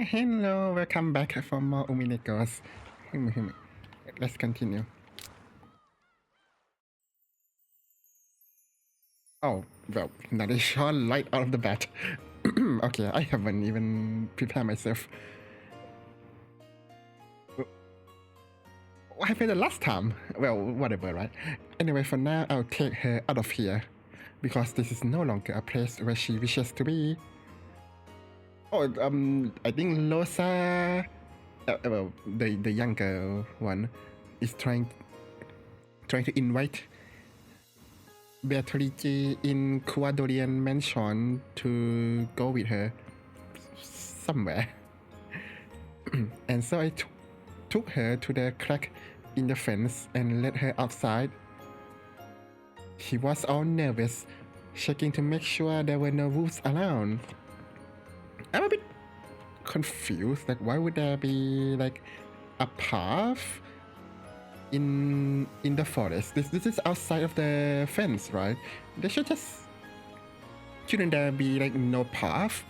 Hello, welcome back for more Uminekos. Let's continue. Oh, well, not a shot light out of the bat. Okay, I haven't even prepared myself. What happened the last time? Well, whatever, right? Anyway, for now, I'll take her out of here. Because this is no longer a place where she wishes to be. Oh, I think Losa, well, the younger one, is trying to invite Beatrice in Quadorian Mansion to go with her somewhere. And so I took her to the crack in the fence and let her outside. She was all nervous, checking to make sure there were no wolves around. I'm a bit confused, like why would there be like a path in the forest? This is outside of the fence, right? They shouldn't there be like no path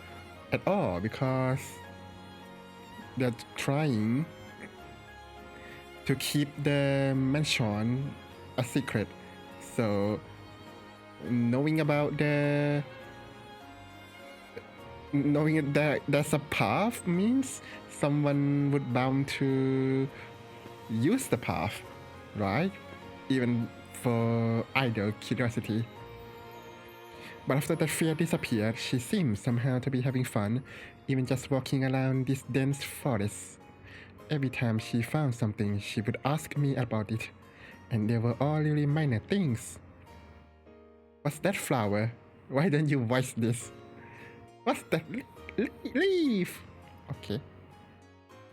at all, because they're trying to keep the mansion a secret. So knowing that there's a path means someone would bound to use the path, right? Even for idle curiosity. But after that fear disappeared, she seemed somehow to be having fun, even just walking around this dense forest. Every time she found something, she would ask me about it, and they were all really minor things. What's that flower? Why don't you voice this? What's that leaf? Okay.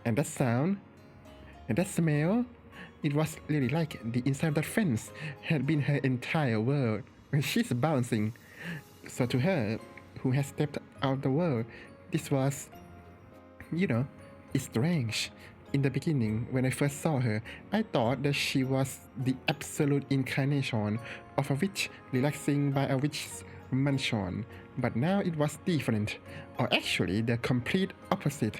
And that sound? And that smell? It was really like the inside of that fence had been her entire world. She's bouncing. So to her, who has stepped out of the world, this was, it's strange. In the beginning, when I first saw her, I thought that she was the absolute incarnation of a witch relaxing by a witch's mansion. But now it was different, or actually the complete opposite.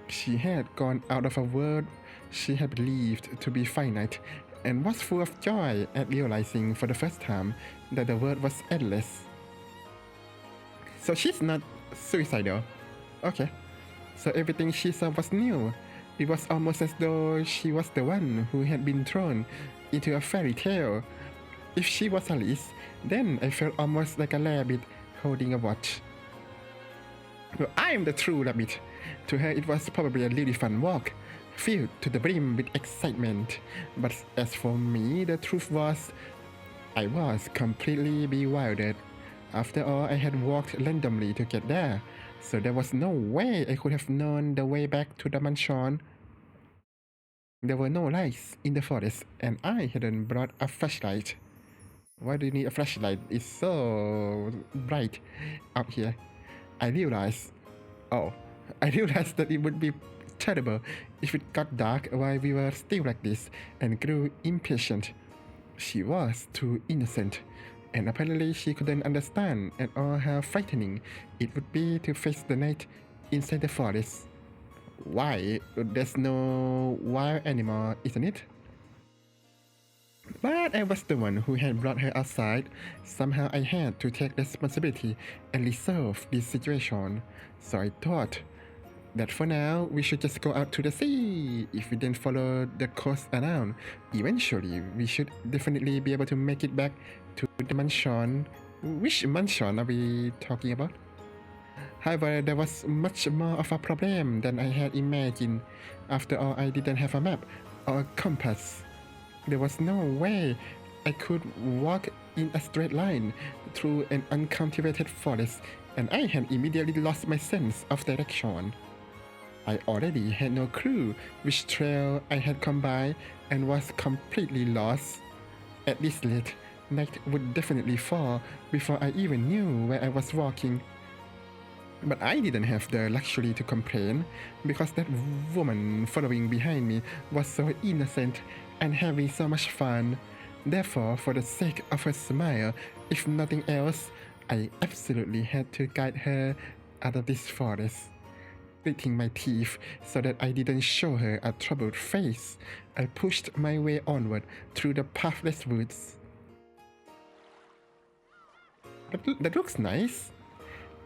She had gone out of a world she had believed to be finite, and was full of joy at realizing for the first time that the world was endless. So she's not suicidal. Okay. So everything she saw was new. It was almost as though she was the one who had been thrown into a fairy tale. If she was Alice, then I felt almost like a rabbit holding a watch. Well, I am the true rabbit. To her, it was probably a really fun walk, filled to the brim with excitement. But as for me, the truth was, I was completely bewildered. After all, I had walked randomly to get there, so there was no way I could have known the way back to the mansion. There were no lights in the forest, and I hadn't brought a flashlight. Why do you need a flashlight? It's so bright out here. I realized that it would be terrible if it got dark while we were still like this, and grew impatient. She was too innocent, and apparently she couldn't understand at all how frightening it would be to face the night inside the forest. Why? There's no wild animal, isn't it? But I was the one who had brought her outside. Somehow I had to take responsibility and resolve this situation. So I thought that for now we should just go out to the sea. If we didn't follow the coast around, eventually we should definitely be able to make it back to the mansion. Which mansion are we talking about? However, there was much more of a problem than I had imagined. After all, I didn't have a map or a compass. There was no way I could walk in a straight line through an uncultivated forest, and I had immediately lost my sense of direction. I already had no clue which trail I had come by, and was completely lost. At this late, night would definitely fall before I even knew where I was walking. But I didn't have the luxury to complain, because that woman following behind me was so innocent and having so much fun. Therefore, for the sake of her smile, if nothing else, I absolutely had to guide her out of this forest. gritting my teeth so that I didn't show her a troubled face. I pushed my way onward through the pathless woods. That looks nice.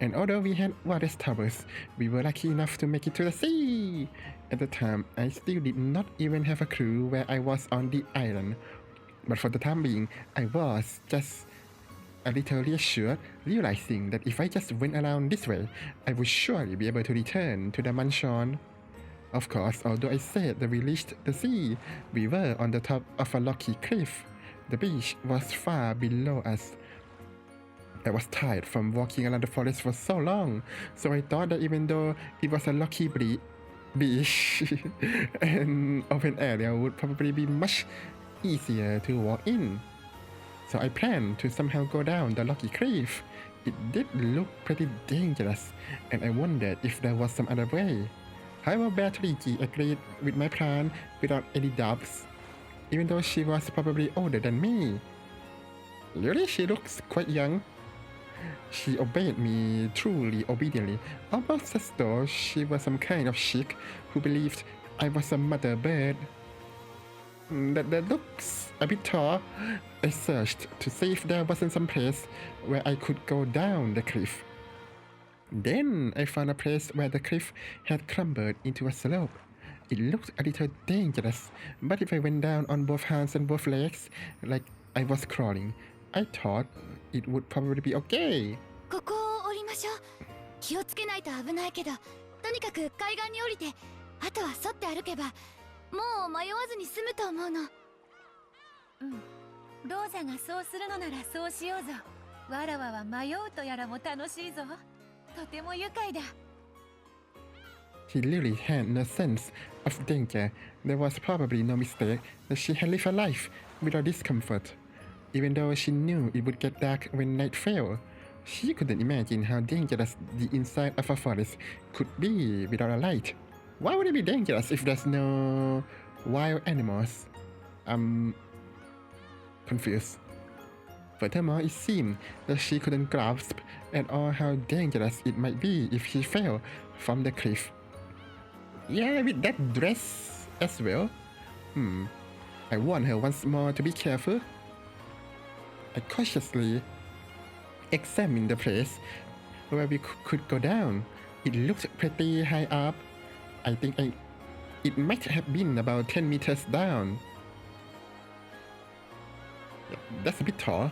And although we had various troubles, we were lucky enough to make it to the sea. At the time, I still did not even have a clue where I was on the island. But for the time being, I was just a little reassured, realizing that if I just went around this way, I would surely be able to return to the mansion. Of course, although I said that we reached the sea, we were on the top of a rocky cliff. The beach was far below us. I was tired from walking around the forest for so long, so I thought that even though it was a rocky beach, an open area would probably be much easier to walk in. So I planned to somehow go down the rocky cliff. It did look pretty dangerous, and I wondered if there was some other way. However, Beatrice agreed with my plan without any doubts, even though she was probably older than me. Really, she looks quite young. She obeyed me truly obediently, almost as though she was some kind of chick who believed I was a mother bird. That looks a bit tall. I searched to see if there wasn't some place where I could go down the cliff. Then I found a place where the cliff had crumbled into a slope. It looked a little dangerous, but if I went down on both hands and both legs, like I was crawling, I thought it would probably be okay. ここを降りましょう。気をつけないと危ないけど、とにかく海岸に降りて、あとは沿って歩けば、もう迷わずに済むと思うの。ローザがそうするのならそうしようぞ。わらわは迷うとやらも楽しいぞ。とても愉快だ。He really had no sense of danger. There was probably no mistake that she had lived a life without discomfort. Even though she knew it would get dark when night fell, she couldn't imagine how dangerous the inside of a forest could be without a light. Why would it be dangerous if there's no wild animals? I'm confused. Furthermore, it seemed that she couldn't grasp at all how dangerous it might be if she fell from the cliff. Yeah, with that dress as well. I warned her once more to be careful. I cautiously examined the place where we could go down. It looked pretty high up. I think it might have been about 10 meters down. That's a bit tall.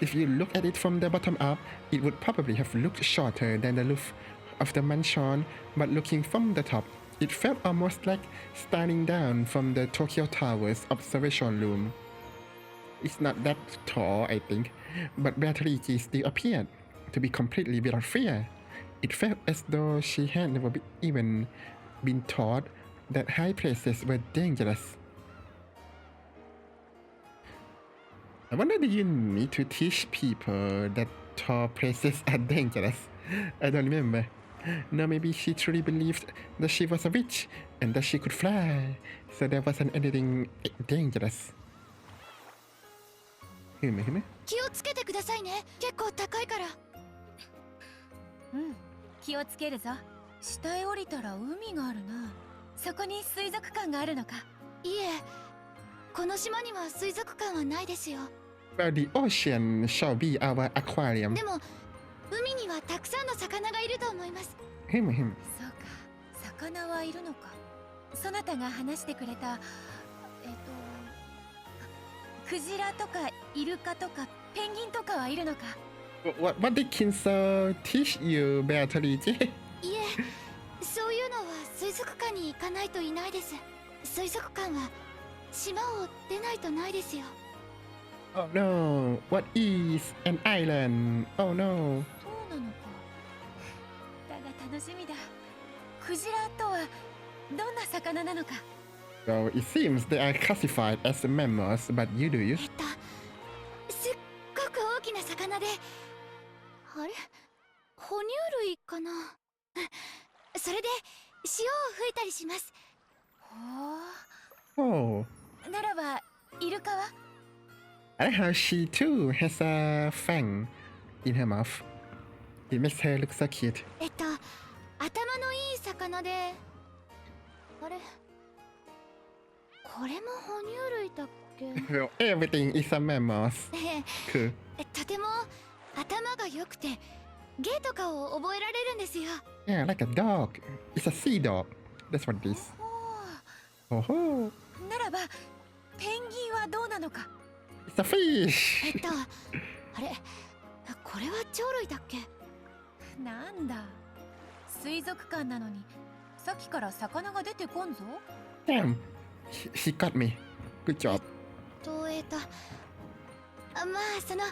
If you look at it from the bottom up, it would probably have looked shorter than the roof of the mansion, but looking from the top, it felt almost like staring down from the Tokyo Tower's observation room. It's not that tall, I think, but Beatrice still appeared to be completely without fear. It felt as though she had never even been taught that high places were dangerous. I wonder, do you need to teach people that tall places are dangerous? I don't remember. No, maybe she truly believed that she was a witch and that she could fly, so there wasn't anything dangerous. 気をつけてくださいね。結構高いから。気をつけるぞ。下へ降りたら海があるな。そこに水族館があるのか。いえ、この島には水族館はないですよ。Well, the ocean shall be our aquarium. でも、海にはたくさんの魚がいると思います。そうか、魚はいるのか。そなたが話してくれた、クジラとかイルカとかペンギンとかはいるのか。What did Kinso teach you, Beatrice? いえ、そういうのは水族館に行かないといないです。水族館は島を出ないとないですよ。Oh no, what is an island? Oh no. そうなのか。だが楽しみだ。クジラとはどんな魚なのか。So it seems they are classified as mammals, but you do you? すっごく大きな魚で、あれ？哺乳類かな。それで潮を吹いたりします。Oh. ならばイルカは？ I heard she too has a fang in her mouth. It makes her look so cute. 頭のいい魚魚で、あれ、これも哺乳類だっけ？ Well, everything is a mammal. คือ とても頭が良くて芸とかを覚えられるんですよ。Yeah, like a dog. It's a sea dog. That's what it is. お Oh, おならばペンギンはどうなのか。 it's a fish. あれ、これは鳥類だっけ？なんだ水族館なのにさっきから魚が出てこんぞ。 Damn, she got me. Good job. まあその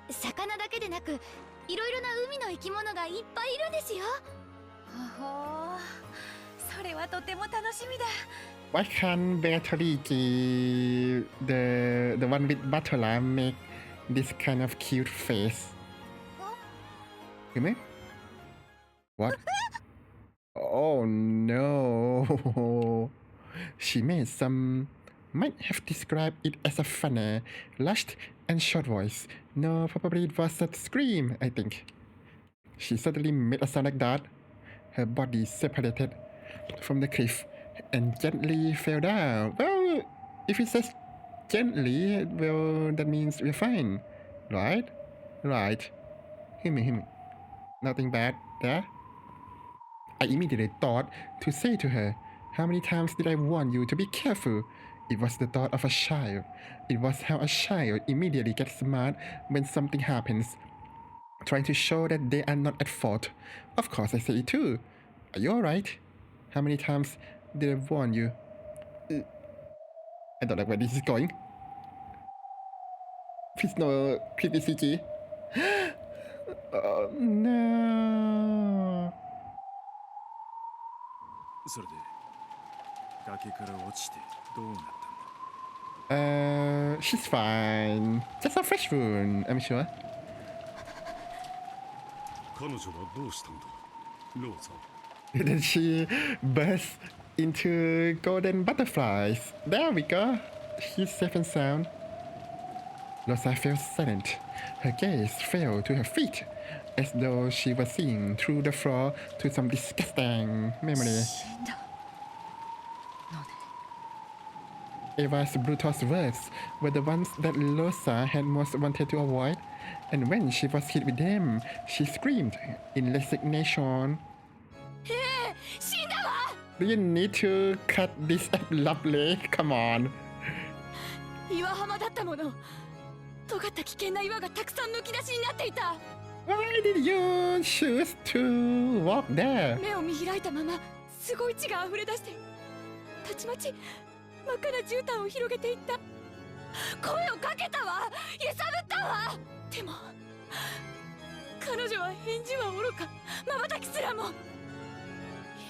魚だけでなくいろいろな海の生き物がいっぱいいるんですよ。ほほそれはとても楽しみだ。 Why can't Beatrice, the one with Butler, make this kind of cute face? Human? What? Oh no! She made some. Might have described it as a funny, lushed, and short voice. No, probably it was a scream, I think. She certainly made a sound like that. Her body separated from the cliff and gently fell down. Well, if it says gently, well, that means we're fine. Right? Right. Hear me. Nothing bad there. I immediately thought to say to her, how many times did I warn you to be careful? It was the thought of a child. It was how a child immediately gets smart when something happens, trying to show that they are not at fault. Of course, I say it too. Are you alright? How many times did I warn you? I don't like where this is going. Please no creepy CG. Oh no. それで崖から落ちてどうなったんだ。She's fine. Just a fresh wound, I'm sure. 彼女はどうしたんだ、ローザ。 Then she burst into golden butterflies. There we go. She's safe and sound. Rosa fell silent. Her gaze fell to her feet, as though she was seeing through the floor to some disgusting memory. 死んだのね。 Eva's brutal words were the ones that Rosa had most wanted to avoid, and when she was hit with them, she screamed in resignation. 死んだわ。 Do you need to cut this abruptly? Come on. 岩浜だったもの。尖った危険な岩がたくさんむき出しになっていた。 Why did you choose to walk there? 目を見開いたまますごい血が溢れ出してたちまち真っ赤な絨毯を広げていった。声をかけたわ、揺さぶったわ。でも彼女は返事はおろか瞬きすらも。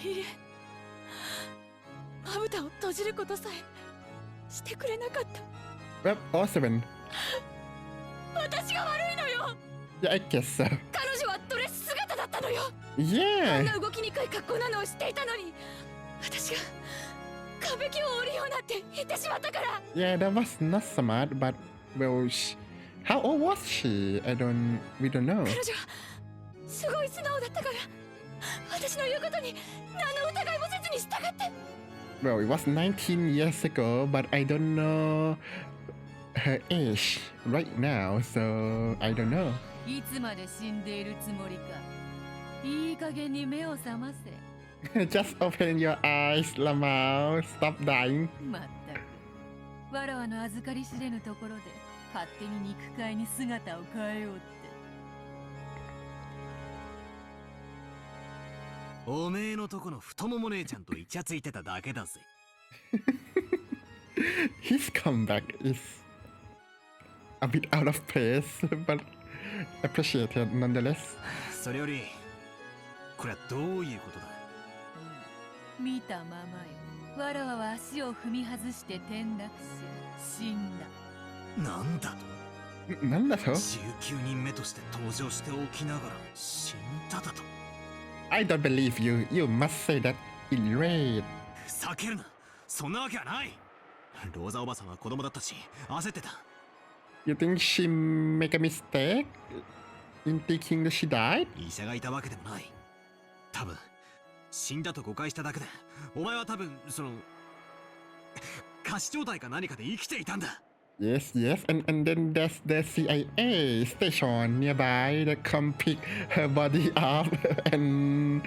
いいえ、まぶたを閉じることさえしてくれなかった。 Well, awesome. 私が悪いのよ。 Yeah, I guess so. 彼女はドレス姿だったのよ。あん Yeah. な動きにくい格好なのを知っていたのに、私が壁木を降りようなんて言ってしまったから。 Yeah, that was not smart, but well, how old was she? We don't know. 彼女はすごい素直だったから、私の言うことに何の疑いもせずに従って。 Well, it was 19 years ago, but I don't know her age right now, so I don't know. いつまで死んでいるつもりか。いい加減に目を覚ませ。 Just open your eyes, Lamau. Stop dying. まったくわらわの預かり知れぬところで勝手に肉塊に姿を変えようって。おめえのとこの太もも姉ちゃんとイチャついてただけだぜ。His comeback is a bit out of place, but appreciated nonetheless. それよりこれはどういうことだ。見たままよ。わらわは足を踏み外して転落し死んだ。なんだと。なんだと？ 19人目として登場しておきながら死んだだと。 I don't believe you. You must say that in red. ふざけるな。そんなわけはない。ローザおばさんは子供だったし焦ってた。 You think she make a mistake in thinking that she died? 医者がいたわけでもない。多分死んだと誤解しただけで、お前は多分仮死状態か何かで生きていたんだ。 Yes, yes, and then there's the CIA station nearby that come pick her body up and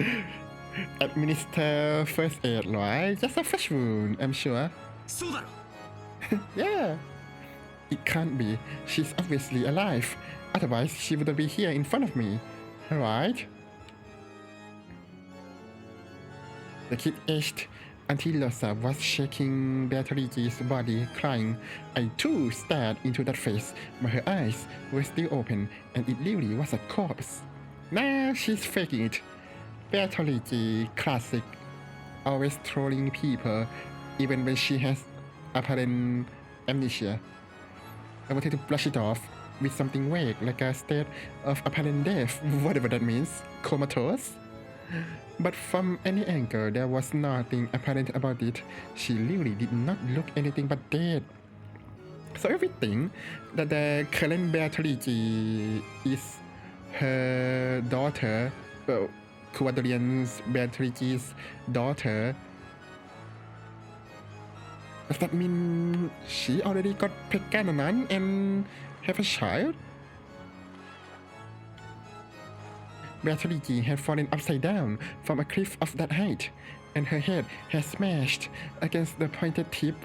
administer first aid, right? Just a fresh wound, I'm sure. そうだろ。 Yeah. It can't be. She's obviously alive. Otherwise, she wouldn't be here in front of me. Right? The kid aged until Losa was shaking Beatrice's body, crying. I too stared into that face, but her eyes were still open, and it really was a corpse. Nah, she's faking it. Beatrice, classic. Always trolling people, even when she has apparent amnesia. I wanted to brush it off with something vague, like a state of apparent death, whatever that means, comatose. But from any angle, there was nothing apparent about it. She really did not look anything but dead. So everything that the current Beatrice is her daughter, well, Quadrian's Beatrice's daughter, does that mean she already got pregnant and have a child? Beatrice had fallen upside down from a cliff of that height, and her head had smashed against the pointed tip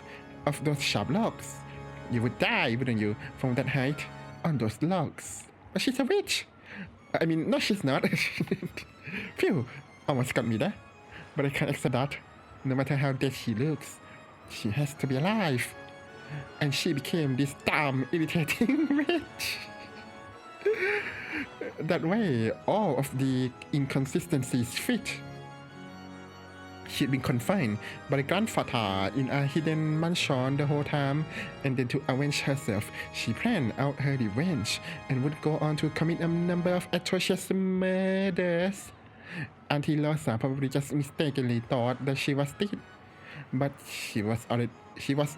of those sharp logs. You would die, wouldn't you, from that height on those logs? But she's a witch. I mean, no, she's not. Phew, almost got me there. But I can't accept that. No matter how dead she looks, she has to be alive. And she became this damn irritating witch. That way, all of the inconsistencies fit. She'd been confined by the grandfather in a hidden mansion the whole time, and then to avenge herself, she planned out her revenge and would go on to commit a number of atrocious murders. Auntie Losa probably just mistakenly thought that she was dead, but she was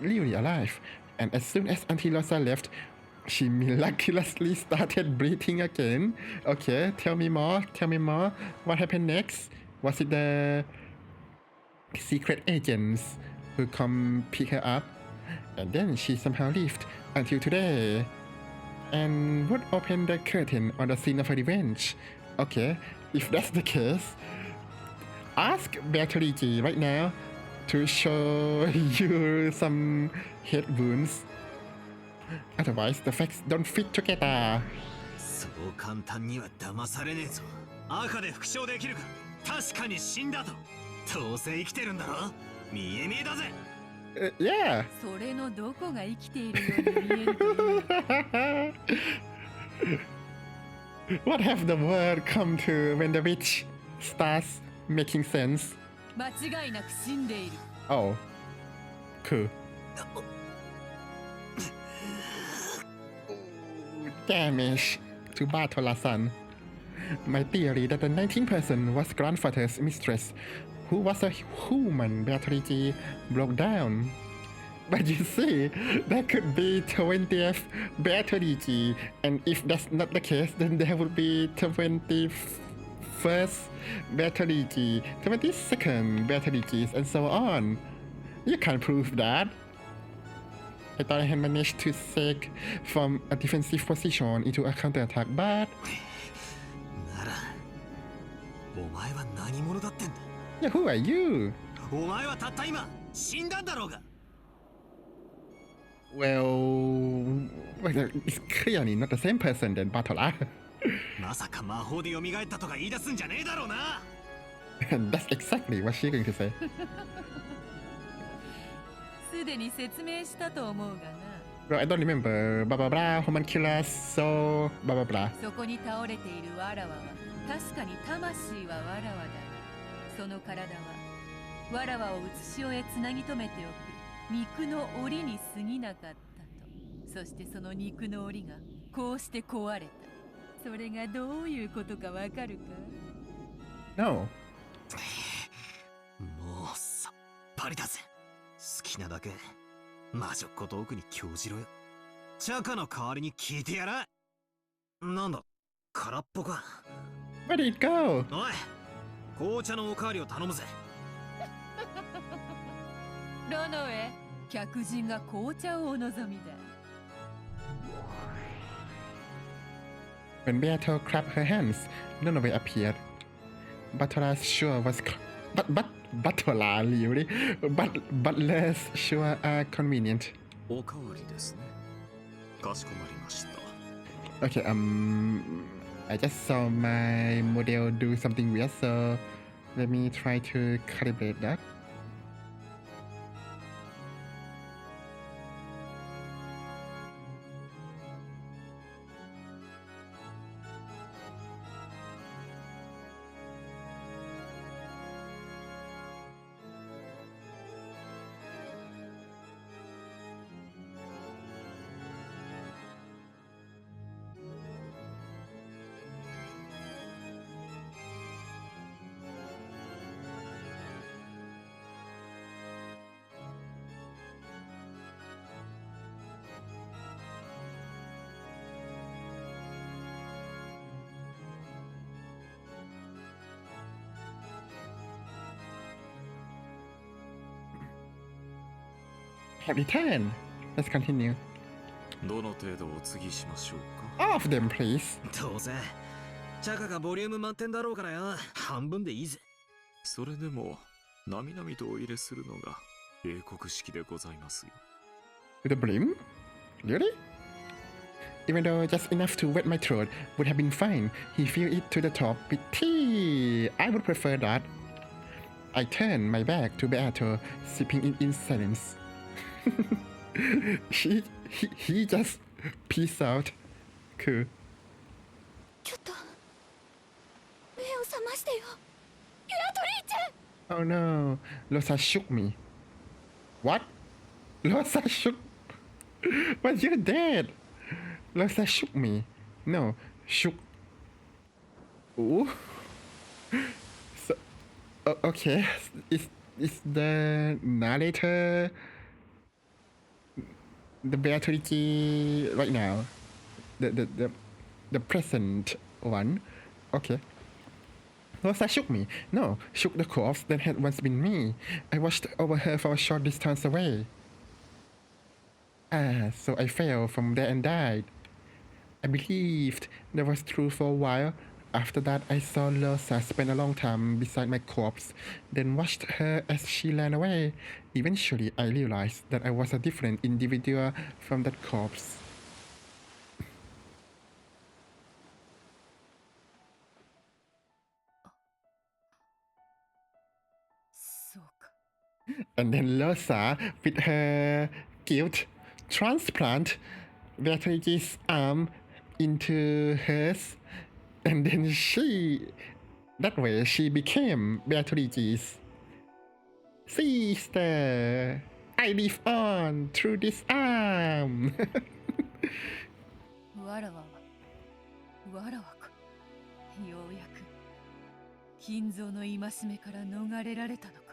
really alive, and as soon as Auntie Losa left, she miraculously started breathing again. Okay, tell me more. What happened next? Was it the secret agents who come pick her up? And then she somehow lived until today and would open the curtain on the scene of her revenge. Okay, if that's the case, ask Beatrice right now to show you some head wounds. Otherwise, the facts don't fit together. そう簡単には騙されねえぞ。赤で復唱できるか。確かに死んだと。どうせ生きてるんだろ。見え見えだぜ。Yeah. それのどこが生きているように見えるという。What have the word come to when the witch starts making sense? 間違いなく死んでいる。Oh, cool. Damage to Bartolasan. My theory that the 19th person was grandfather's mistress, who was a human Beatrice broke down. But you see, that could be 20th Beatrice, and if that's not the case, then there would be 21st Beatrice, 22nd Beatrice, and so on. You can't prove that. I thought I had managed to seg from a defensive position into a counterattack, but... なら、お前は何者だってんだ。 Yeah, who are you? お前はたった今、死んだんだろうが。Well, it's clearly not the same person than Bartola. まさか魔法で蘇ったとか言い出すんじゃねえだろうな。That's exactly what she's going to say. すでに説明したと思うがな。Well, I don't remember. Blah blah blah, homunculus, so blah blah blah. そこに倒れているわらわは確かに魂はわらわだが、その体はわらわを写し終えつなぎ止めておく肉の檻に過ぎなかったと。そしてその肉の檻がこうして壊れた。それがどういうことかわかるか？ No. もうさっぱりだぜ。好きなだけ魔女っ子トークに興じろよ。チャカの代わりに聞いてやら。なんだ、空っぽか。Where did it go? おい、紅茶のおかわりを頼むぜ。ロノエ、客人が紅茶をお望みだ。When Beato clapped her hands, Nonove appeared. Butler's sure was Butler really, butlers sure are convenient. おかわりですね。かしこまりました。Okay, I just saw my model do something weird, so let me try to calibrate that. Have returned. Let's continue. どの程度お継ぎしましょう All of them, please. どうせチャカがボリューム満点だろうからよ。半分でいいぜ。か。それでもなみなみとお入れするのが英国式でございますよ。 With a brim? Really? Even though just enough to wet my throat would have been fine, he filled it to the top with tea. I would prefer that. I turned my back to Beato, sipping it in silence. he just peaced out. Cool. ちょっと目を覚ましてよ、ベアトリーチェ。 Oh no, Rosa shook me. What? Rosa shook? But you're dead. Rosa shook me. No, shook. Ooh. So, okay. Is the narrator the Beatrice right now? The present one? Okay. Rosa shook me. No, shook the corpse that had once been me. I watched over her from a short distance away. Ah, so I fell from there and died. I believed that was true for a while. After that, I saw Rosa spend a long time beside my corpse, then watched her as she ran away. Eventually, I realized that I was a different individual from that corpse. And then Rosa, with her guilt, transplant Beatrice's arm into hers, and then that way she became Beatrice's sister. I live on through this arm. わらわか。ようやく金蔵の戒めから逃れられたのか。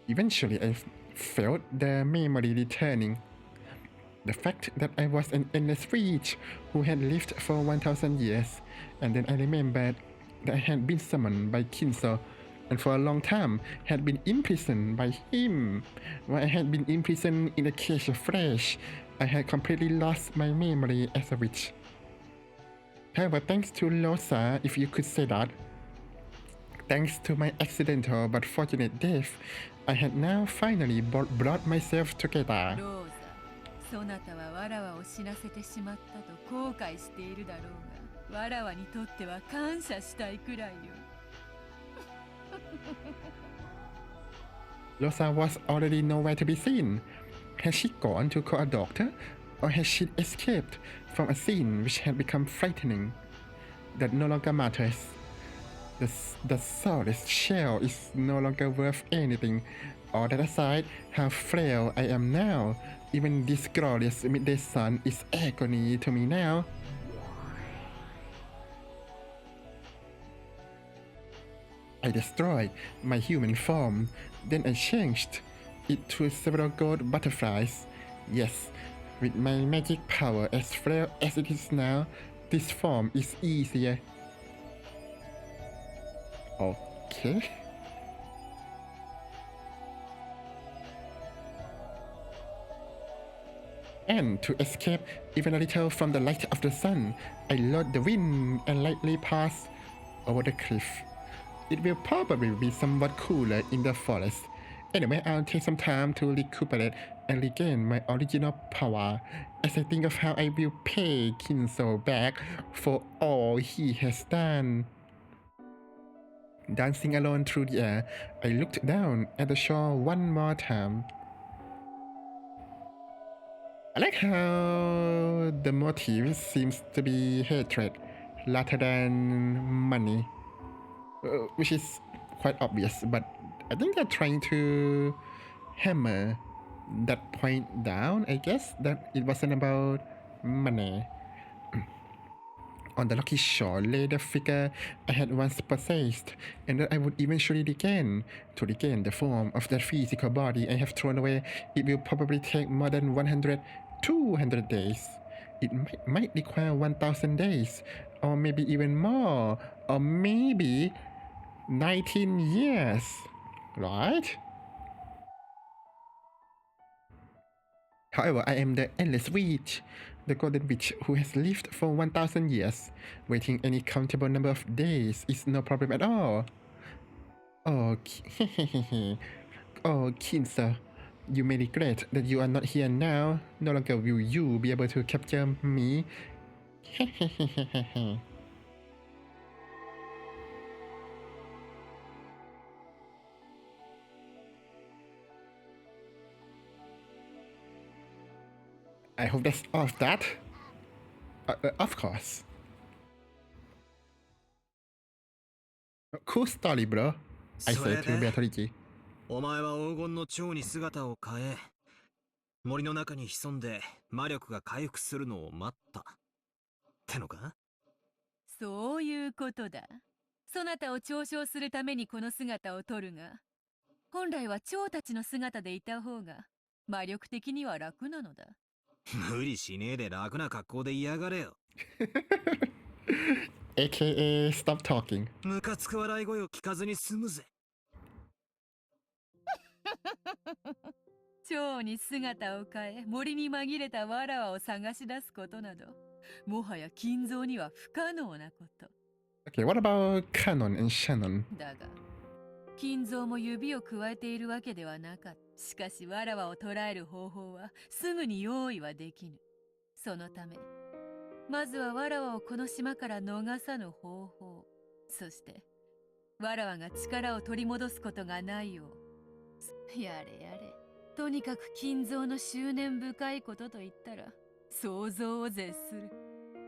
Eventually, I felt the memory returning. The fact that I was an endless witch who had lived for 1,000 years, and then I remembered that I had been summoned by Kinzo, and for a long time had been imprisoned by him. While I had been imprisoned in a cage of flesh, I had completely lost my memory as a witch. However, thanks to Rosa, if you could say that, thanks to my accidental but fortunate death, I had now finally brought myself together. ローザ、そなたはわらわを死なせてしまったと後悔しているだろうが、わらわにとっては感謝したいくらいよ。Rosa was already nowhere to be seen. Has she gone to call a doctor? Or has she escaped from a scene which had become frightening? That no longer matters. The soulless shell is no longer worth anything. All that aside, how frail I am now. Even this glorious midday sun is agony to me now. I destroyed my human form. Then I changed it to several gold butterflies. Yes, with my magic power as frail as it is now, this form is easier. Okay. And to escape even a little from the light of the sun, I load the wind and lightly pass over the cliff. It will probably be somewhat cooler in the forest. Anyway, I'll take some time to recuperate and regain my original power as I think of how I will pay Kinzo back for all he has done. Dancing alone through the air, I looked down at the shore one more time. I like how the motive seems to be hatred rather than money, which is quite obvious, but I think they're trying to hammer that point down, I guess, that it wasn't about money. On the lucky shore lay the figure I had once possessed, and that I would eventually regain. To regain the form of that physical body I have thrown away, it will probably take more than 200 days. It might require 1000 days, or maybe even more, or maybe 19 years, right? However, I am the endless witch, the golden witch who has lived for 1000 years. Waiting any countable number of days is no problem at all. Oh, oh, Kinzo, you may regret that you are not here now. No longer will you be able to capture me. I hope that's all of that. Of course. Cool story, bro. I say to Beatrice. お前は黄金の蝶に姿を変え、森の中に潜んで魔力が回復するのを待ったってのか？そういうことだ。そなたを嘲笑するためにこの姿をとるが、本来は蝶たちの姿でいた方が魔力的には楽なのだ。無理しねえで楽な格好で嫌がれよ。AKA stop talking. ムカつく笑い声を聞かずに済むぜ。蝶に姿を変え、森に紛れたわらわを探し出すことなど、もはや金蔵には不可能なこと。Okay, what about Canon and Shannon? だが、金蔵も指を加えているわけではなかった。しかし、わらわを捕らえる方法はすぐに用意はできぬ。そのため、まずはわらわをこの島から逃さぬ方法。そして、わらわが力を取り戻すことがないよう。やれやれ。とにかく金蔵の執念深いことと言ったら、想像を絶する。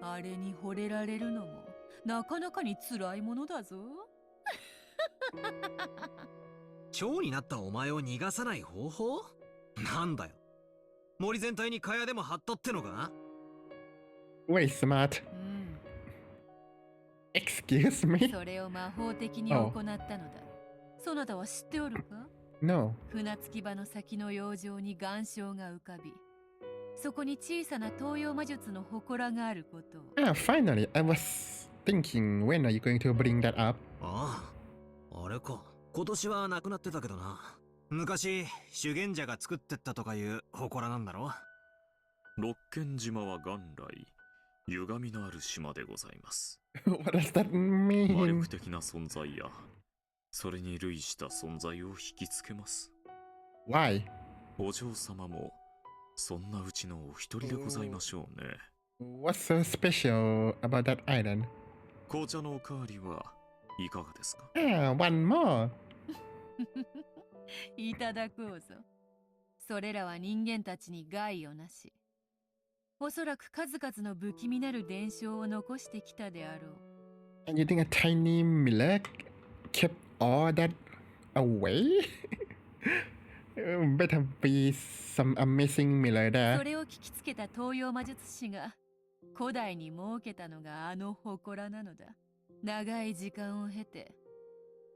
あれに惚れられるのも、なかなかに辛いものだぞ。蝶になったお前を逃がさない方法？なんだよ。森全体に蚊帳でも張ったってのか？ Wait, smart. Excuse me? それを魔法的に行ったのだ。そなたは知っておるか？ No. 船着き場の先の洋上に岩礁が浮かび、そこに小さな東洋魔術の祠があることを。Ah, finally. I was thinking, when are you going to bring that up? ああ、あれか。今年はなくなってたけどな。昔、修験者が作ってったとかいう祠なんだろ？六軒島は元来、歪みのある島でございます。What does that 魔 mean? 力的な存在や、それに類した存在を引きつけます。Why? お嬢様も、そんなうちのお一人でございましょうね。What's so special about that island? 紅茶のおかわりはいかがですか？ Ah, one more. いただこうぞ。それらは人間たちに害をなし、おそらく数々の不気味なる伝承を残してきたであろう。And you think a tiny miller kept all that away? Better be some amazing miller そ there. れを聞きつけた東洋魔術師が古代に設けたのがあの祠なのだ。長い時間を経て、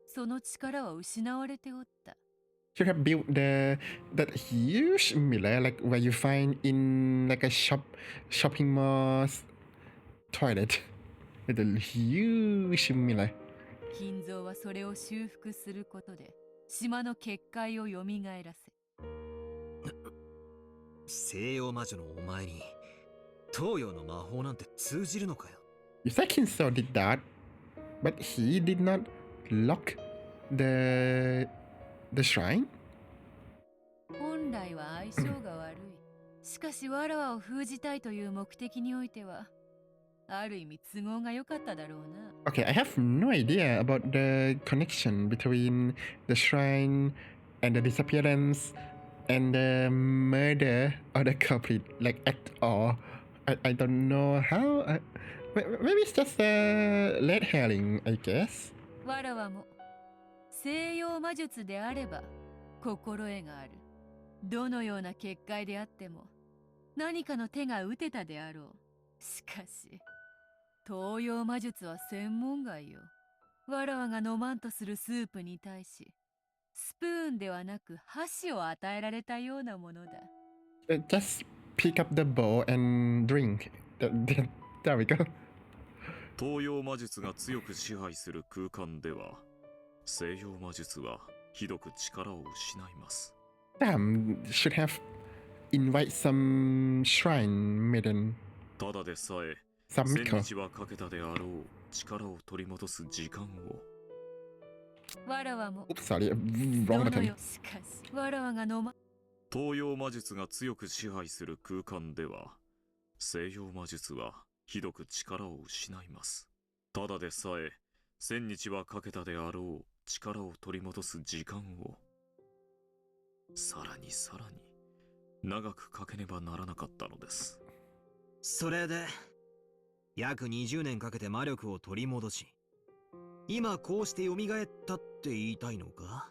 その力は失われておった。Should have built that huge miller like where you find in like a shopping mall's toilet. The huge miller. 金蔵はそれを修復することで島の結界をよみがえらせ、西洋魔女のお前に東洋の魔法なんて通じるのかよ。 You said Kinso did that, but he did not lock the shrine? 本来は相性が悪い。しかしわらわを封じたいという目的においてはある意味都合が良かっただろうな。 Okay, I have no idea about the connection between the shrine and the disappearance and the murder of the culprit, like at all. I don't know how. Maybe it's just a red herring, I guess. わらわも西洋魔術であれば心得がある。どのような結界であっても何かの手が打てたであろう。しかし東洋魔術は専門外よ。わらわが飲まんとするスープに対しスプーンではなく箸を与えられたようなものだ。Just pick up the bowl and drink. There we go. 東洋魔術が強く支配する空間では西洋魔術はひどく力を失います。 Damn, should have invite some shrine maiden. ただでさえ Some 千 Miko. 日はかけたであろう力を取り戻す時間を。わらわも Oops, sorry, ど wrong の button. よしかしわらわが飲ま東洋魔術が強く支配する空間では西洋魔術はひどく力を失います。ただでさえ千日はかけたであろう力を取り戻す時間をさらに長くかけねばならなかったのです。それで約20年かけて魔力を取り戻し今こうして蘇ったって言いたいのか。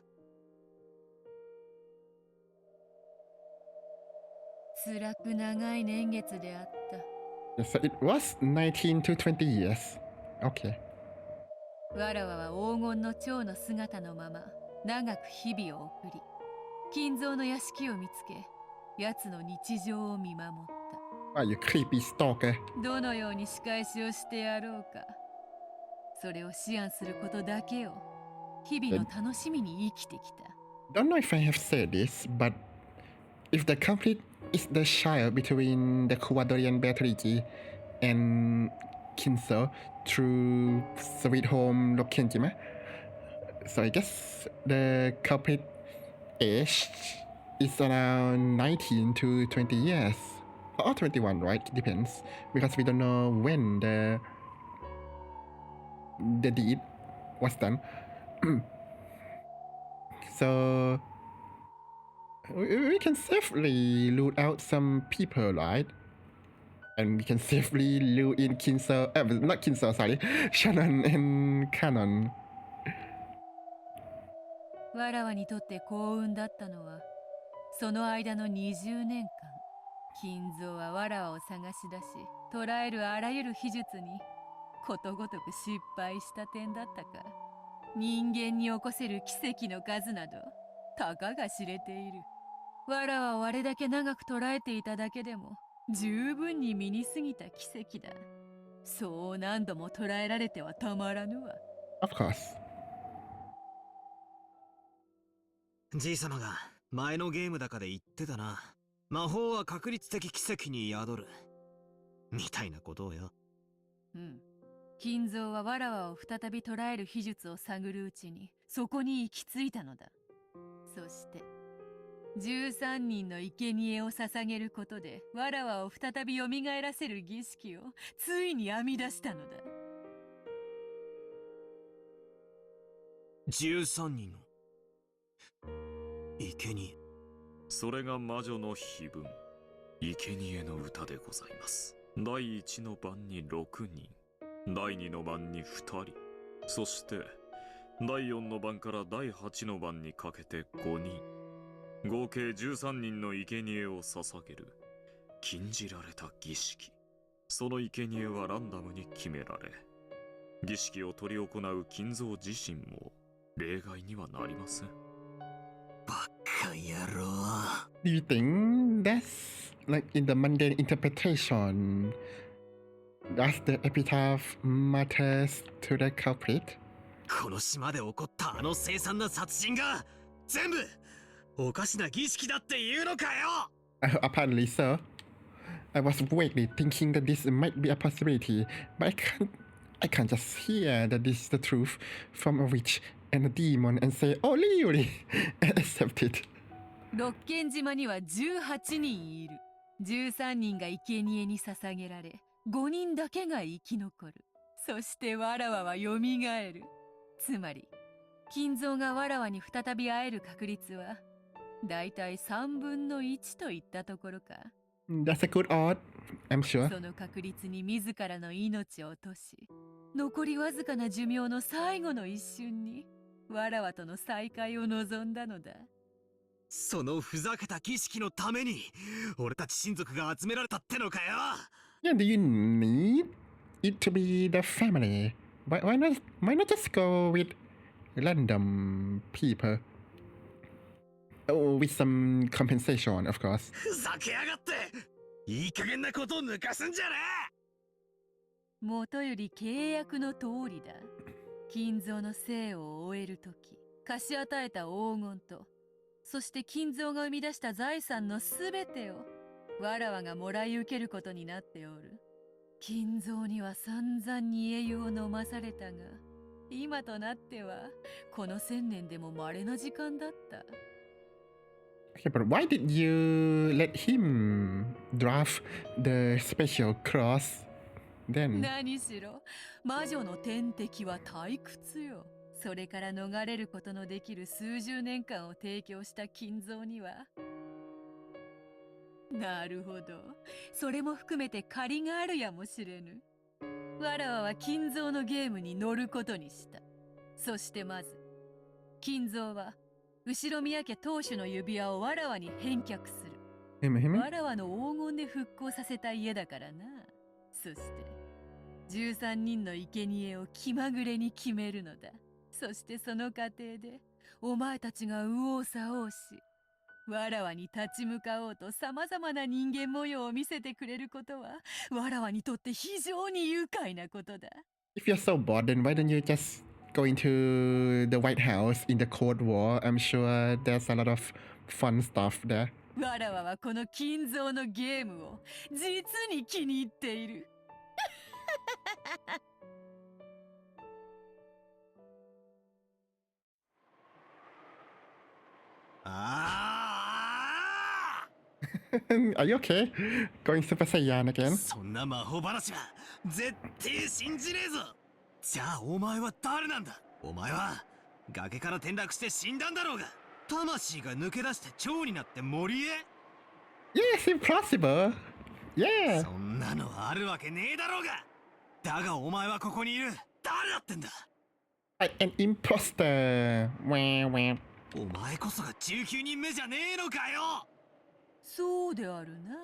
辛く長い年月であった。 So it was 19 to 20 years. Okay. わらわは黄金の蝶の姿のまま長く日々を送り、金蔵の屋敷を見つけ、奴の日常を見守った。 Wow, you creepy stalker. どのように仕返しをしてやろうか、それを思案することだけを日々の楽しみに生きてきた。 Don't know if I have said this, but if the conflict is the child between the Kuwadorian Beatrice and Kinso through Sweet Home Lokenjima, so I guess the culprit age is around 19 to 20 years. Or 21, right? Depends. Because we don't know when the deed was done. So we can safely loot out some people, right? And we can safely loot in Kinso, not Kinso, sorry, Shannon and Canon. わらわにとって幸運だったのは、その間の20年間、金蔵はわらわを探し出し、捕らえるあらゆる秘術にことごとく失敗した点だったか。人間に起こせる奇跡の数などたかが知れている。わらわをあれだけ長く捕らえていただけでも十分に身に過ぎた奇跡だ。そう何度も捕らえられてはたまらぬわ。 Of course. じいさまが前のゲームだかで言ってたな。魔法は確率的奇跡に宿るみたいなことをよ。うん。金蔵はわらわを再び捕らえる秘術を探るうちにそこに行き着いたのだ。そして13人の生贄を捧げることでわらわを再び蘇らせる儀式をついに編み出したのだ。13人の生贄。それが魔女の碑文生贄の歌でございます。第1の番に6人、第2の番に2人、そして第4の番から第8の番にかけて5人、合計13人の生贄を捧げる禁じられた儀式。その生贄はランダムに決められ、儀式を執り行う金蔵自身も例外にはなりません。バカ野郎。 Do you think that's like in the mundane interpretation? Does the epitaph matters to the culprit? この島で起こったあの凄惨な殺人が全部おかしな儀式だっていうのかよ。Apparently so. I was vaguely thinking that this might be a possibility, but I can't just hear that this is the truth from a witch and a demon and say, "Oh, really?" and accept it. 六軒島には18人いる。13人が生贄に捧げられ、5人だけが生き残る。そしてわらわはよみがえる。つまり金蔵がわらわに再び会える確率はだいたい3分の1といったところか。That's a good odd, I'm sure. その確率に自らの命を落とし、残りわずかな寿命の最後の一瞬にわらわとの再会を望んだのだ。そのふざけた儀式のために俺たち親族が集められたってのかよ。Yeah, do you need it to be the family? Why not just go with random people? Oh, with some compensation, of course. ふざけやがって。いい加減なことを抜かすんじゃねえ。元より契約の通りだ。金蔵の生を終えるとき、貸し与えた黄金と、そして金蔵が生み出した財産のすべてをわらわがもらい受けることになっておる。金蔵には散々に英雄を飲まされたが、今となってはこの1000年でも稀な時間だった。Okay, but why did you let him draft the special cross then? 何しろ魔女の天敵は退屈よ。それから逃れることのできる数十年間を提供した金蔵には。なるほど、それも含めて借りがあるやもしれぬ。わらわは金蔵のゲームに乗ることにした。そしてまず金蔵は後ろ宮家当主の指輪をわらわに返却する。わらわの黄金で復興させた家だからな。そして13人の生贄を気まぐれに決めるのだ。そしてその過程でお前たちが右往左往し、わらわに立ち向かおうと様々な人間模様を見せてくれることはわらわにとって非常に愉快なことだ。If you're so bored, then why don't you just go into the White House in the Cold War? I'm sure there's a lot of fun stuff there. わらわはこの金蔵のゲームを実に気に入っている。Are you okay? Going Super Saiyan again? そんな魔法話は絶対信じねえぞ。じゃあお前は誰なんだ。お前は崖から転落して死んだんだろうが、魂が抜け出して蝶になって森へ。 Yes, impossible. Yeah. そんなのあるわけねえだろうが。だがお前はここにいる誰だってんだ。 An imposter. Wah, wah. お前こそが19人目じゃねえのかよ。そうであるな。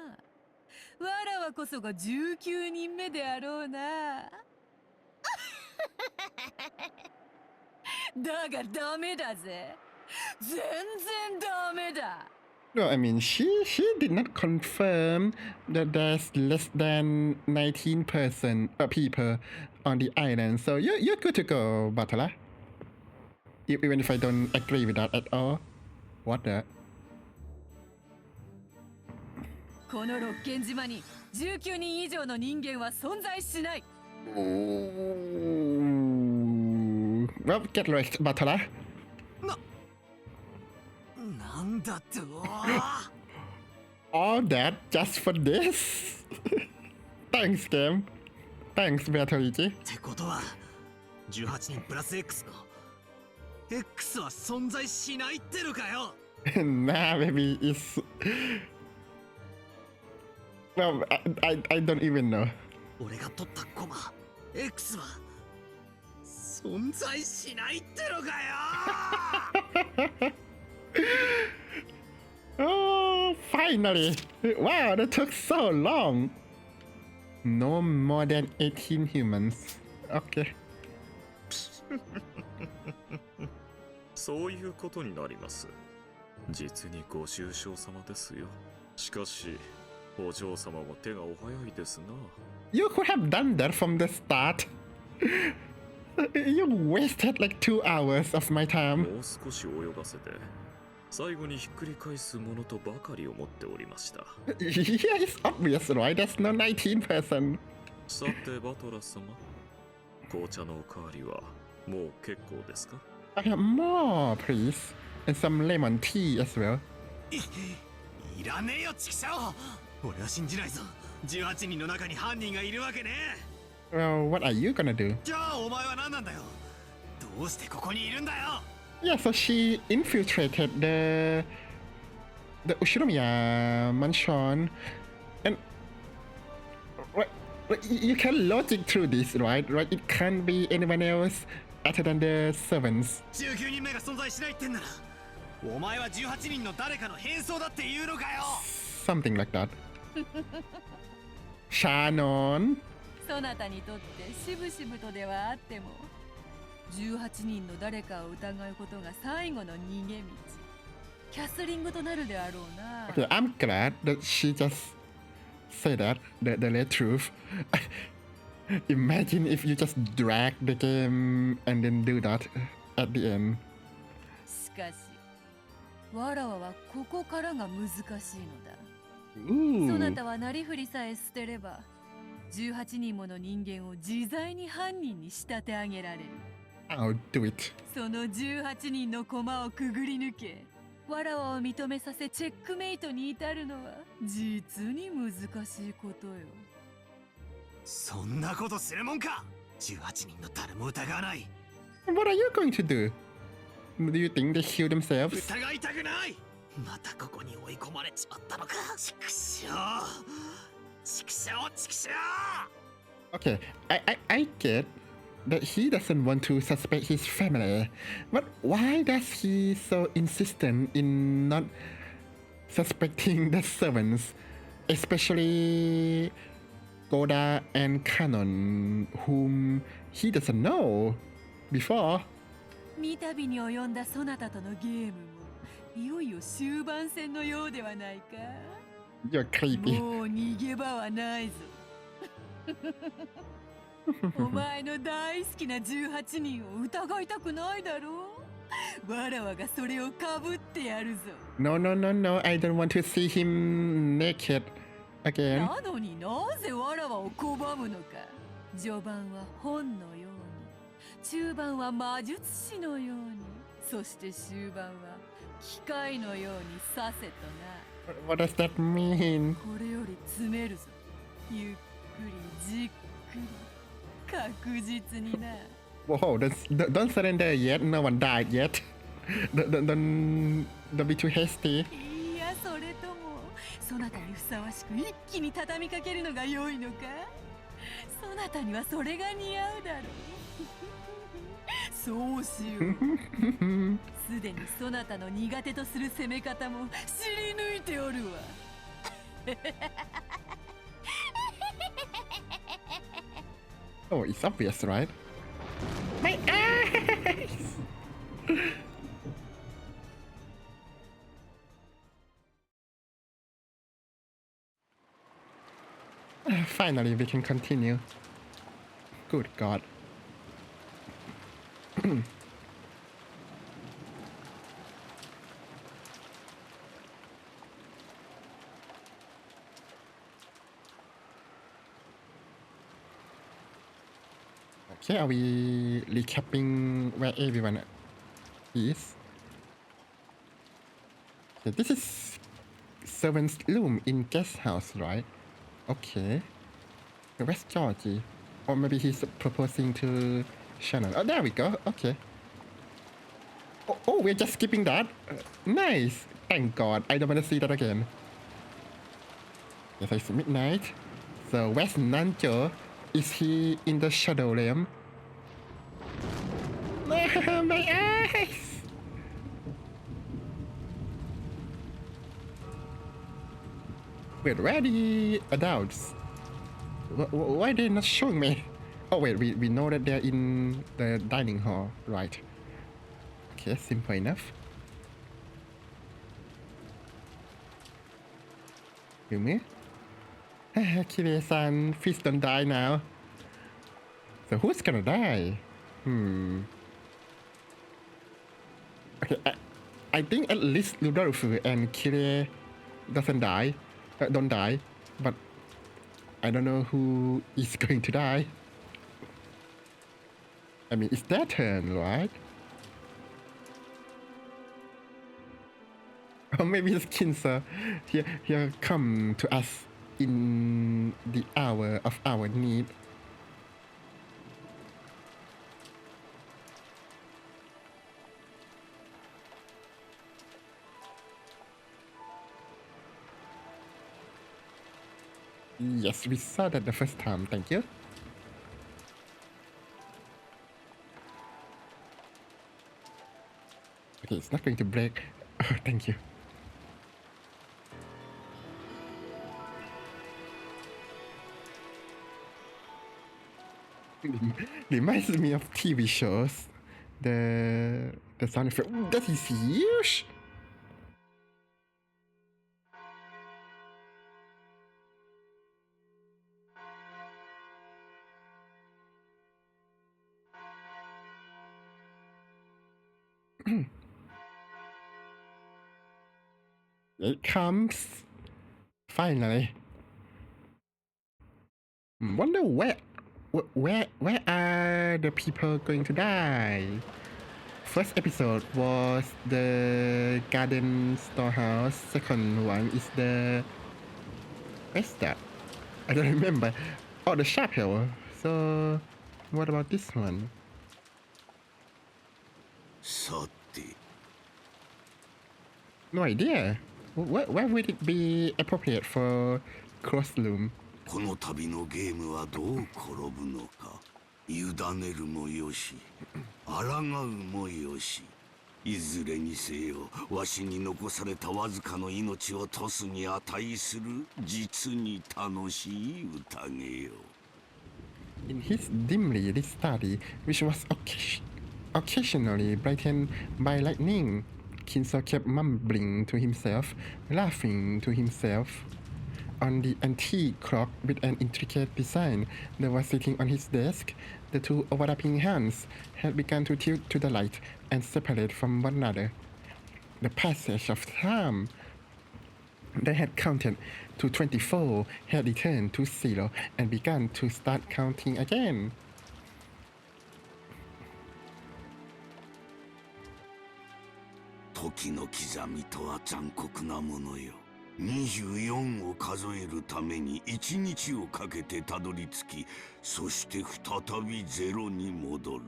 わらわこそが19人目であろうな。だがダメだぜ。全然ダメだ。No, I mean, she did not confirm that there's less than 19 people on the island. So you're good to go, Batala. Even if I don't agree with that at all. What the? この六軒島に19人以上の人間は存在しない。Well, get wrecked, Batala. なんだと。All that just for this? Thanks, game. Thanks, Beatrice. ってことは18人プラス X の X は存在しないってのかよ。Nah, maybe it's... Well, I don't even know. 俺が取ったコマ X は存在しないってのかよ。Oh, finally! Wow, that took so long. No more than 18 humans. Okay. そういうことになります。実にご愁傷様ですよ。しかしお嬢様も手がお早いですな。 You could have done that from the start. You wasted like 2 hours of my も time. う少し泳がせて最後にひっくり返すものとばかり思っておりました。 Yeah, it's obvious, right? There's no 19%. さてバトラ様、紅茶のおかわりはもう結構ですか？ More, please. And some lemon tea as well. いらねえよチキシャオ。俺は信じないぞ。18人の中に犯人がいるわけね。 Well, what are you gonna do? じゃあお前は何なんだよ。どうしてここにいるんだよ。 Yeah, so she infiltrated the Ushinomiya mansion, and you can logic through this, right? Right? It can't be anyone else other than the servants. 19人目が存在しないってんなら、お前は18人の誰かの変装だって言うのかよ。 Something like that. Shannon. そなたにとってしぶしぶとではあっても18人の誰かを疑うことが最後の逃げ道キャスリングとなるであろうな。 Okay, I'm glad that she just said that, the real truth. Imagine if you just drag the game and then do that at the end. しかしわらわはここからが難しいのだ。 Ooh. そなたはなりふりさえ捨てれば18人もの人間を自在に犯人に仕立て上げられる。 I'll do it. その18人の駒をくぐり抜けわらわを認めさせチェックメイトに至るのは実に難しいことよ。そんなことするもんか。18人の誰も疑わない。 What are you going to do? Do you think they kill themselves? 疑いたくない。またここに追い込まれちまったのか。チクショーチクショーチクショー。 Okay, I get that he doesn't want to suspect his family, but why does he so insistent in not suspecting the servants, especially Goda and Canon, whom he doesn't know before? 三度に及んだそなたとのゲームもいよいよ終盤戦のようではないか。 You're creepy. もう逃げ場はないぞ。お前の大好きな18人を疑いたくないだろう。わらわがそれをかぶってやるぞ。 No, no, no, no, I don't want to see him naked again. なのになぜわらわを拒むのか。序盤は本のように、中盤は魔術師のように、そして終盤は機械のようにさせとな。 What does that mean? これより詰めるぞ。ゆっくりじっくり確実にな。 Whoa, don't surrender yet. No one died yet. Don't be too hasty. いや、それともそなたにふさわしく一気に畳みかけるのが良いのか。そなたにはそれが似合うだろう。そうしよう。すでにそなたの苦手とする攻め方も知り抜いておるわ。Oh, it's obvious, right? My eyes! Finally, we can continue. Good God. Okay, are we recapping where everyone is? Okay, this is servant's room in guest house, right? Okay. Where's Georgie? Or maybe he's proposing to Shannon. Oh, there we go. Okay. Oh, we're just skipping that. Nice. Thank God. I don't want to see that again. Yes, it's midnight. So where's Nanjo? Is he in the shadow realm? My eyes! Wait, where are the adults? Why are they not showing me? Oh wait, we know that they're in the dining hall, right? Okay, simple enough. Yumi? Kire-san, please don't die now. So who's gonna die? Okay, I think at least Rudolph and Kire don't die, but I don't know who is going to die. I mean, it's their turn, right? Or maybe it's Kinsa here come to us in the hour of our need. Yes, we saw that the first time, thank you. Okay, it's not going to break. Oh, thank you. Reminds me of TV shows. The sound effect. That is huge! It comes. Finally. Wonder where are the people going to die? First episode was the garden storehouse. Second one is the... where's that? I don't remember. Oh, the chapel. So, what about this one? さて No idea. Where would it be appropriate for crossroom? この旅のゲームはどう転ぶのか委ねるもよし抗うもよしいずれにせよわしに残されたわずかの命をトスに値する実に楽しい宴よ In his dimly lit study, which was occasionally brightened by lightning, Kinso kept mumbling to himself, laughing to himself. On the antique clock with an intricate design that was sitting on his desk, the two overlapping hands had begun to tilt to the light and separate from one another. The passage of time they had counted to 24 had returned to 0 and begun to start counting again. 時の刻みとは残酷なものよ24を数えるために1日をかけてたどり着きそして再び0に戻る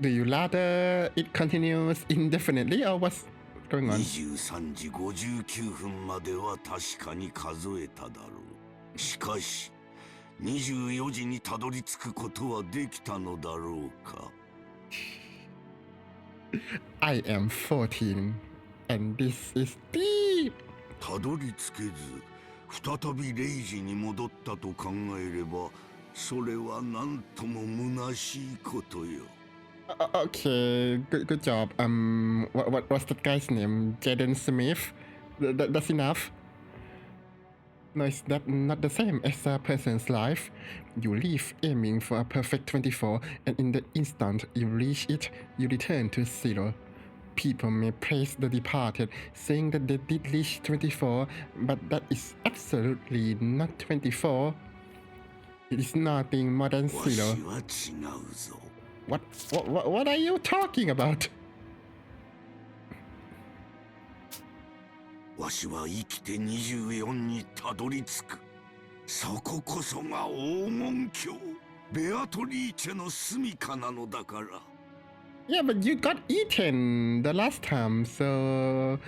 Do you rather it continues indefinitely or what's going on? 23時59分までは確かに数えただろうしかし24時にたどり着くことはできたのだろうか I am 14 and this is deep. たどり着けず再び0時に戻ったと考えればそれはなんとも虚しいことよ Okay, good job. What's that guy's name? Jaden Smith? That's enough. No, it's not the same as a person's life. You live aiming for a perfect 24, and in the instant you reach it, you return to 0. People may praise the departed, saying that they did reach 24, but that is absolutely not 24. It is nothing more than 0. わしは違うぞ What are you talking about? わしは生きて24にたどり着くそここそが黄金鏡ベアトリーチェの住処なのだから Yeah, but you got eaten the last time, so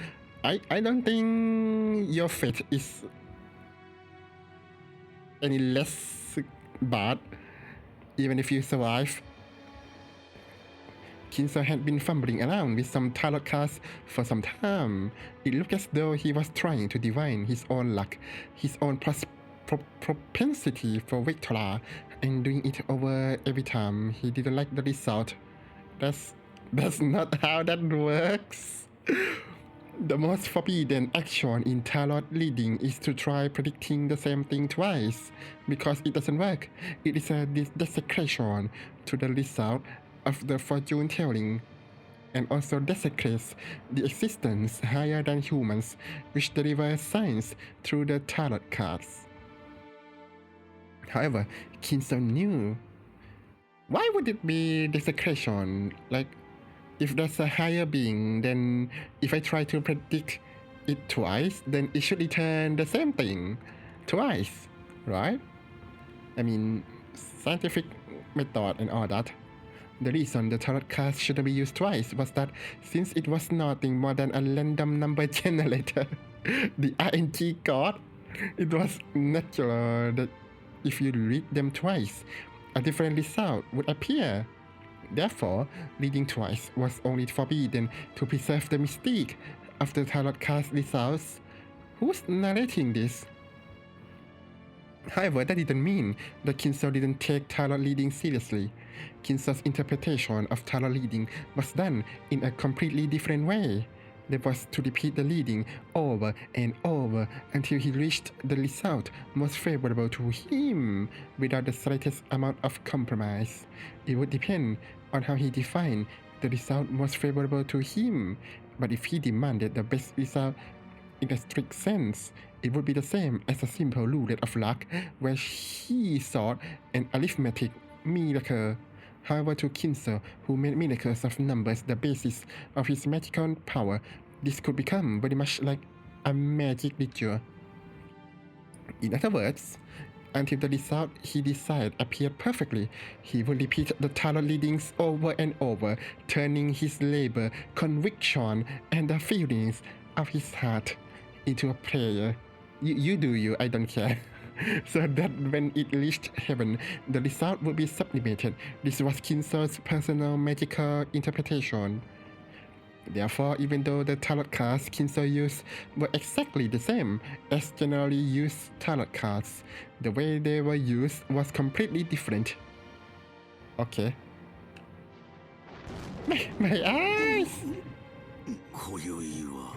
I don't think your fate is any less bad, even if you survive. Kinso had been fumbling around with some tarot cards for some time. It looked as though he was trying to divine his own luck, his own propensity for victory, and doing it over every time he didn't like the result. That's not how that works. The most forbidden action in tarot reading is to try predicting the same thing twice, because it doesn't work. It is a desecration to the result of the fortune telling, and also desecrates the existence higher than humans, which deliver signs through the tarot cards. However, Kinso knew. Why would it be desecration? Like, if there's a higher being, then if I try to predict it twice, then it should return the same thing twice, right? I mean, scientific method and all that. The reason the tarot cards shouldn't be used twice was that since it was nothing more than a random number generator, the ING god, it was natural that if you read them twice, a different result would appear. Therefore, reading twice was only forbidden to preserve the mystique of the tarot card results. Who's narrating this? However, that didn't mean that Kinso didn't take tarot reading seriously. Kinso's interpretation of tarot reading was done in a completely different way. There was to repeat the reading over and over until he reached the result most favorable to him without the slightest amount of compromise. It would depend on how he defined the result most favorable to him, but if he demanded the best result in a strict sense, it would be the same as a simple roulette of luck where he sought an arithmetic miracle. However, to Kinso, who made miracles of numbers the basis of his magical power, this could become very much like a magic ritual. In other words, until the result he desired appeared perfectly, he would repeat the tarot readings over and over, turning his labor, conviction, and the feelings of his heart into a prayer. You do you, I don't care. So that when it reached heaven, the result would be sublimated. This was Kinso's personal magical interpretation. Therefore, even though the tarot cards Kinso used were exactly the same as generally used tarot cards, the way they were used was completely different. Okay. My eyes! 今宵は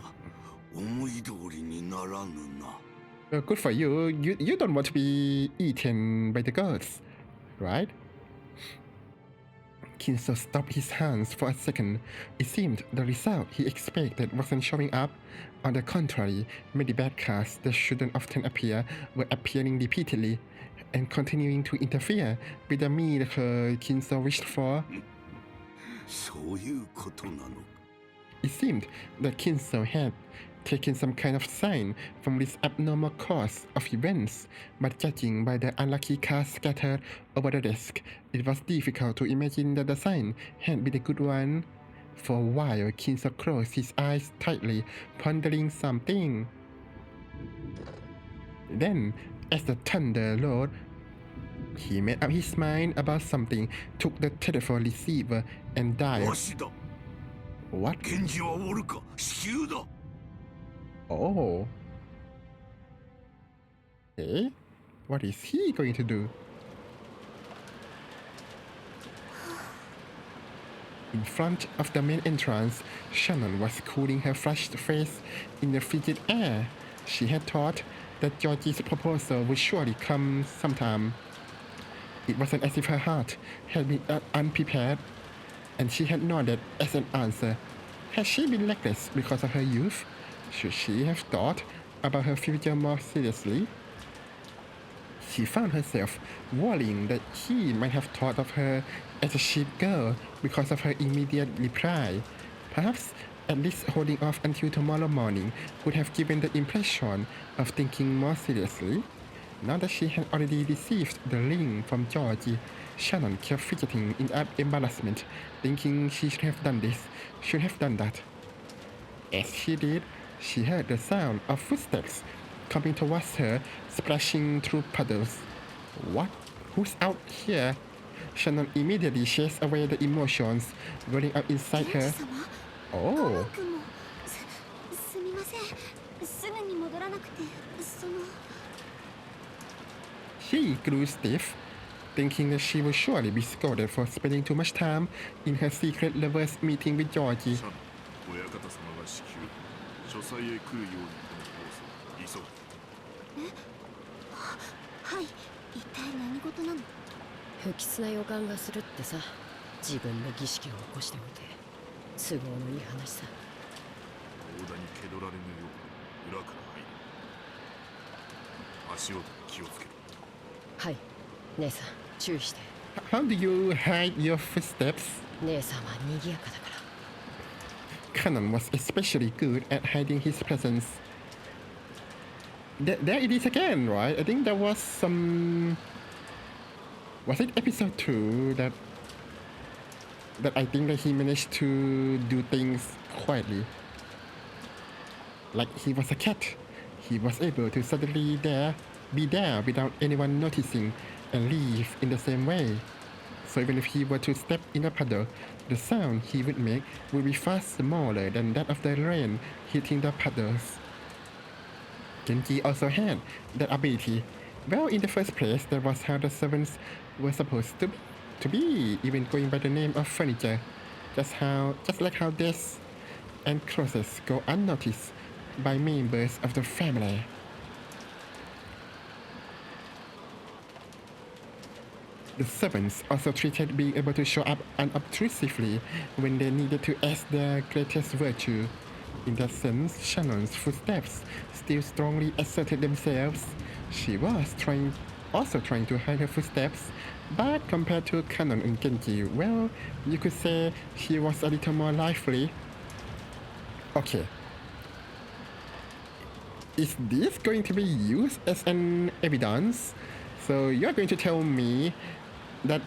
思い通りにならぬな。 Good for you. You don't want to be eaten by the gods, right? Kinso stopped his hands for a second. It seemed the result he expected wasn't showing up. On the contrary, many bad cards that shouldn't often appear were appearing repeatedly and continuing to interfere with the miracle Kinso wished for. そういうことなの。 It seemed that Kinso had taken some kind of sign from this abnormal course of events, but judging by the unlucky cards scattered over the desk, it was difficult to imagine that the sign had been a good one. For a while, Kinso closed his eyes tightly, pondering something. Then, as the thunder rolled, he made up his mind about something, took the telephone receiver, and dialed. わしだ。 What? 源氏はおるか。子宮だ。 Oh. Eh? What is he going to do? In front of the main entrance, Shannon was cooling her flushed face in the frigid air. She had thought that Georgie's proposal would surely come sometime. It wasn't as if her heart had been unprepared, and she had nodded as an answer. Had she been reckless because of her youth? Should she have thought about her future more seriously? She found herself worrying that he might have thought of her as a cheap girl because of her immediate reply. Perhaps at least holding off until tomorrow morning would have given the impression of thinking more seriously. Now that she had already received the ring from Georgie, Shannon kept fidgeting in embarrassment, thinking she should have done this, should have done that. As she did, she heard the sound of footsteps coming towards her, splashing through puddles. What? Who's out here? Shannon immediately chased away the emotions welling up inside her. Oh. すみません。すぐに戻らなくて、She grew stiff, thinking that she would surely be scolded for spending too much time in her secret lovers' meeting with Georgie. 親方様が至急書斎へ来るようにとの放送。急ぐ。はい。一体何事なの？不吉な予感がするってさ。自分の儀式を起こしておいて都合のいい話さ。大田に気取られぬよう裏から入る。足音に気をつけろ。はい、姉さん注意して。 How do you hide your footsteps? 姉さんは賑やかだから。 Kanon was especially good at hiding his presence. There it is again, right? I think there was some. Was it episode 2 that I think that he managed to do things quietly? Like he was a cat. He was able to suddenly be there without anyone noticing and leave in the same way. So even if he were to step in a puddle, the sound he would make would be far smaller than that of the rain hitting the puddles. Genji also had that ability. Well, in the first place, that was how the servants were supposed to be, even going by the name of furniture. Just like how desks and clothes go unnoticed by members of the family. The servants also treated being able to show up unobtrusively when they needed to as their greatest virtue. In that sense, Shannon's footsteps still strongly asserted themselves. She was also trying to hide her footsteps, but compared to Kanon and Genji, well, you could say she was a little more lively. Okay. Is this going to be used as an evidence? So you're going to tell me that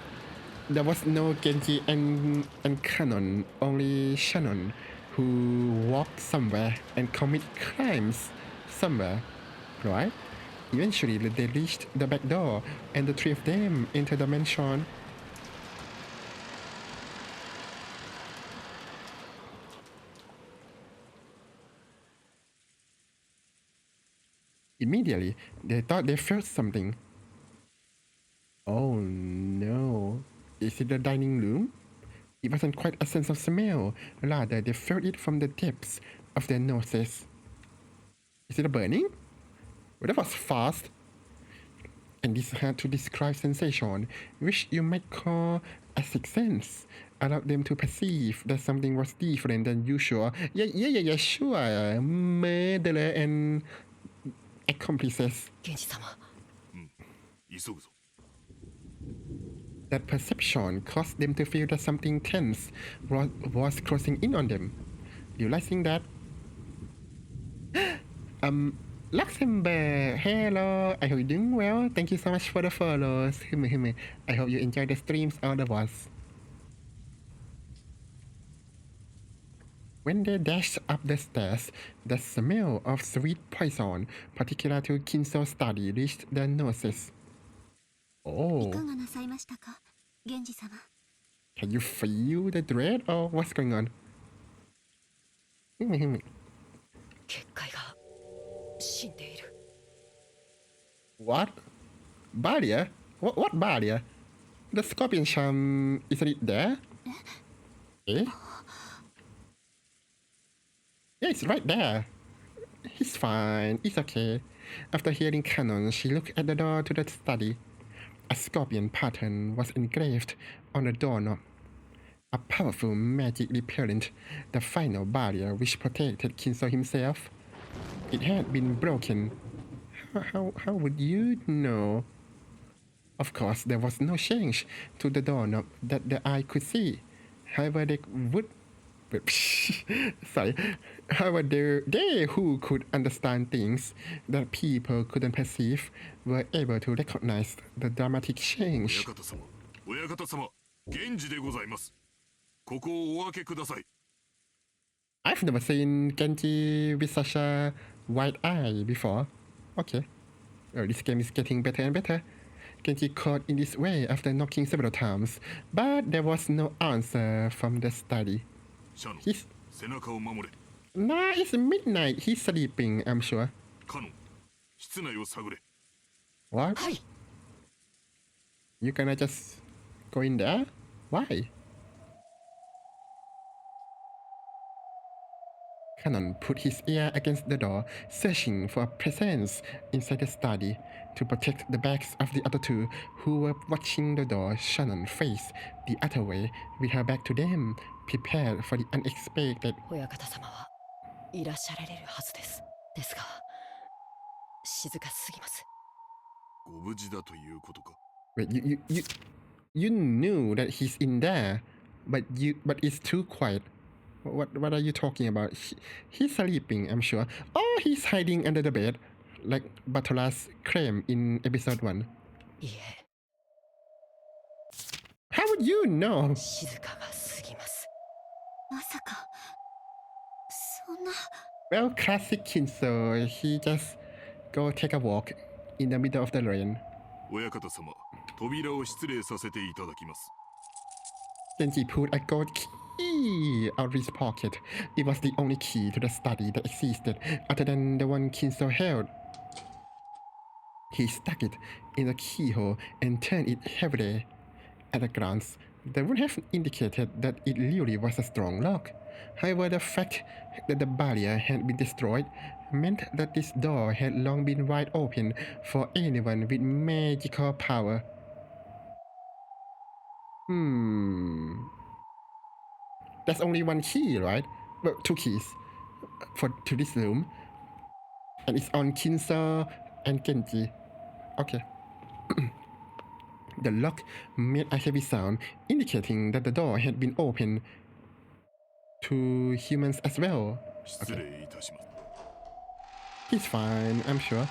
there was no Genji and Kanon, only Shannon, who walked somewhere and commit crimes somewhere, right? Eventually, they reached the back door, and the three of them entered the mansion. Immediately, they thought they felt something. Oh no. Is it the dining room? It wasn't quite a sense of smell. Rather, they felt it from the depths of their noses. Is it a burning? Well, that was fast. And this hard to describe sensation, which you might call a sixth sense, allowed them to perceive that something was different than usual. Yeah, sure. Murderer and accomplices. 源氏様。急ぐぞ。 That perception caused them to feel that something tense was closing in on them. Realizing that, Luxembourg, hello, I hope you're doing well. Thank you so much for the follows. I hope you enjoy the streams, all of us. When they dashed up the stairs, the smell of sweet poison, particular to Kinso's study, reached their noses. Oh. いかがなさいましたか、源氏様。 Can you feel the dread or what's going on? 結界が死んでいる。 What? Barrier? What barrier? The scorpion charm, isn't it there? Eh? Yeah, it's right there. He's fine. It's okay. After hearing Canon, she looked at the door to the study. A scorpion pattern was engraved on the doorknob. A powerful magic repellent, the final barrier which protected Kinso himself. It had been broken. How would you know? Of course, there was no change to the doorknob that the eye could see. However, they who could understand things that people couldn't perceive were able to recognize the dramatic change. 親方様、源氏でございます。ここをお開けください。I've never seen Genji with such a wide eye before. Okay. Well, this game is getting better and better. Genji called in this way after knocking several times, but there was no answer from the study. シャノ、 He's... 背中を守れ。 Nah, it's midnight. He's sleeping, I'm sure. カノン、室内を探れ。 What? はい。 You gonna just go in there? Why? Canon put his ear against the door, searching for a presence inside the study. To protect the backs of the other two who were watching the door, Shannon faced the other way with her back to them, prepared for the unexpected. 親方様はいらっしゃられるはずです。ですが、静かすぎます。ご無事だということか。 Wait, you knew that he's in there, but it's too quiet. What are you talking about? He's sleeping, I'm sure. Oh, he's hiding under the bed, like Batola's claim in episode 1. いえ、 How would you know? 静かがすぎます。まさかそんな。 Well, classic Kinso. He just go take a walk in the middle of the rain. 親方様、扉を失礼させていただきます。 Genji pulled a gold key out of his pocket. It was the only key to the study that existed other than the one Kinso held. He stuck it in the keyhole and turned it heavily. At a glance, that would have indicated that it really was a strong lock. However, the fact that the barrier had been destroyed meant that this door had long been wide open for anyone with magical power. There's only one key, right? Well, two keys to this room. And it's on Kinso and Genji. Okay. The lock made a heavy sound, indicating that the door had been opened to humans as well. 失礼いたします。 He's fine, I'm sure.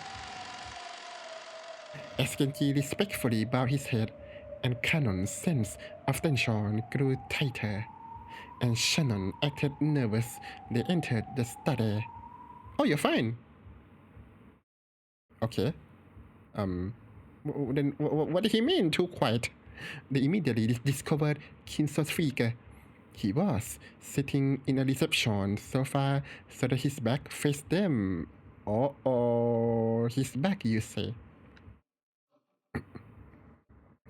As Genji respectfully bowed his head, and Canon's sense of tension grew tighter, and Shannon acted nervous. They entered the study. Oh, you're fine. Okay. Then what did he mean, too quiet? They immediately discovered Kinso's figure. He was sitting in a reception sofa so that his back faced them. Oh, his back, you say?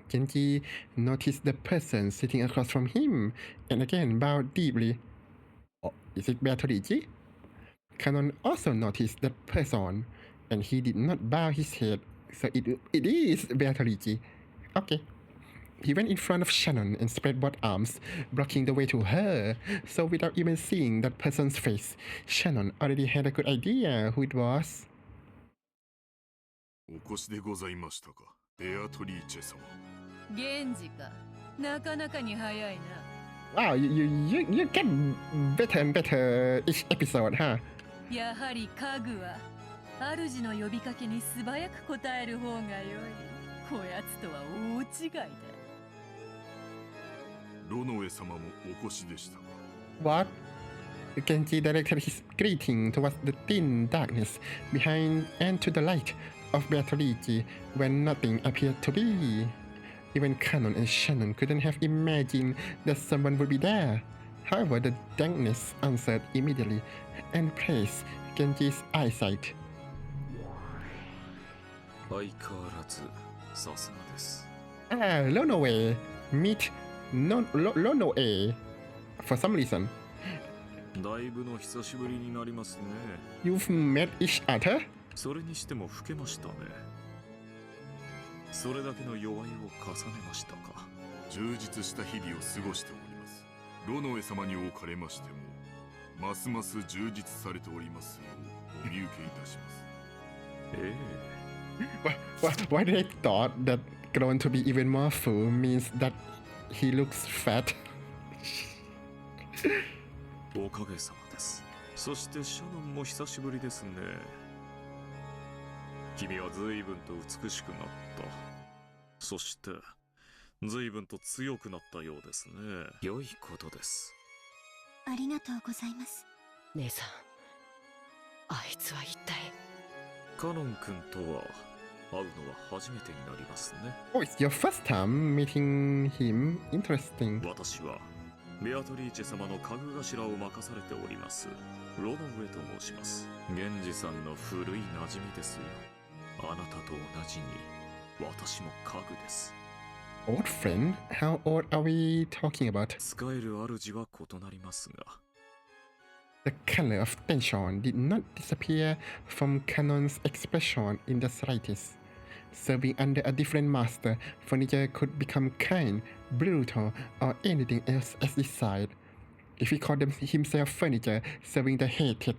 Genji noticed the person sitting across from him and again bowed deeply. Oh, is it Beatrice? Canon also noticed the person, and he did not bow his head, so it is Beatrice. Okay. He went in front of Shannon and spread both arms, blocking the way to her. So without even seeing that person's face, Shannon already had a good idea who it was. お越しでございましたか、ベアトリーチェ様。源氏か。なかなかに早いな。Wow, you get better and better each episode, huh? やはり家具は主の呼びかけに素早く答える方が良い。こやつとは大違いだ。ロノエ様もお越しでしたか。 What? Genji directed his greeting towards the thin darkness behind and to the light of Beatrice when nothing appeared to be. Even Canon and Shannon couldn't have imagined that someone would be there. However, the dankness answered immediately and praised Genji's eyesight. 相変わらずさすがです。Lonoe. Meet Lonoe. For some reason. だいぶの久しぶりになりますね。 You've met each other? それにしても老けましたね。それだけの弱いを重ねましたか。充実した日々を過ごしております。ロノエ様におかれましても、ますます充実されておりますようお見受けいたします。ええ。Why did I thought that grown to be even more full means that he looks fat? おかげさまです。そしてシャノンも久しぶりですね。君は随分と美しくなった。そして随分と強くなったようですね。良いことです。ありがとうございます。姉さん、あいつは一体。カノン君とは会うのは初めてになりますね。Oh, it's your first time meeting him. Interesting. 私はベアトリーチェ様の家具頭を任されておりますロノウェと申します。源氏さんの古い馴染みですよ。あなたと同じに私も家具です。 Old friend? How old are we talking about? 使える主は異なりますが、The color of tension did not disappear from Canon's expression in the slightest. Serving under a different master, furniture could become kind, brutal, or anything else as desired. If he called himself furniture serving the hated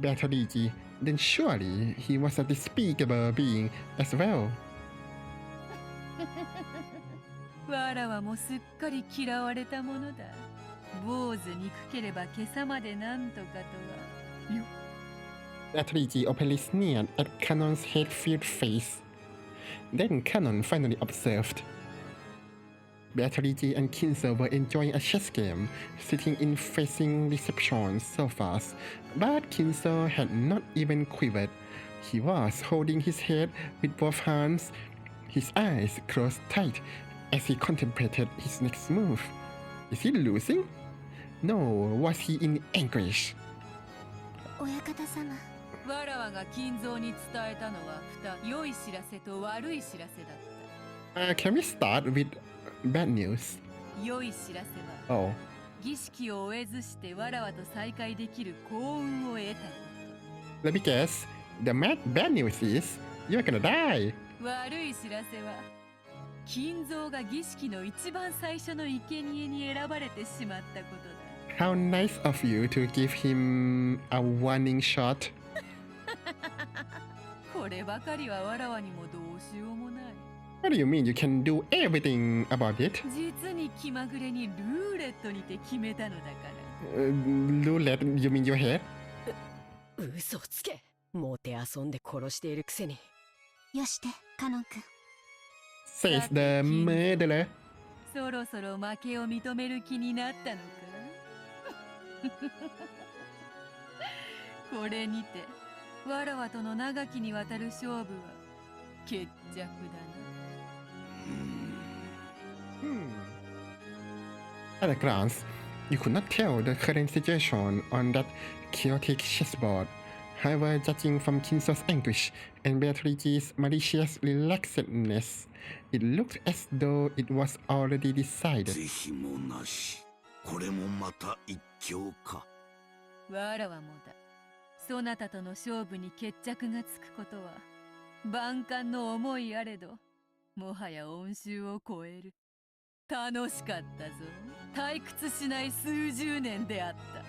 Beatrice, then surely he was a despicable being as well. わらわもすっかり嫌われたものだ。坊主憎ければ今朝までなんとかとは。Beatrice openly sneered at Canon's hate-filled face. Then Canon finally observed. Beatrice and Kinzo were enjoying a chess game, sitting in facing reception sofas, but Kinzo had not even quivered. He was holding his head with both hands, his eyes closed tight as he contemplated his next move. Is he losing? No, was he in anguish? 親方様。わらわが金蔵に伝えたのは良い知らせと悪い知らせだった。Can we start with bad news? 良い知らせは、Oh. 儀式を終えずしてわらわと再会できる幸運を得たこ Let me guess. The bad news is you're gonna die. と。悪い知らせは、金蔵が儀式の一番最初の生贄に選ばれてしまったことだ。How nice of you to give him a warning shot. こればかりはわらわにもどうしようもない。What do you mean you can do everything about it? 実に気まぐれにルーレットにて決めたのだから。Roulette, you mean your head? 嘘つけ。もてあそんで殺しているくせに。よして、カノン君。Says the murderer. そろそろ負けを認める気になったのかこれにてわらわとの長きにわたる勝負は決着だな。At a glance, you could not tell the current situation on that chaotic chessboard. However, judging from Kinzo's anguish and Beatrice's malicious relaxedness, it looked as though it was already decided. 是非もなし。これもまた一興か。わらわもだ。そなたとの勝負に決着がつくことは万感の思いあれど、もはや恩衆を超える。楽しかったぞ。退屈しない数十年であった。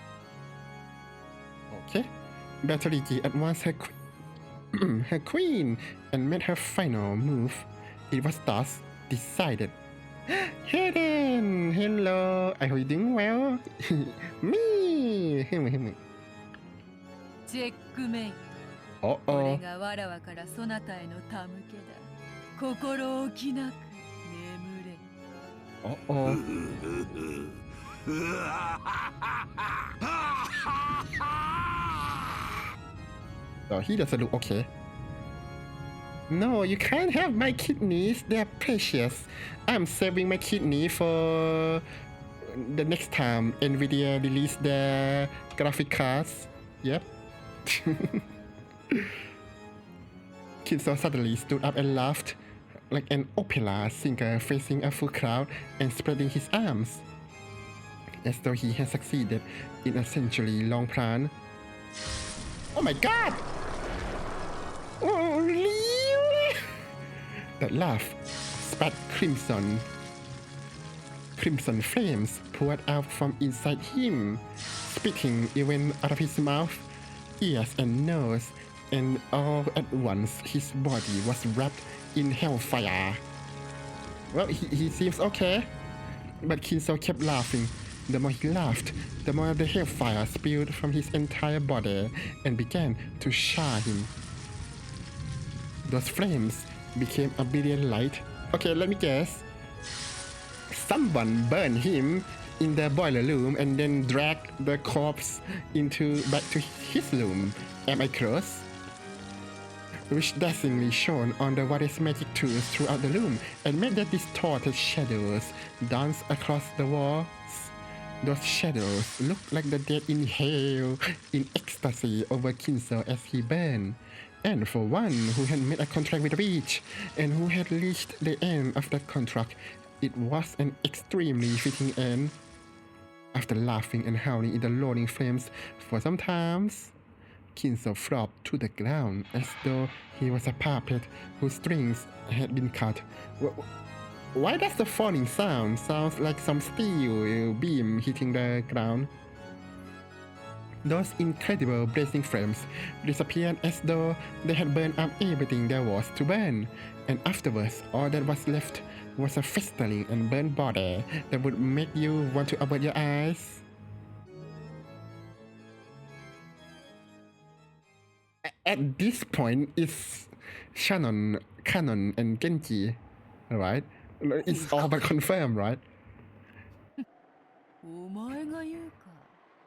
Okay. Beatrice advanced her queen and made her final move. It was thus decided. Hayden! Hello! I hope you're doing well. Me! チェックメイト。 Uh これ oh. がわらわからそなたへの手向けだ。心置きなく眠れ。Uh oh. Oh, he doesn't look okay. No, you can't have my kidneys. They're precious. I'm saving my kidney for the next time Nvidia release their graphic cards. Yep. Kinzo suddenly stood up and laughed like an opera singer facing a full crowd and spreading his arms, as though he had succeeded in a century-long plan. Oh my god! Oh, really? That laugh spat crimson. Crimson flames poured out from inside him, spitting even out of his mouth, ears and nose, and all at once his body was wrapped in hellfire. Well, he seems okay, but Kinzo kept laughing. The more he laughed, the more the hellfire spewed from his entire body and began to char him. Those flames became a brilliant light. Okay, let me guess. Someone burned him in the boiler room and then dragged the corpse back to his room. Am I close? Which dazzlingly shone on the various magic tools throughout the room and made their distorted shadows dance across the walls. Those shadows looked like the dead inhale in ecstasy over Kinzo as he burned. And for one who had made a contract with Reach and who had reached the end of that contract, it was an extremely fitting end. After laughing and howling in the roaring flames for some time, Kinso flopped to the ground as though he was a puppet whose strings had been cut. Why does the falling sound like some steel beam hitting the ground? Those incredible blazing flames disappeared as though they had burned up everything there was to burn, and afterwards all that was left was a festering and burnt body that would make you want to avert your eyes. At this point, it's Shannon, Kanon, and Genji, right? It's all but confirmed, right? お前が言うか。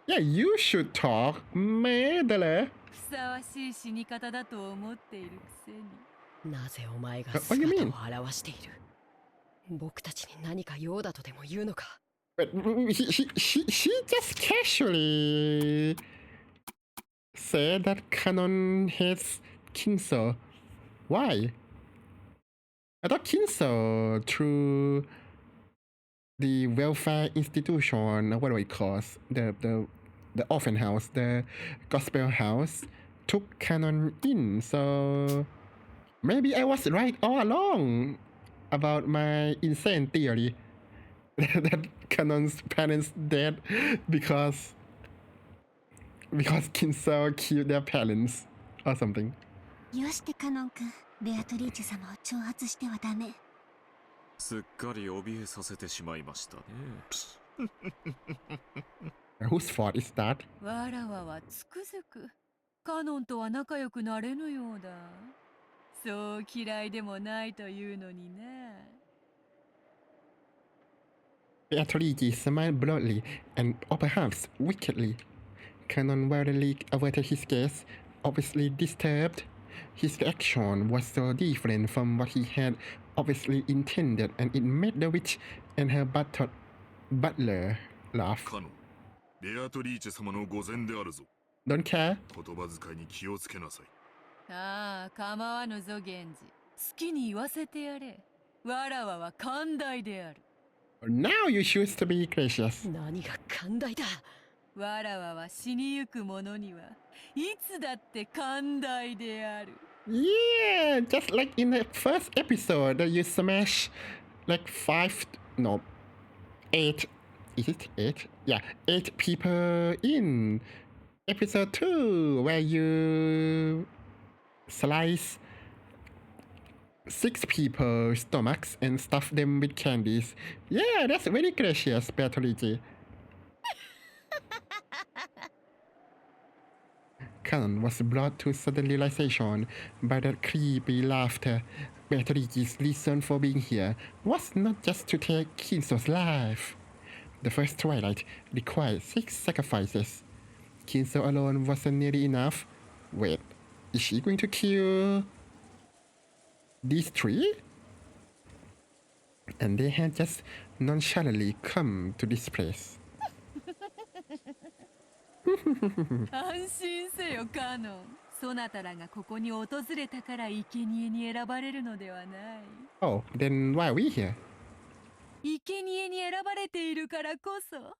Yeah, you should talk, murderer. ふさわしい死に方だと思っているくせに。なぜお前が What do you 姿 mean? を現している？僕たちに何か用だとでも言うのか？ But she just casually said that Kanon hates Kinso. Why? I thought Kinso, through the welfare institution, what do we call the orphan house, the gospel house, took Kanon in. So maybe I was right all along about my insane theory that Kanon's parents dead because Kinso killed their parents or something. よしてカノン君、ベアトリーチェ様を挑発してはダメ。すっかり怯えさせてしまいましたね。Whose fault is that? わらわはつくづくカノンとは仲良くなれぬようだ。そう嫌いでもないというのにな。Beatrice smiled broadly and, or perhaps wickedly. Kanon warily averted his gaze, obviously disturbed. His reaction was so different from what he had obviously intended, and it made the witch and her butler laugh. カノン、ベアトリーチェ様の御前であるぞ。 Don't care. 言葉遣いに気をつけなさい。ああ、構わぬぞ源氏。好きに言わせてやれ。わらわは寛大である。Now you choose to be gracious. 何が寛大だ？わらわは死にゆく者にはいつだって寛大である。Yeah, just like in the first episode that you smash like 8, is it 8? Yeah, 8 people in episode 2 where you slice 6 people's stomachs and stuff them with candies. Yeah, that's very gracious, Beatrice. Kanon was brought to sudden realization by that creepy laughter. Beatrice's reason for being here was not just to take Kinso's life. The first twilight required 6 sacrifices. Kinso alone wasn't nearly enough. Wait, is she going to kill these 3? And they had just nonchalantly come to this place. 安心せよカノン。そなたらがここに訪れたから生贄に選ばれるのではない。Oh, then why are we here? 生贄に選ばれているからこそ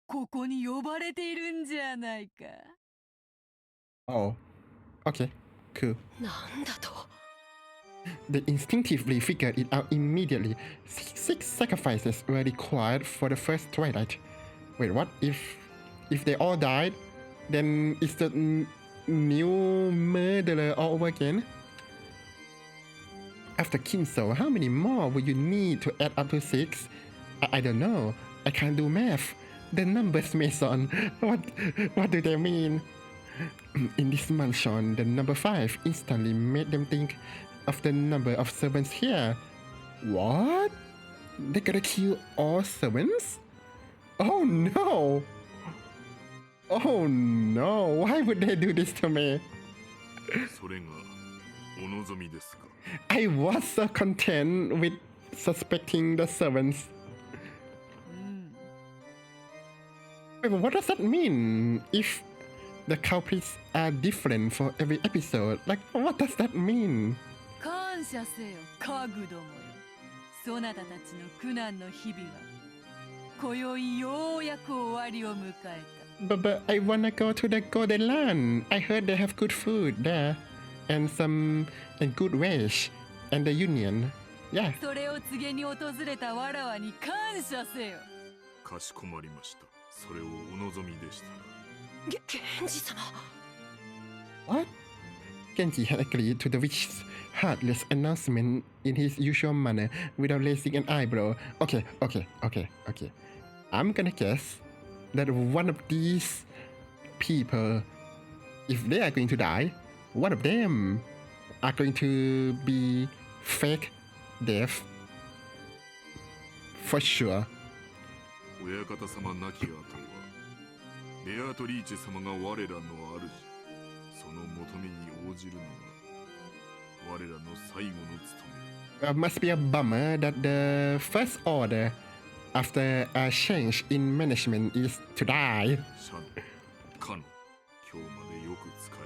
ここに呼ばれているんじゃないか。 Oh, okay, cool. なんだと？ They instinctively figured it out immediately. 6 sacrifices were required for the first twilight. Wait, what? If they all died, then it's the new murderer all over again? After Kinso, how many more would you need to add up to 6? I don't know. I can't do math. The numbers, Mason. What do they mean? In this mansion, the number 5 instantly made them think of the number of servants here. What? They gotta kill all servants? Oh no! Oh no! Why would they do this to me? それがお望みですか。 I was so content with suspecting the servants. うん。 Wait, but what does that mean? If the culprits are different for every episode, like what does that mean? 感謝せよ家具どもよ。そなたたちの苦難の日々は今宵ようやく終わりを迎え But I wanna go to the Golden Land. I heard they have good food there, and good wage, and the union. Yeah. た。それを告げに訪れたわらわに感謝せよ。かしこまりました。それをお望みでしたら。源氏様。 What? Genji had agreed to the witch's heartless announcement in his usual manner without raising an eyebrow. Okay. I'm gonna guess that one of these people, if they are going to die, one of them are going to be fake death. For sure. 親方様亡き後は、ベアトリーチェ様が我らの主。その求めに応じるのが我らの最後の務め。Must be a bummer that the first order after a change in management is to die. シャン、カノ、今日までよく使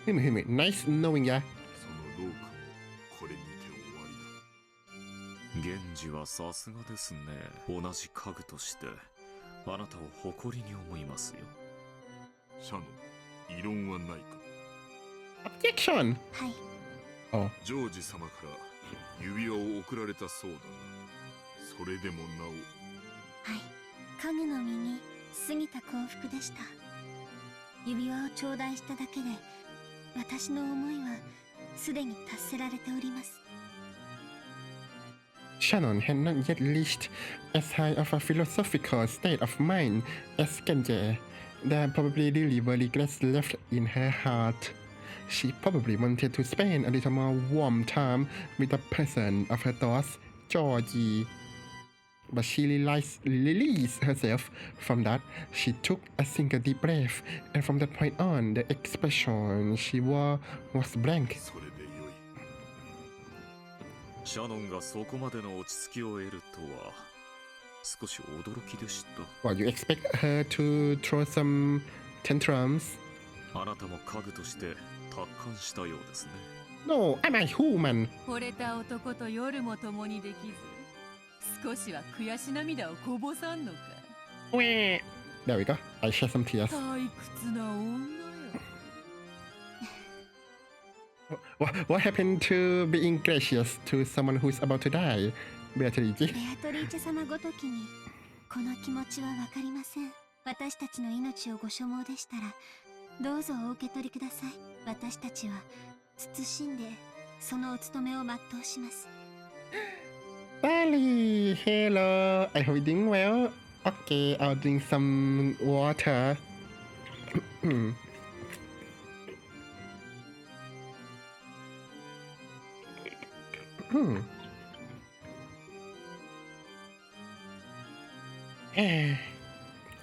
えた。Nice knowing ya. その労苦もこれにて終わりだ。源氏はさすがですね。同じ家具としてあなたを誇りに思いますよ。シャノ、異論はないか。 Objection. はい。ジョージ様から指輪を贈られたそうだが、それでもなお。はい。家具の身に過ぎた幸福でした。指輪を頂戴しただけで、私の思いはすでに達せられております。 Shannon had not yet reached as high of a philosophical state of mind as Genji. There probably really were regrets left in her heart. She probably wanted to spend a little more warm time with the person of her thoughts, Georgie. But she released herself from that. She took a single deep breath, and from that point on, the expression she wore was blank. それでよい。シャノンがそこまでの落ち着きを得るとは少し驚きでした。Well, you expect her to throw some tantrums? あなたも家具として達観したようですね。No, I'm a human. 惚れた男と夜も共にできず、少しは悔し涙をこぼさんのか。There we go. I shed some tears. 退屈な女よ。What happened to being gracious to someone who's about to die, Beatrice? ベアトリーチェ様ごときにこの気持ちはわかりません。私たちの命をご所望でしたらどうぞお受け取りください。私たちは謹んでそのお務めを全うします。 Bali, hello. I hope you're doing well. Okay, I'll drink some water.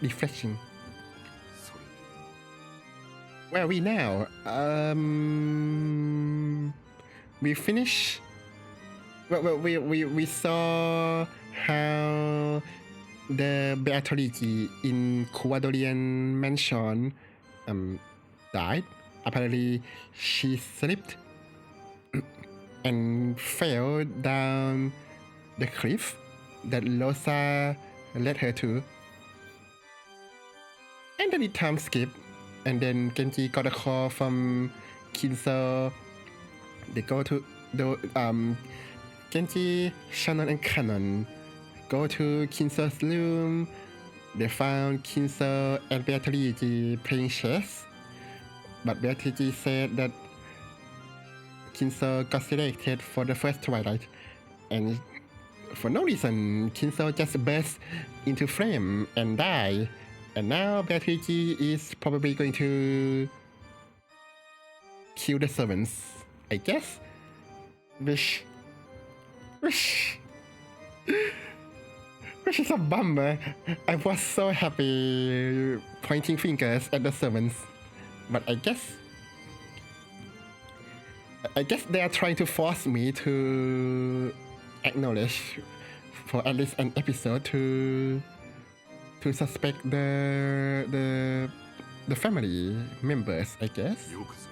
Refreshing. それでいい。 Where are we now? We finished. Well, we saw how the Beatrice in Kuadorian mansion died. Apparently, she slipped and fell down the cliff that Losa led her to. And then it time skip, and then Genji got a call from Kinso. They go to the Genji, Shannon, and Kanon go to Kinso's room. They found Kinso and Beatrice playing chess, but Beatrice said that Kinso got selected for the first Twilight, and for no reason, Kinso just burst into flame and died. And now Beatrice is probably going to kill the servants, I guess. Which is a bummer. I was so happy pointing fingers at the servants, but I guess they are trying to force me to acknowledge for at least an episode to suspect the family members, I guess. よくぞ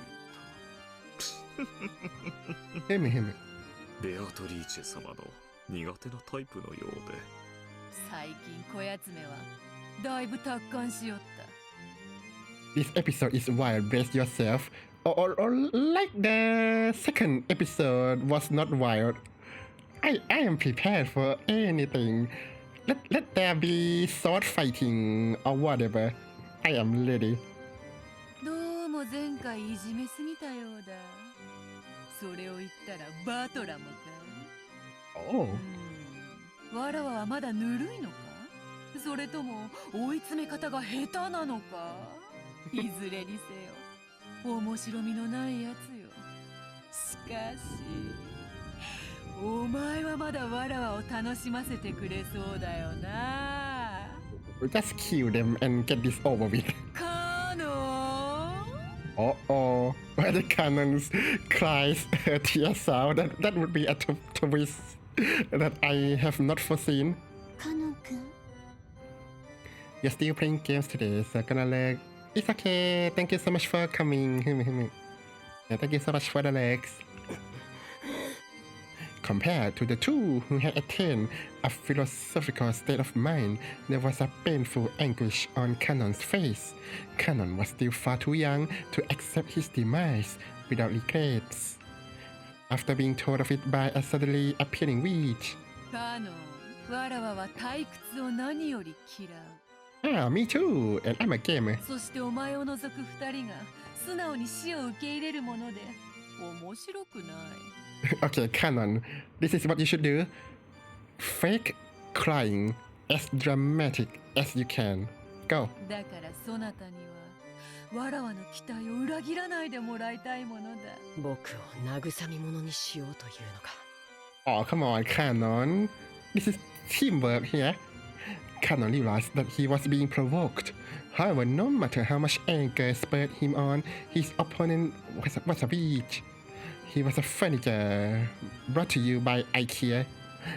ヘムヘム。ベアトリーチェ様の苦手なタイプのようで。最近こやつめはだいぶ達観しよった。 This episode is wild. Brace yourself. Or like the second episode was not wild. I am prepared for anything. Let there be sword fighting or whatever. I am ready. どうも前回いじめすぎたようだ。それを言ったらバトラムか。 Oh. わらわはまだぬるいのか、それとも追い詰め方が下手なのか。いずれにせよ面白みのないやつよ。しかしお前はまだわらわを楽しませてくれそうだよな。 Just kill them and get this over with. カノン Oh. Where the cannons cries tears out. That would be a twist that I have not foreseen. カノン君 You're still playing games today, so gonna leg. It's okay. Thank you so much for coming. Yeah, thank you so much for the legs. Compared to the two who had attained a philosophical state of mind, there was a painful anguish on Cannon's face. Cannon was still far too young to accept his demise without regrets. After being told of it by a suddenly appearing witch. カノン、わらわは退屈を何より嫌う。 Ah, me too, and I'm a gamer. そしてお前を除く二人が素直に死を受け入れるもので面白くない。 Okay, Cannon, this is what you should do. Fake crying as dramatic as you can. Go. だからそなたにはわらわの期待を裏切らないでもらいたいものだ。僕を慰み者にしようというのか。 Oh, come on, Cannon. This is teamwork here. Cannon realized that he was being provoked. However, no matter how much anger spurred him on, his opponent was a witch. He was a furniture brought to you by IKEA.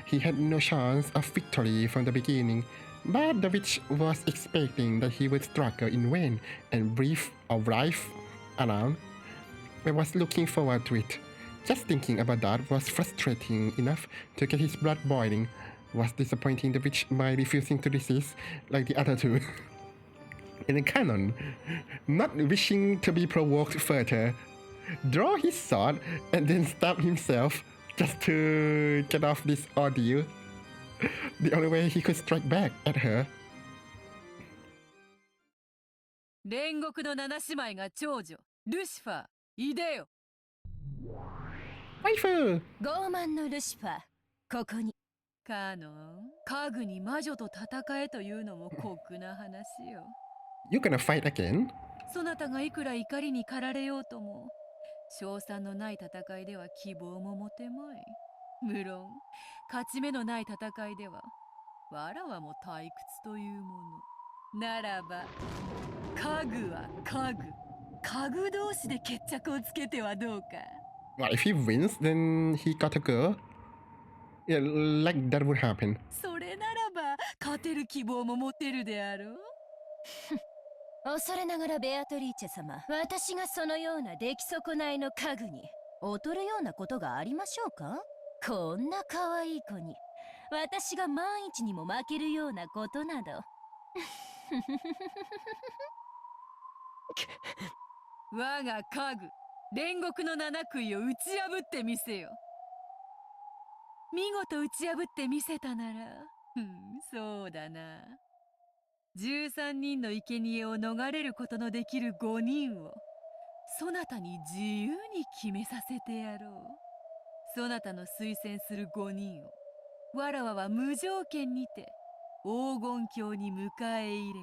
He had no chance of victory from the beginning, but the witch was expecting that he would struggle in vain and writhe around. I was looking forward to it. Just thinking about that was frustrating enough to get his blood boiling. Was disappointing the witch by refusing to resist like the other two. And then Cannon, not wishing to be provoked further, draw his sword and then stab himself just to get off this ordeal. The only way he could strike back at her. 煉獄の七姉妹が長女ルシファー、いでよ。 Waifu! 傲慢のルシファー、ここに。カノン、家具に魔女と戦えというのも酷な話よ。 You gonna fight again? そなたがいくら怒りに駆られようとも勝算のない戦いでは希望も持てまい。無論勝ち目のない戦いではわらわも退屈というもの。ならば家具は家具同士で決着をつけてはどうか。 Well, if he wins, then he got to go. Yeah, like that would happen. それならば勝てる希望も持てるであろう。恐れながらベアトリーチェ様、私がそのような出来損ないの家具に劣るようなことがありましょうか。こんな可愛い子に私が万一にも負けるようなことなど。我が家具煉獄の七杭を打ち破ってみせよ。見事打ち破ってみせたなら、そうだな。13人の生贄を逃れることのできる5人をそなたに自由に決めさせてやろう。そなたの推薦する5人をわらわは無条件にて黄金鏡に迎え入れ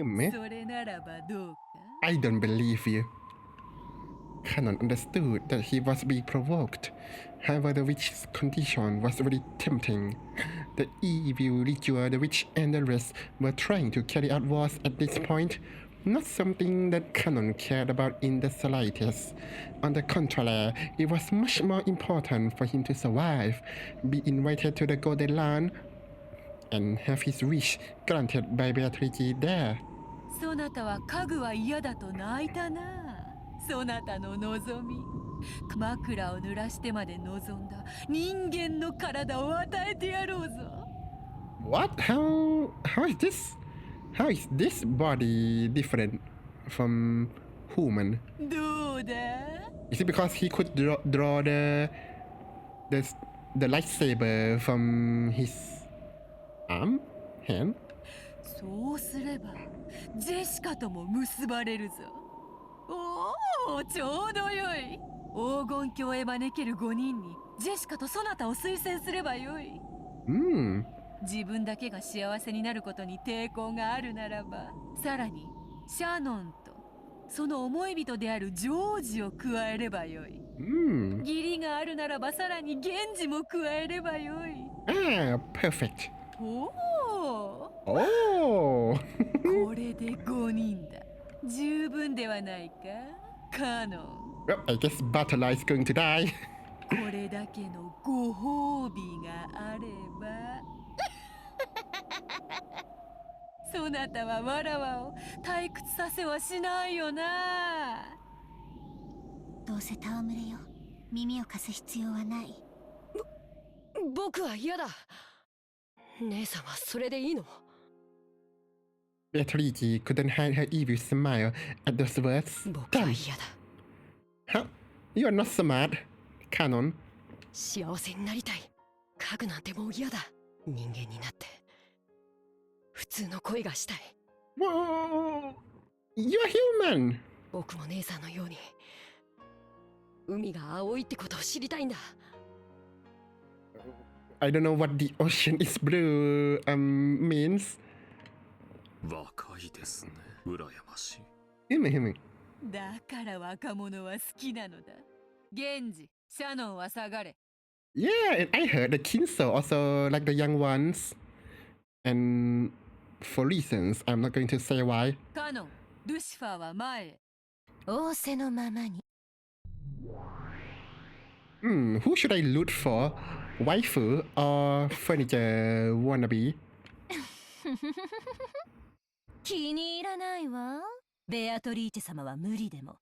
る。 Me? それならばどうか。 I don't believe you. Cannon understood that he was being provoked. However, the witch's condition was very tempting. The evil ritual the witch and the rest were trying to carry out was, at this point, not something that Cannon cared about in the slightest. On the contrary, it was much more important for him to survive, be invited to the Golden Land, and have his wish granted by Beatrice there. そなたは家具は嫌だと泣いたな。そなたの望み、枕を濡らしてまで望んだ人間の体を与えてやろうぞ。What? How is this? How is this body different from human? どうだ Is it because he could draw the the lightsaber from his arm hand? そうすればジェシカとも結ばれるぞ。おお、ちょうどよい。黄金鏡へ招ける5人にジェシカとソナタを推薦すればよい。自分だけが幸せになることに抵抗があるならば、さらにシャノンとその思い人であるジョージを加えればよい。義理があるならばさらに源氏も加えればよい。Ah, perfect. おお。Oh. これで5人だ。十分ではないか、カノン。Well, I guess Butterfly is going to die. これだけのご褒美があれば。そなたはわらわを退屈させはしないよな。どうせ戯れよ。耳を貸す必要はない。僕は嫌だ。姉さんはそれでいいの？ Beatrice couldn't hide her evil smile at those words. 僕は嫌だ。How? You are not smart, Canon. 幸せになりたい。家具なんてもう嫌だ。人間になって普通の恋がしたい。Whoa! You're human! 僕も姉さんのように海が青いってことを知りたいんだ。I don't know what the ocean is blue means. 若いですね。羨ましい。Human. だから若者は好きなのだ。源氏、シャノンは下がれ。Yeah, and I heard the Kinso also like the young ones. And for reasons, I'm not going to say why. カノン、ルシファーは前へ。仰せのままに。Who should I loot for? Waifu or furniture wannabe? 気に入らないわ。ベアトリーチェ様は無理でも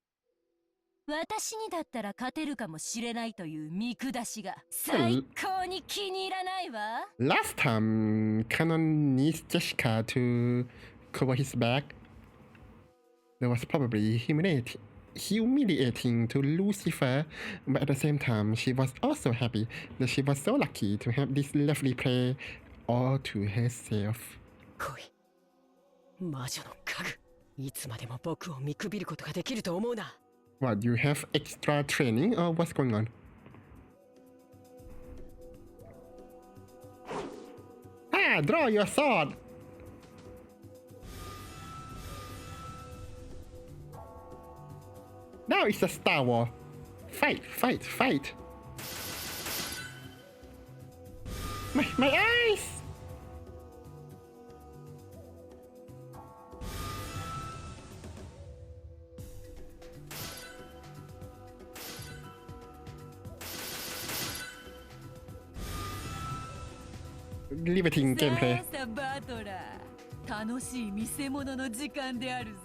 私にだったら勝てるかもしれないという見下しが最高に気に入らないわ。 Last time, Canon needs Jessica to cover his back. That was probably humiliating to Lucifer, but at the same time, she was also happy that she was so lucky to have this lovely prey all to herself. 恋、魔女の家具。いつまでも僕を見くびることができると思うな。What, you have extra training or what's going on? Ah, draw your sword! Now it's a Star War. Fight, fight, fight! My eyes! Limiting gameplay. さあさあバトラー、楽しい見せ物の時間であるぞ。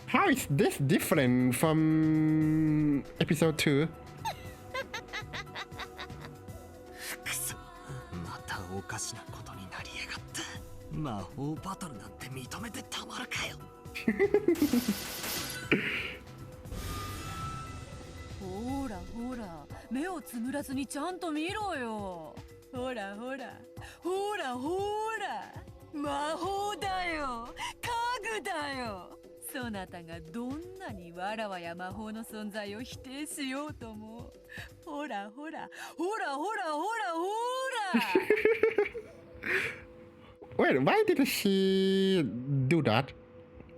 How is this different from episode 2? くそ、またおかしなことになりやがった。魔法バトルなんて認めてたまるかよ。ほらほら、目をつむらずにちゃんと見ろよ。ほらほらほらほら、魔法だよ、家具だよ。そなたがどんなにわらわや魔法の存在を否定しようとも、ほらほらほらほらほらほら。Wait, why did she do that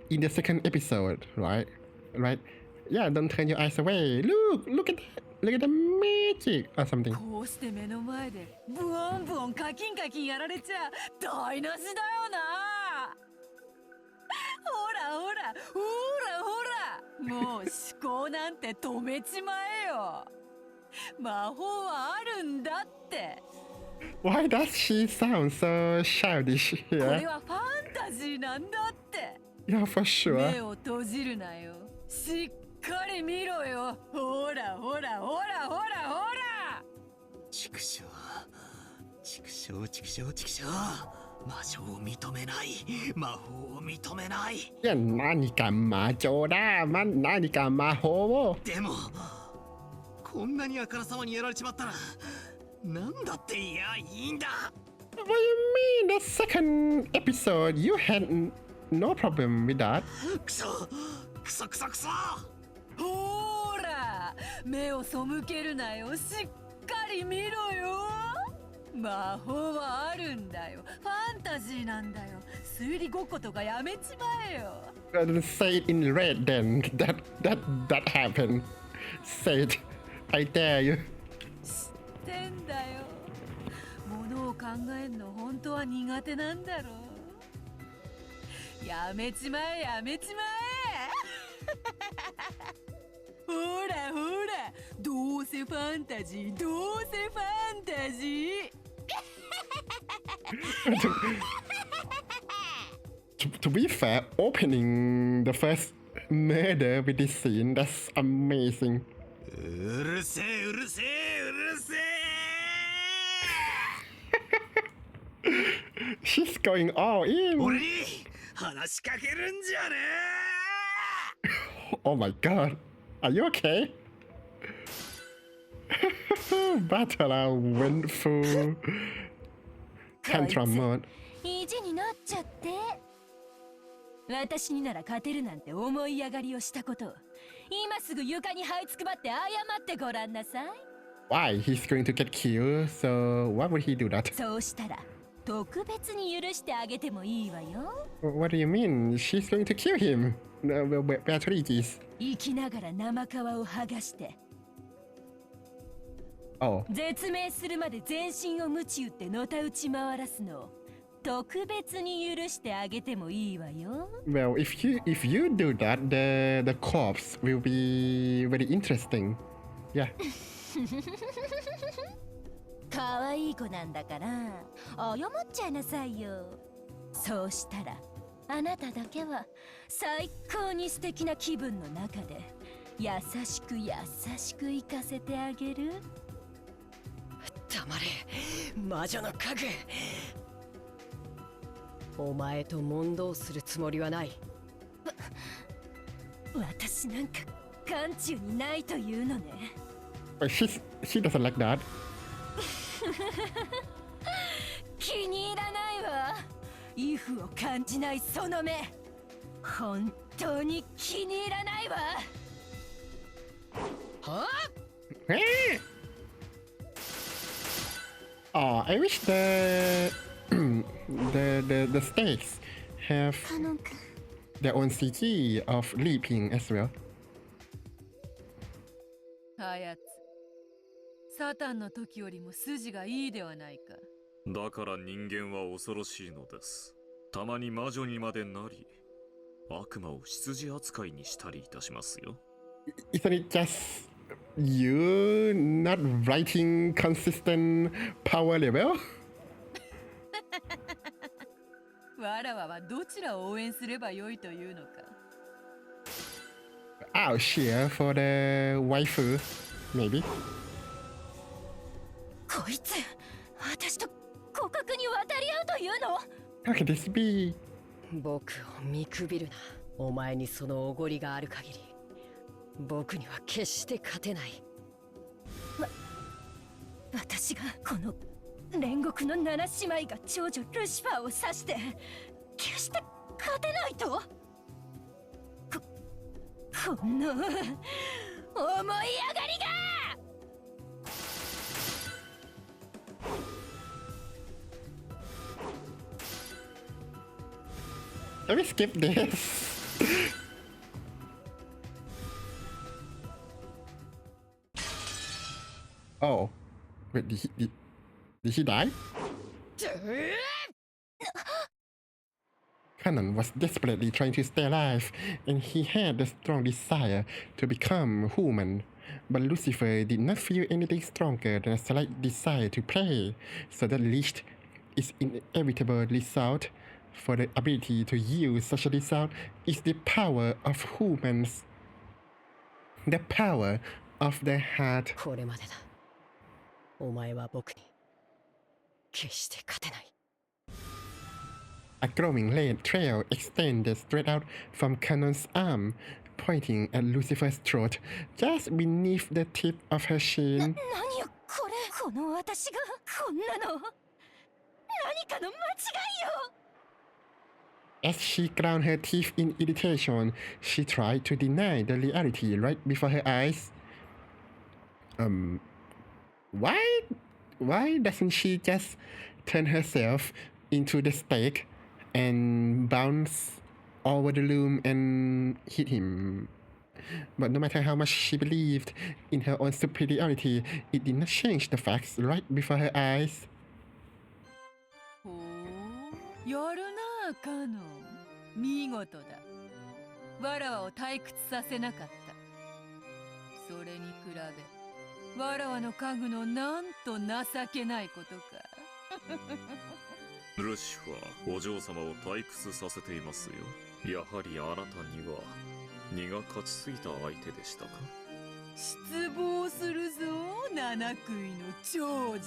in the second episode, right? Right? Yeah, don't turn your eyes away. Look at that. Look at the magic or something. こうして目の前でブワンブワンカキンカキンやられちゃ台無しだよな。ほらほらほらほら、もう思考なんて止めちまえよ。魔法はあるんだって。 Why does she sound so childish これ here? はファンタジーなんだって。 Yeah, for 目 sure. を閉じるなよ。しっかり見ろよ。ほらほらほらほらほら。畜生、畜生、畜生、畜生。魔女を認めない。魔法を認めない。いや、何か魔女だ。何か魔法を。でもこんなにあからさまにやられちまったらなんだっていやいいんだ。 What do you mean? The second episode, you had no problem with that. クソクソクソクソ。ほーら目を背けるなよ。しっかり見ろよ。魔法はあるんだよ。ファンタジーなんだよ。推理ごっことかやめちまえよ。Say it in red then. That happened. Say it. I dare you. 知ってんだよ。ものを考えんの本当は苦手なんだろう。やめちまえやめちまえ。ほらほら、どうせファンタジー、どうせファンタジー。To be fair, opening the first murder with this scene, that's amazing. うるせえうるせえうるせえ。 She's going all in. 俺に話しかけるんじゃねえ。 Oh my god. Are you okay? Batara went full tantrum mode. 意地になっちゃって。私になら勝てるなんて思い上がりをしたことを今すぐ床に這いつくばって謝ってごらんなさい。 Why? He's going to get killed, so why would he do that? そうしたら特別に許してあげてもいいわよ。 What do you mean? She's going to kill him. Beatrice. 生きながら生皮を剥がして Oh. 絶命するまで全身を鞭打ってのたうち回らすのを特別に許してあげてもいいわよ。 Well, if you do that, the corpse will be very interesting. Yeah. 可愛い子なんだから謝っちゃいなさいよ。そうしたらあなただけは最高に素敵な気分の中で優しく優しく生かせてあげる。黙れ魔女の家具。お前と問答するつもりはない。私なんか眼中にないというのね。 But she doesn't like that. 気に入らないわ。イフを感じないその目本当に気に入らないわ。はあ Oh, I wish the stakes have カノン君 their own CG of leaping as well. あやつ、サタンの時よりも筋がいいではないか。だから人間は恐ろしいのです。たまに魔女にまでなり、悪魔を羊扱いにしたりいたしますよ。Isn't it just you not writing consistent power level? わらわはどちらを応援すればよいというのか。I'll cheer for the waifu, maybe. こいつ私と互角に渡り合うというの。 How can this be? 僕を見くびるな。お前にそのおごりがある限り僕には決して勝てない。私がこの煉獄の七姉妹が長女ルシファーを指して決して勝てないと。この思い上がりが。Let me skip this. Oh, wait, did he die? Kanan was desperately trying to stay alive, and he had a strong desire to become human. But Lucifer did not feel anything stronger than a slight desire to play, so that leashed its inevitable result. For the ability to use such a result is the power of humans. The power of the heart. これまでだ。お前は僕に決して勝てない。A glowing red trail extended straight out from Canon's arm, pointing at Lucifer's throat, just beneath the tip of her chin. 何よこれ、この私がこんなの何かの間違いよ。 As she ground her teeth in irritation, she tried to deny the reality right before her eyes. Why doesn't she just turn herself into the stake and bounce over the loom and hit him? But no matter how much she believed in her own superiority, it did not change the facts right before her eyes. ほう、やるなカノン。見事だ。わらわを退屈させなかった。それに比べ、わらわの家具のなんと情けないことか。ルシファー、お嬢様を退屈させていますよ。やはりあなたには荷が勝ちすぎた相手でしたか。失望するぞ、七食いの長女。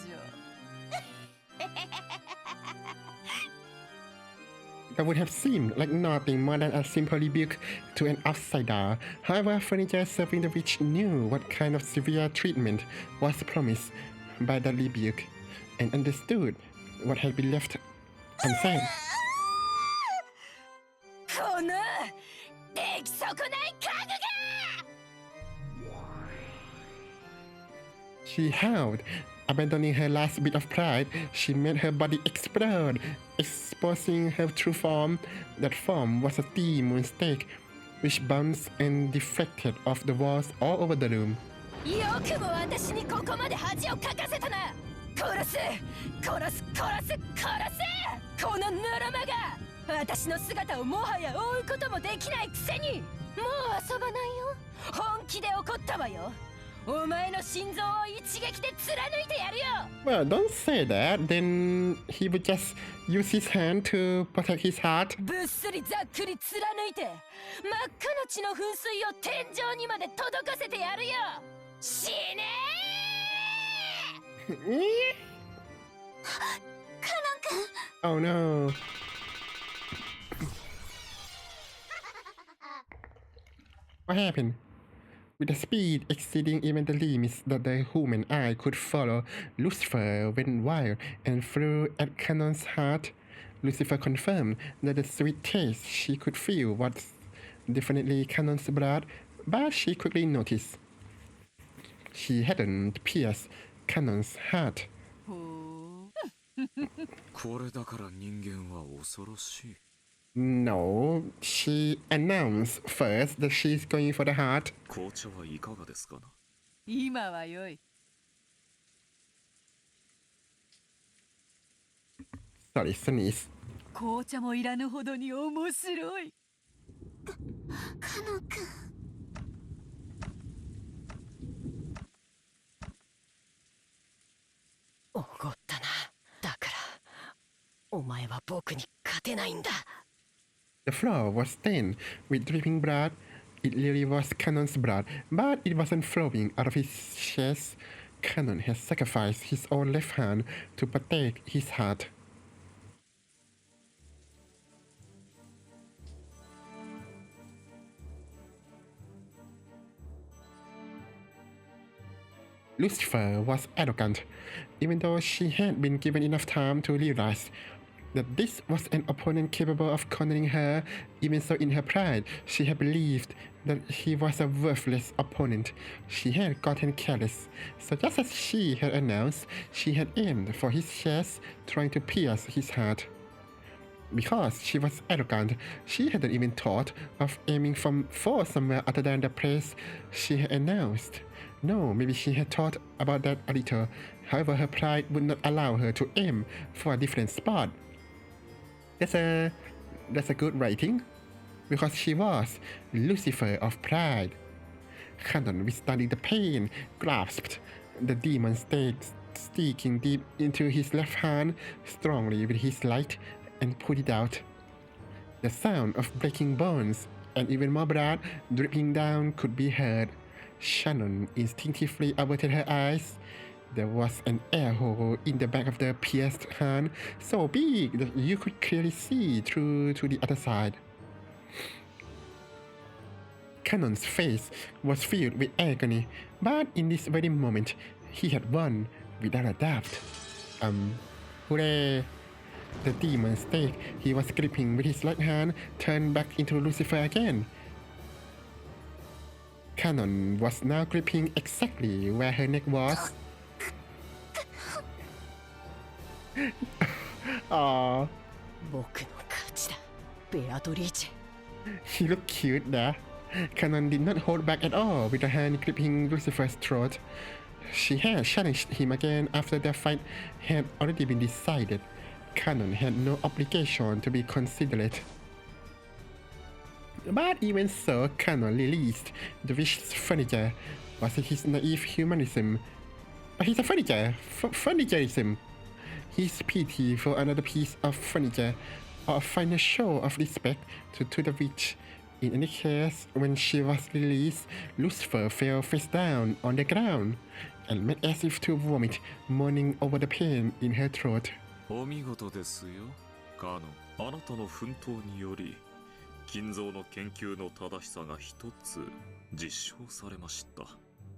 That would have seemed like nothing more than a simple rebuke to an outsider. However, furniture serving the witch knew what kind of severe treatment was promised by the rebuke, and understood what had been left unsaid. この出来損ない家具が。 She howled. Abandoning her last bit of pride, she made her body explode, exposing her true form. That form was a demon stake, which bounced and deflected off the walls all over the room. よくも私にここまで恥をかかせたな。殺す殺す殺す殺せ。このぬるまが私の姿をもはや追うこともできないくせに。もう遊ばないよ。本気で怒ったわよ。お前の心臓を一撃で貫いてやるよ。 Well, don't say that. Then he would just use his hand to protect his heart. ぶっすりざっくり貫いて真っ赤な血の噴水を天井にまで届かせてやるよ。死ねー。カノン君。 Oh no. What happened? With a speed exceeding even the limits that the human eye could follow, Lucifer went wild and flew at Canon's heart. Lucifer confirmed that the sweet taste she could feel was definitely Canon's blood, but she quickly noticed she hadn't pierced Canon's heart. これだから人間は恐ろしい。 No, she announced first that she's going for the heart. 紅茶はいかがですかな。今はよい。 Sorry, sneeze. 紅茶もいらぬほどに面白い。カノン君。おごったな。だからお前は僕に勝てないんだ。 The floor was stained with dripping blood. It really was Canon's blood, but it wasn't flowing out of his chest. Canon had sacrificed his own left hand to protect his heart. Lucifer was arrogant, even though she had been given enough time to realize that this was an opponent capable of cornering her. Even so, in her pride, she had believed that he was a worthless opponent. She had gotten careless. So just as she had announced, she had aimed for his chest, trying to pierce his heart. Because she was arrogant, she hadn't even thought of aiming for somewhere other than the place she had announced. No, maybe she had thought about that a little. However, her pride would not allow her to aim for a different spot. That's a good rating, because she was Lucifer of pride. Canon, withstanding the pain, grasped the demon stake sticking deep into his left hand strongly with his right and pulled it out. The sound of breaking bones and even more blood dripping down could be heard. Shannon instinctively averted her eyes. There was an air hole in the back of the pierced hand, so big that you could clearly see through to the other side. Cannon's face was filled with agony, but in this very moment, he had won without a doubt. Hooray! The demon stake he was gripping with his right hand turned back into Lucifer again. Cannon was now gripping exactly where her neck was. Aww. 僕の勝ちだ、ベアトリーチェ。 He looked cute there. Cannon did not hold back at all with her hand gripping Lucifer's throat. She had challenged him again after the fight had already been decided. Cannon had no obligation to be considerate. But even so, Cannon released the witch's furniture. Was it his naive humanism? But he's a furniturism. His pity for another piece of furniture, or a final show of respect to the witch. In any case, when she was released, Lucifer fell face down on the ground and made as if to vomit, moaning over the pain in her throat. お見事ですよ、カノン。あなたの奮闘により、金蔵の研究の正しさが一つ実証されました。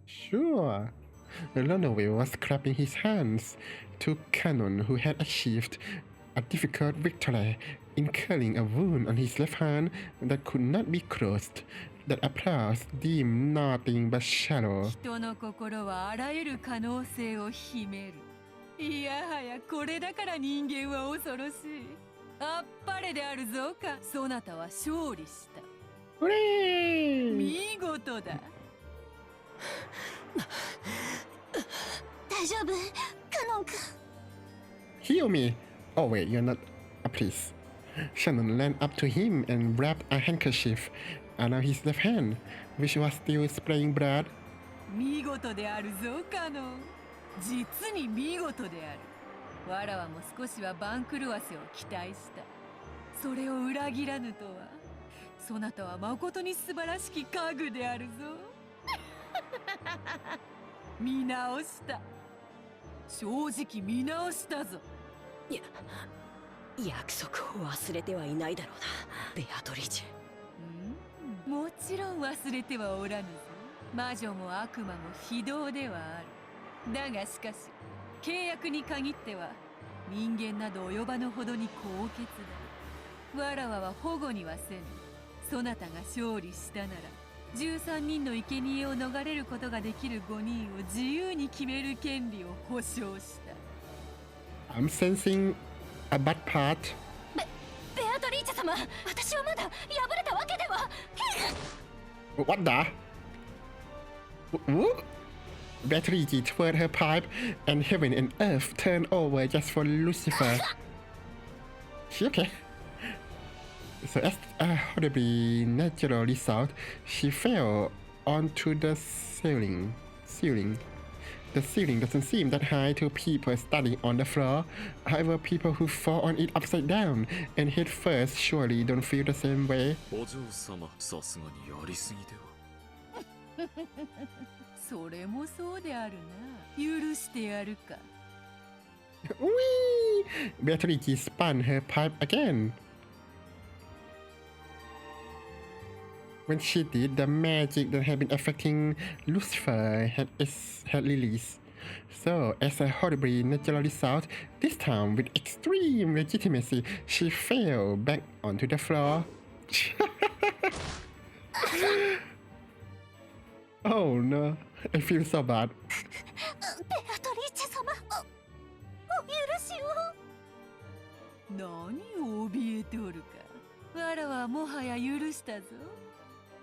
Sure. Runaway was clapping his hands to Cannon, who had achieved a difficult victory in killing a wound on his left hand that could not be closed. That applause deemed nothing but shallow. 人の心はあらゆる可能性を秘める。いやはやこれだから人間は恐ろしい。あっぱれであるぞか。そなたは勝利した。見事だ。大丈夫、カノン君。 Heal me! Oh wait, you're not. Please. Shannon ran up to him and wrapped a handkerchief around his left hand, which was still spraying blood. 見事であるぞカノン。実に見事である。わらわも少しは番狂わせを期待した。それを裏切らぬとは。そなたは誠に素晴らしき家具であるぞ。見直した。正直見直したぞ。約束を忘れてはいないだろうな、ベアトリーチェ。もちろん忘れてはおらぬぞ。魔女も悪魔も非道ではある。だがしかし契約に限っては人間など及ばぬほどに高潔だ。わらわは保護にはせぬ。そなたが勝利したなら13人の生贄を逃れることができる5人を自由に決める権利を保証した。 I'm sensing a bad part. ベアトリーチェ様、私はまだ破れたわけでは。What the? Beatrice twirled her pipe, and heaven and earth turned over just for Lucifer. She okay? So as a horribly natural result, she fell onto the ceiling. The ceiling doesn't seem that high to people standing on the floor. However, people who fall on it upside down and head first surely don't feel the same way. お嬢様、さすがにやりすぎでは。それもそうであるな。許してやるか。Whee! Beatrice spun her pipe again. When she did, the magic that had been affecting Lucifer had released. So, as a horribly natural result, this time with extreme legitimacy, she fell back onto the floor. Oh no, I feel so bad. ベアトリーチェ様、お許しを。何を怯えておるか。わらはもはや許したぞ。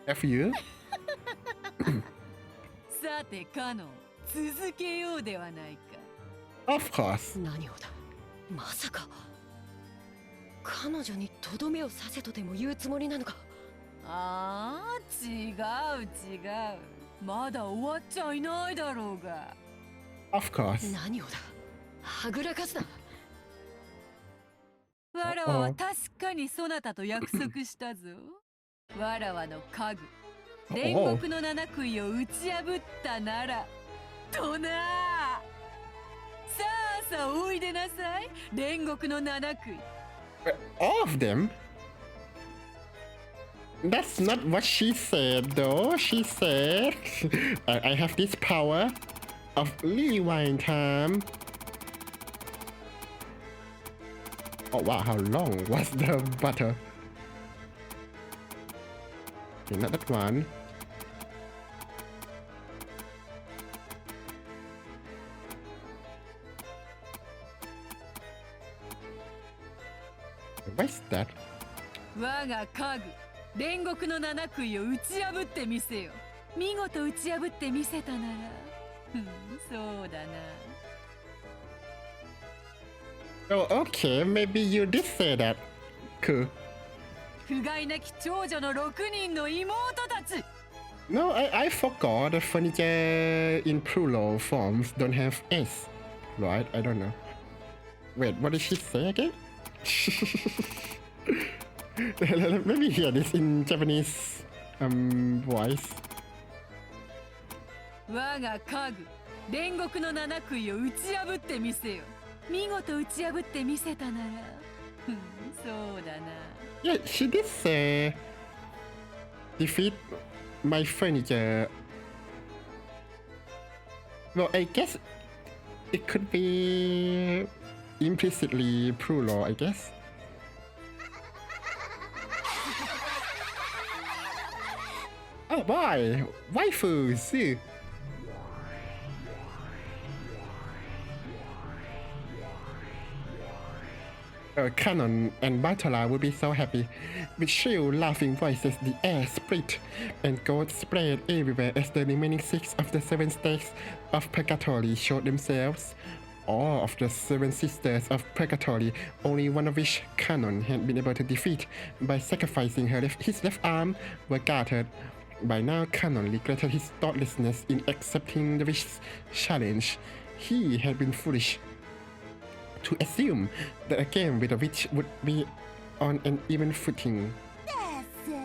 F you? さてカノン、続けようではないか。 Of course. 何をだ、まさか彼女にとどめを刺せとでも言うつもりなのか。ああ、違う。まだ終わっちゃいないだろうが。 Of course. 何をだ、はぐらかすな。わらわは確かにそなたと約束したぞ。わらわの家具、煉獄の七杭を打ち破ったならとな。さあおいでなさい、煉獄の七食い。 All of them? That's not what she said, though. She said, I have this power of rewind time. Oh wow, how long was the butter? Okay, not that one. What's that? 我が家具煉獄の七食いを打ち破ってみせよ。見事打ち破ってみせたなら、そうだな。 Oh, okay, maybe you did say that. Cool. 不甲斐なき長女の6人の妹たち。 No, I forgot the furniture in plural forms don't have S. Right? I don't know. Wait, what did she say again? Let me hear this in Japanese voice. 我が家具煉獄の七食いを打ち破ってみせよ。見事打ち破ってみせたなら、そうだな。 Yeah, she did say defeat my furniture. Well, I guess it could be implicitly plural, I guess. Oh boy, waifus! Canon and Bartola would be so happy. With shrill laughing voices, the air split, and gold spread everywhere as the remaining 6 of the 7 stakes of Purgatory showed themselves. All of the 7 sisters of Purgatory, only one of which Canon had been able to defeat by sacrificing his left arm, were gathered. By now, Canon regretted his thoughtlessness in accepting the witch's challenge. He had been foolish to assume that a game with a witch would be on an even footing. お姉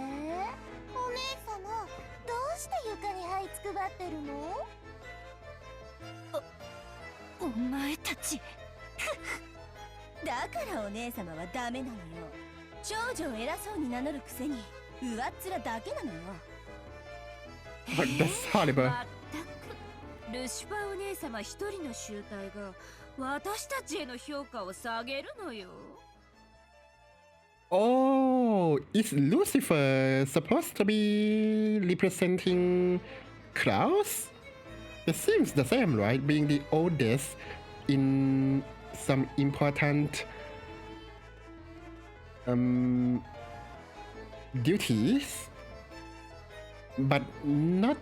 様、どうして床に這いつくばってるの？お前たち。だからお姉様はダメなのよ。長女を偉そうに名乗るくせに上っ面だけなのよ。But that's horrible. まったくルシファーお姉様一人の集体が私たちへの評価を下げるのよ。 Oh, is Lucifer supposed to be representing Klaus? It seems the same, right? Being the oldest in some important duties, but not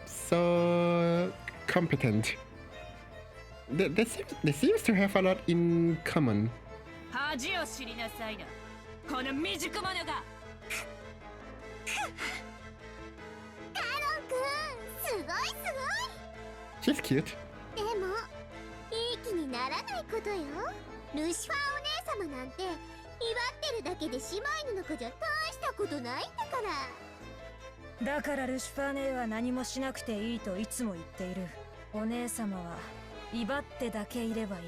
so competent. They seems to have a lot in common. 恥を知りなさいな、この未熟者が。カロンくん、すごいすごい。 She's cute. でもいい気にならないことよ。ルシファーお姉様なんて威張ってるだけで姉妹の子じゃ大したことないんだから。だからルシファー姉は何もしなくていいといつも言っている。お姉様は威張ってだけいればいい。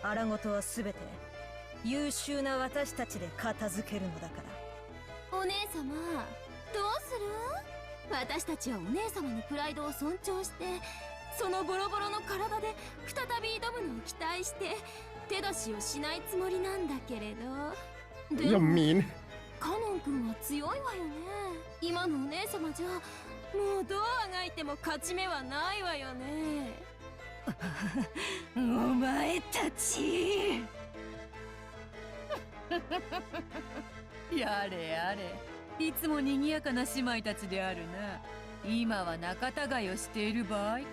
荒事はすべて優秀な私たちで片付けるのだから。お姉様、どうする？私たちはお姉様のプライドを尊重して、そのボロボロの体で再び挑むのを期待して手出しをしないつもりなんだけれど。で You're も mean. カノン君は強いわよね。今のお姉様じゃもうどうあがいても勝ち目はないわよね。お前たちやれやれ、いつも賑やかな姉妹たちであるな。今は仲違いをしている場合か。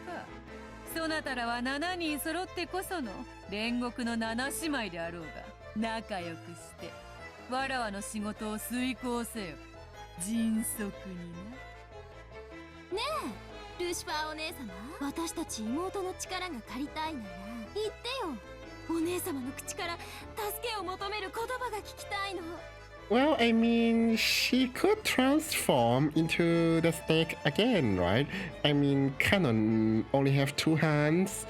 そなたらは7人揃ってこその煉獄の7姉妹であろうが、仲良くしてわらわの仕事を遂行せよ。迅速にな。ねえ、ルシファーお姉様、私たち妹の力が借りたいなら言ってよ。お姉様の口から助けを求める言葉が聞きたいの。 Well, I mean, she could transform into the snake again, right? I mean, Canon only have 2 hands,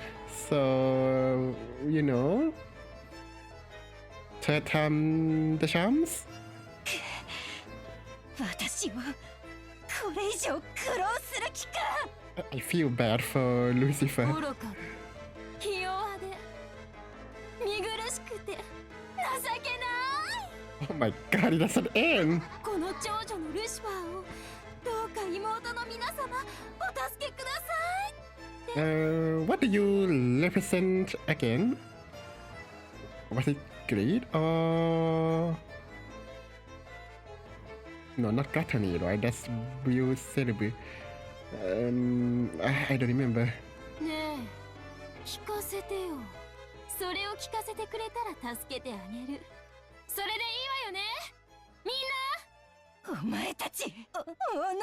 So, you know, third time the charms? 私をこれ以上苦労する気か。 I feel bad for Lucifer. 愚かでひ弱で見苦しくて情けない。 Oh my god, it doesn't end! この長女のルシファーをどうか妹の皆様お助けください。 What do you represent again? Was it greed or... No, not gluttony, right? That's real celebrity. I don't remember. ねえ聞かせてよ。それを聞かせてくれたら助けてあげる。それでいいわよね、みんな。お前たちおのれ。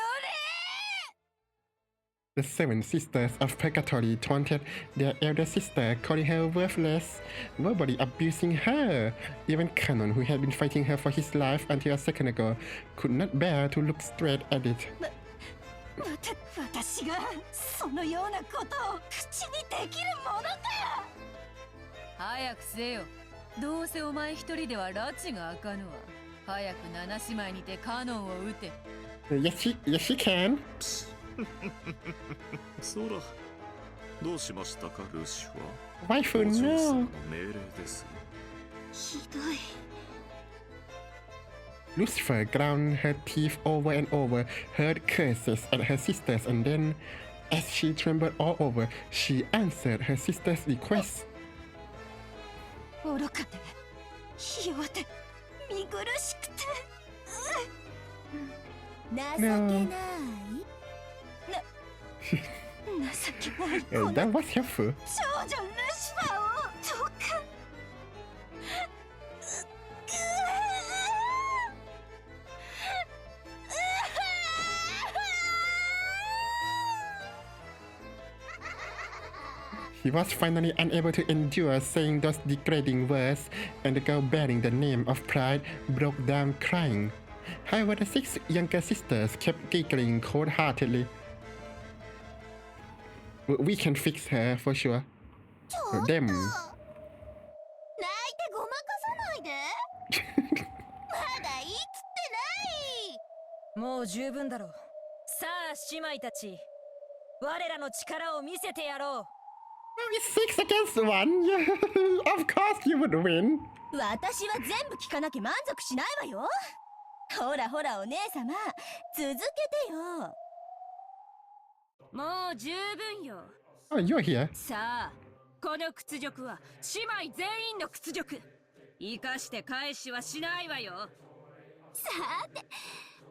The seven sisters of purgatory taunted their elder sister, calling her worthless, verbally abusing her. Even Canon, who had been fighting her for his life until a second ago, could not bear to look straight at it. 私がそのようなことを口にできるものか。早くせよ。どうせお前一人では拉致があかぬわ。早く七姉妹にてカノンを撃て。 Yes, she can. そら、どうしましたか、ルシファ Waifu, ー。お嬢様 no. の命令です。ひどい。 Lucifer ground her teeth over and over, heard curses at her sisters, and then, as she trembled all over, she answered her sister's request. 愚かでひ弱で見苦しくて情けない。情けない。 That was helpful. 長女ルシファーをどうか。 He was finally unable to endure saying those degrading words, and the girl bearing the name of pride broke down crying. However, the six younger sisters kept giggling cold-heartedly. We can fix her for sure. Them. 泣いてごまかさないで。まだ言い切ってない。もう十分だろう。さあ姉妹たち、我らの力を見せてやろう。 It's 6 against 1. Of course you would win. 私は全部聞かなきゃ満足しないわよ。ほらほらお姉様、続けてよ。もう十分よ。 Oh, you're here. さあ、この屈辱は姉妹全員の屈辱。生かして返しはしないわよ。さて、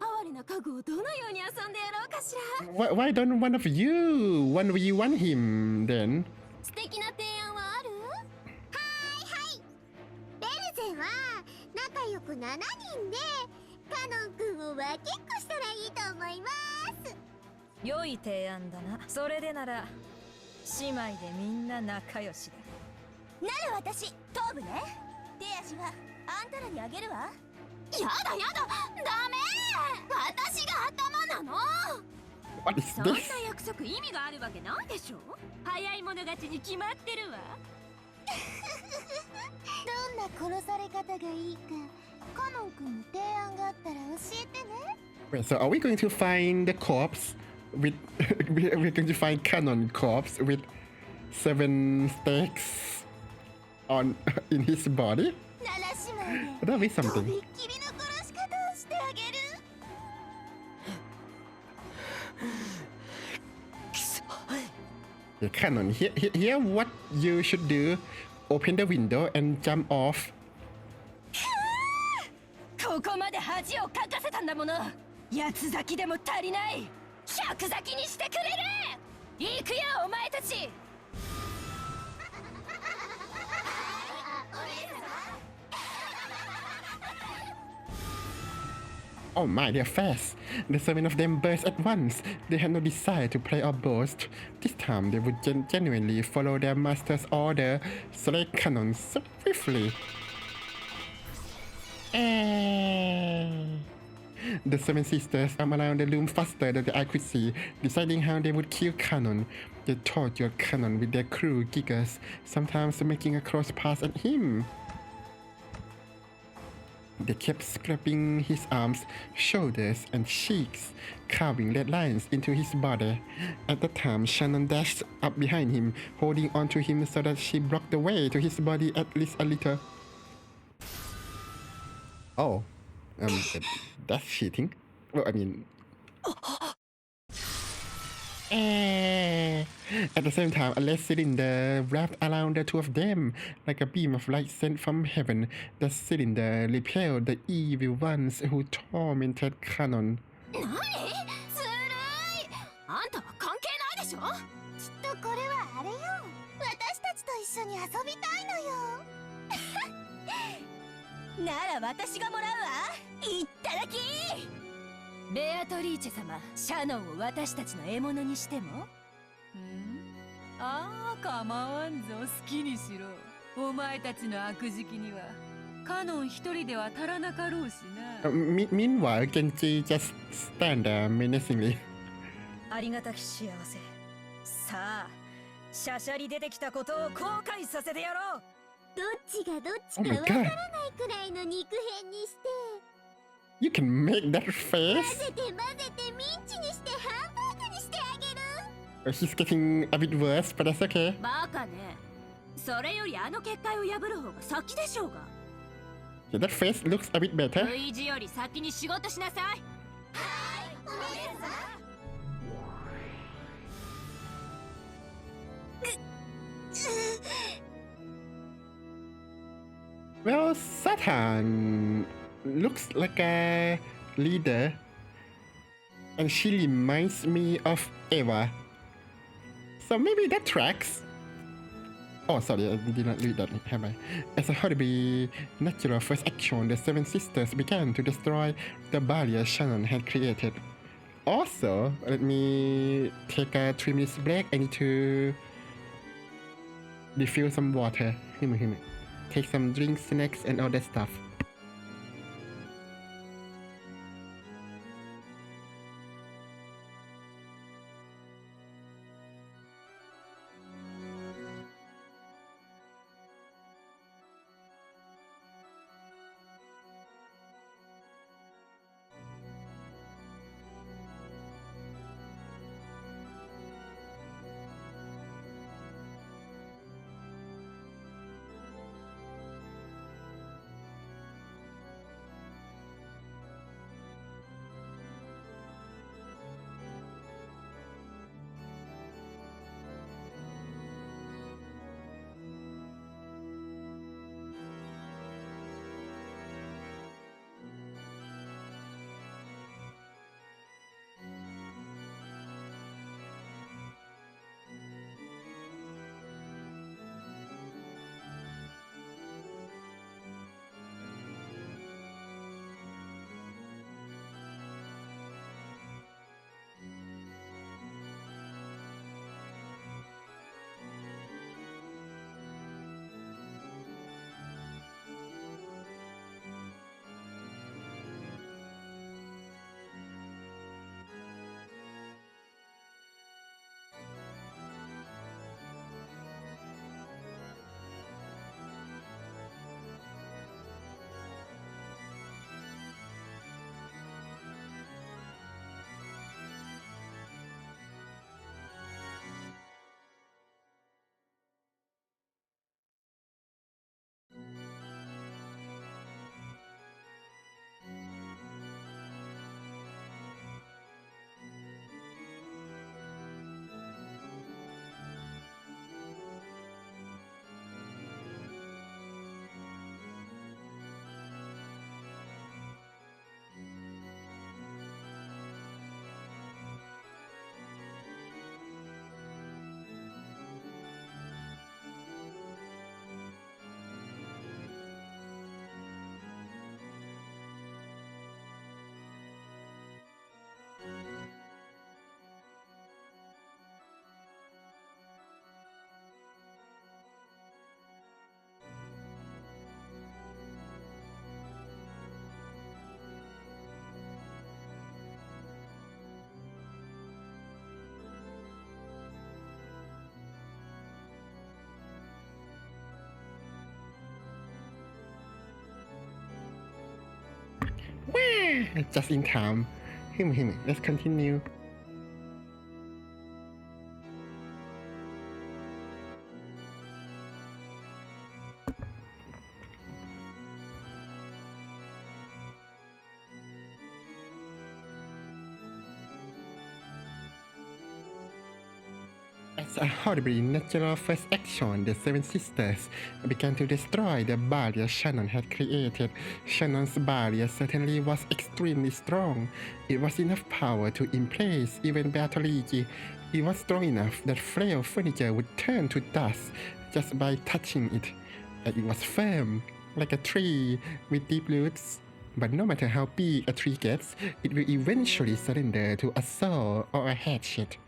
哀れな家具をどのように遊んでやろうかしら。 Why don't one of you 1v1 him then? 素敵な提案はある？はいはい。ベルゼンは仲良く7人でカノン君を分けっこしたらいいと思います。良い提案だな。それでなら姉妹でみんな仲良しだ。なら私頭部ね。手足はあんたらにあげるわ。やだやだ、ダメ。私が頭なの。 What is そんな this? 約束意味があるわけないでしょ。早い者勝ちに決まってるわ。どんな殺され方がいいか、カノン君の提案があったら教えてね。 Wait, so are we going to find the corpse with... we're going to find Canon corpse with 7 stakes on in his body? 7姉妹 That'll be でと something. びっきりの殺し方をしてあげる。 Yeah, Canon, here what you should do. Open the window and jump off. ここまで恥をかかせたんだもの。八つ咲きでも足りない。百咲きにしてくれる。行くよお前たち。 Oh my, they're fast. The 7 of them burst at once. They had no desire to play or boast. This time they would genuinely follow their master's order, select Canon swiftly. the seven sisters around the room faster than the eye could see, deciding how they would kill Canon. They tortured Canon with their cruel giggles, sometimes making a cross pass at him. They kept scraping his arms, shoulders, and cheeks, carving red lines into his body. At the time, Shannon dashed up behind him, holding onto him so that she blocked the way to his body at least a little. Oh, that's cheating. Well, I mean. At the same time, a lead cylinder wrapped around the two of them like a beam of light sent from heaven. The cylinder repelled the evil ones who tormented Canon. 何？ずるい。あんたは関係ないでしょ。きっとこれはあれよ。私たちと一緒に遊びたいのよ。なら私がもらうわ。いっただき。ベアトリーチェ様、シャノンを私たちの獲物にしても？ああ、構わんぞ、好きにしろ。お前たちの悪時期にはカノン一人では足らなかろうしな。Meanwhile, Genji just stand there menacingly. ありがたき幸せ。さあ、シャシャリ出てきたことを後悔させてやろう。どっちがどっちかわからないくらいの肉片にして。You can make that 混 face. ぜて混ぜてミンチにしてハンバーグにしてあげる。He's getting a bit worse, but that's okay. バカね。それよりあの結界を破る方が先でしょうが。Yeah, that face looks a bit better. ルイージより先に仕事しなさい。はい、お姉さん。Well, Satan looks like a leader, and she reminds me of Eva. So maybe that tracks. Oh, sorry, I did not read that, have I? As a horribly natural first action, the Seven Sisters began to destroy the barrier Shannon had created. Also, let me take a 3 minutes break. I need to refill some water. Take some drinks, snacks, and all that stuff. Just in time. Let's continue. As a horribly natural first action, the Seven Sisters began to destroy the barrier Shannon had created. Shannon's barrier certainly was extremely strong. It was enough power to impress even Bertolucci. It was strong enough that frail furniture would turn to dust just by touching it. And it was firm, like a tree with deep roots. But no matter how big a tree gets, it will eventually surrender to a saw or a hatchet.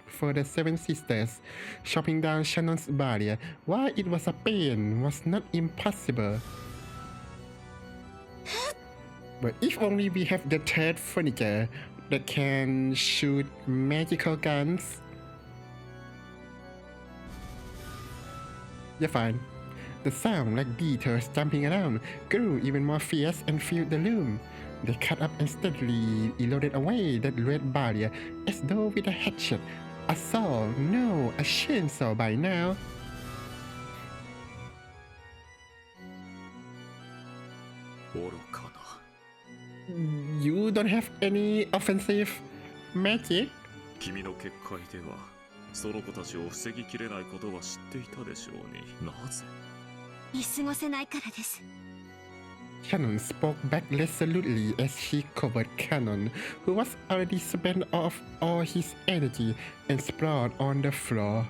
For the Seven Sisters, chopping down Shannon's barrier, while it was a pain, was not impossible. But if only we have the third furniture that can shoot magical guns. You're fine. The sound, like beetles jumping around, grew even more fierce and filled the room. They cut up and steadily eroded away that red barrier as though with a hatchet. A saw, no, a chainsaw by now. You don't have any offensive magic? 君の結界ではその子たちを防ぎきれないことは知っていたでしょうに。なぜ？見過ごせないからです。 Shannon spoke back resolutely as she covered Cannon, who was already spent off all his energy and sprawled on the floor.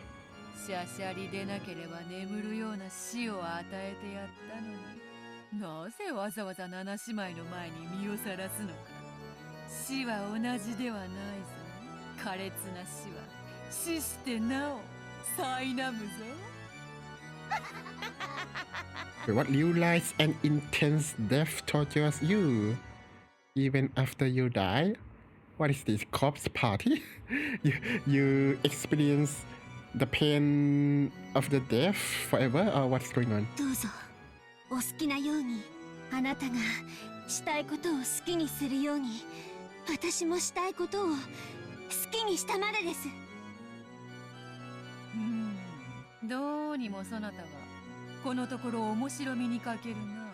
シャシャリでなければ眠るような死を与えてやったのに、なぜわざわざ七姉妹の前に身をさらすのか。死は同じではないぞ。苛烈な死は死してなお苛むぞ。What realize and intense death tortures you, even after you die? What is this, corpse party? you experience the pain of the death forever, or what's going on? どうぞ、お好きなように、あなたがしたいことを好きにするように、私もしたいことを好きにしたまでです。どうにもそなたはこのところ面白みに欠けるな。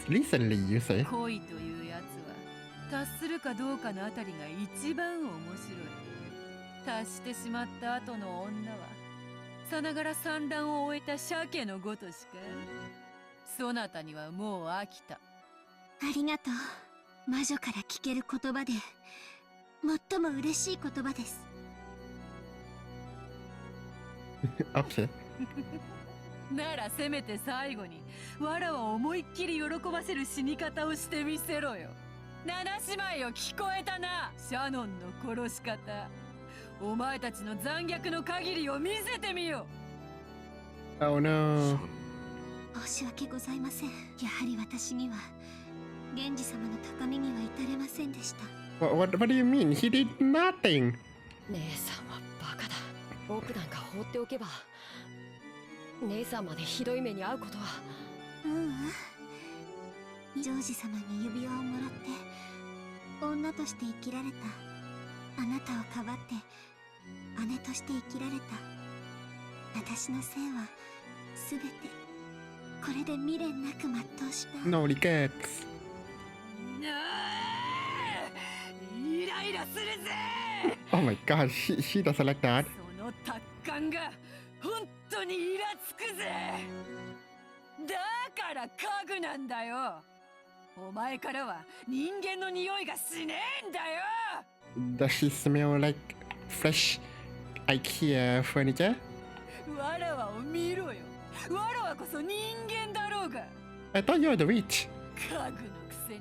Recently, you say? 恋というやつは達するかどうかのあたりが一番面白い。達してしまった後の女はさながら産卵を終えた鮭のごとしか。そなたにはもう飽きた。ありがとう。魔女から聞ける言葉で最も嬉しい言葉です。Okay. ならせめて最後にわらを思いっきり喜ばせる死に方をしてみせろよ。七姉妹を聞こえたな。シャノンの殺し方、お前たちの残虐の限りを見せてみよ。 Oh no. 申し訳ございません。やはり私には源氏様の高みには至れませんでした。What do you mean? He did nothing. 姉さんはバカだ。僕なんか放っておけば姉さんまでひどい目に遭うことは。ジョージ様に指輪をもらって女として生きられたあなたをかばって姉として生きられた私のせいはすべてこれで未練なく全うした。 No regrets. イライラするぜ。 Oh my god, she doesn't like that. その達観が本当にイラつくぜ。だから家具なんだよ。お前からは人間の匂いがしねえんだよ。 Does she smell like fresh IKEA furniture? わらわを見ろよ。わらわこそ人間だろうが。 I thought you were the witch. 家具のくせに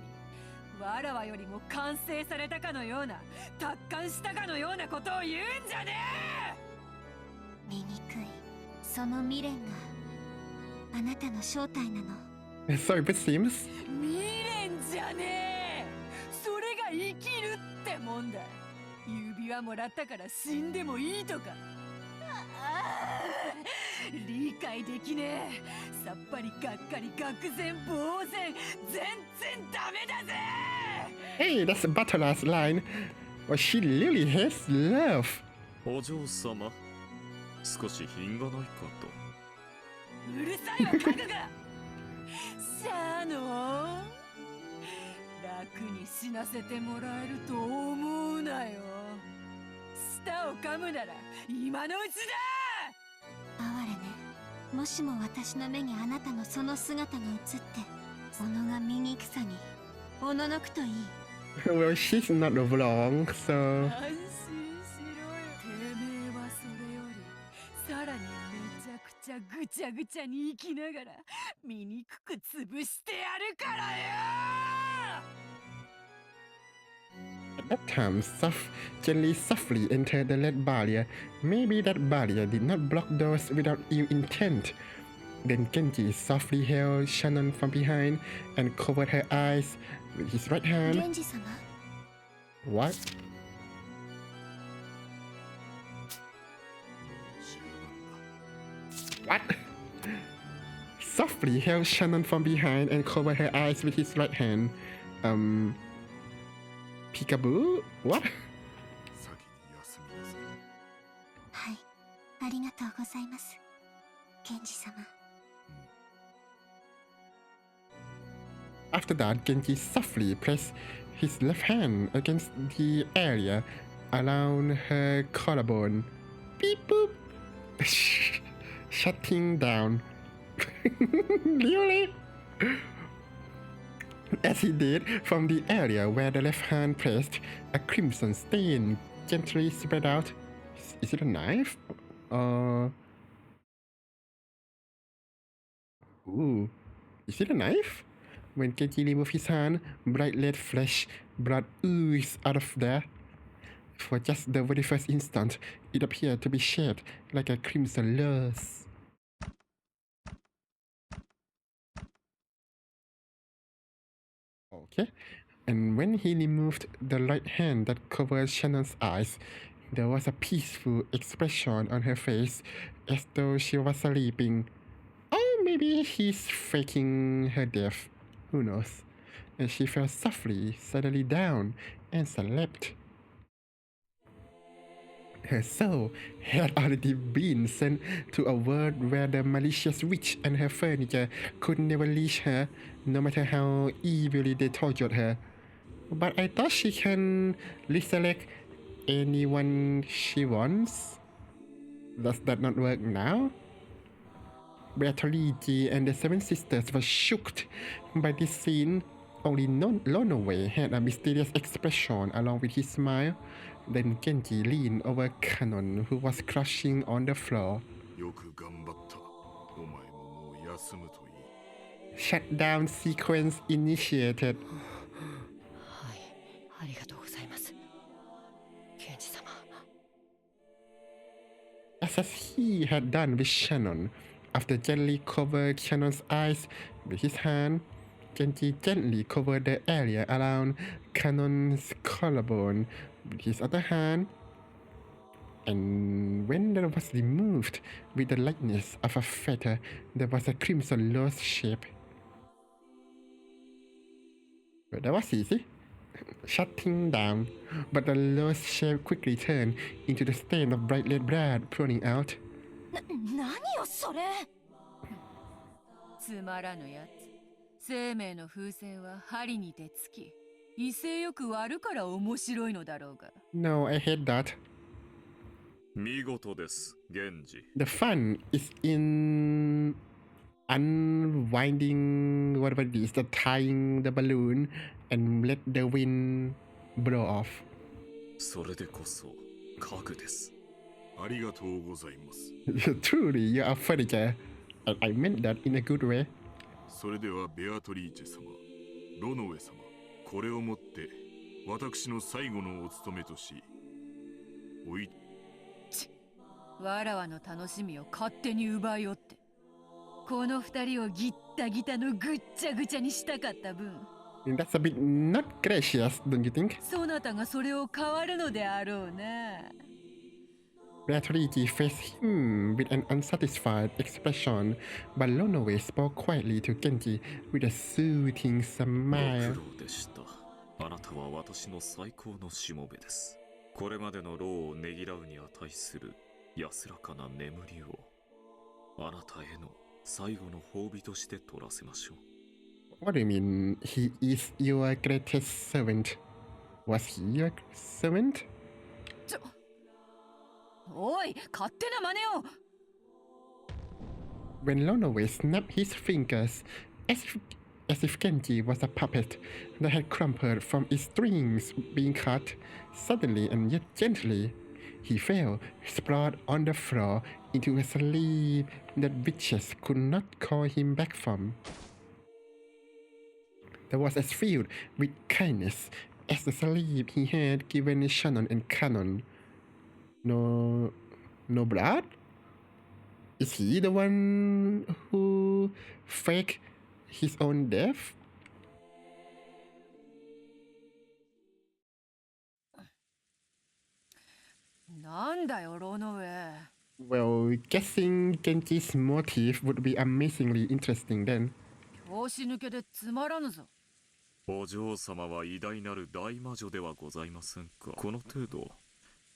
わらわよりも完成されたかのような達観したかのようなことを言うんじゃねえ。醜いその未練があなたの正体なの。 So it seems. 未練じゃねえ。それが生きるってもんだ。指輪もらったから死んでもいいとか。理解できねえ。さっぱりがっかり愕然呆然、全然ダメだぜ。 Hey, that's Butter's line. Well, she really hates love. お嬢様、少し品がないかと。うるさいわ、家具が。シャーの楽に死なせてもらえると思うなよ。舌を噛むなら今のうちだ。哀れね。もしも私の目にあなたのその姿が映って小野が醜さにおののくといい。Well, she's not wrong, so. 安心しろよ。てめえはそれよりさらにめちゃくちゃぐちゃぐちゃに生きながら醜く潰してやるからよ。 At that time, gently softly entered the lead barrier. Maybe that barrier did not block doors without ill intent. Then Genji softly held Shannon from behind and covered her eyes with his right hand. 源氏様。 What? What? Softly held Shannon from behind and covered her eyes with his right hand. Peekaboo? What? 先に休みなさい。はい、ありがとうございます。源氏様。After that, Genji softly pressed his left hand against the area around her collarbone. Beep boop! Shutting down. Really? As he did, from the area where the left hand pressed, a crimson stain gently spread out. Is it a knife? Ooh. Is it a knife? When Genji removed his hand, bright red flesh blood oozed out of there. For just the very first instant, it appeared to be shaped like a crimson rose. Okay, and when he removed the right hand that covered Shannon's eyes, there was a peaceful expression on her face as though she was sleeping. Or maybe he's faking her death. Who knows? And she fell softly, suddenly down, and slept. Her soul had already been sent to a world where the malicious witch and her furniture could never reach her, no matter how evilly they tortured her. But I thought she can resurrect anyone she wants. Does that not work now? Beatrice and the Seven Sisters were shocked by this scene. Only Lonaway had a mysterious expression along with his smile. Then Genji leaned over Kanon, who was crouching on the floor. よく頑張った。お前ももう休むといい。Shutdown sequence initiated. はい、ありがとうございます。源氏様。As he had done with Shannon, after gently covered Shannon's eyes with his hand, Genji gently covered the area around Kanon's collarbone with his other hand, and when that was removed with the lightness of a feather, there was a crimson rose shape. Well, that was easy. Shutting down, but the rose shape quickly turned into the stain of bright red blood pouring out. 何よそれ。つまらぬやつ。生命の風船は針にてつき、威勢よく割るから面白いのだろうが。No, I hate that. 見事です、源氏。The fun is in unwinding whatever it is, the tying the balloon and let the wind blow off. それでこそ家具です。ありがとうございます。Truly, you are furniture. And I meant that in a good way. それではベアトリーチェ様、ロノウェ様、これをもって私の最後のお務めとし、わらわの楽しみを勝手に奪いおって、この二人をギッタギタのぐっちゃぐちゃにしたかった分、 That's a bit not gracious, don't you think? そなたがそれを変わるのであろうな。Beatrice faced him with an unsatisfied expression, but Lonoway spoke quietly to Genji with a soothing ご smile. 苦労でした。あなたは私の最高のしもべです。これまでの労をねぎらうに値する安らかな眠りをあなたへの最後の褒美として取らせましょう。What do you mean he is your greatest servant? Was he your servant? おい、勝手な真似を。When Lonoway snapped his fingers as if Genji was a puppet that had crumpled from its strings being cut, suddenly and yet gently, he fell, sprawled on the floor into a sleep that witches could not call him back from. There was as filled with kindness as the sleep he had given Shannon and Canon. No blood? Is he the one who faked his own death? Well, guessing Genji's motive would be amazingly interesting then. 拍子抜けでつまらぬぞ。お嬢様は偉大なる大魔女ではございませんか。この程度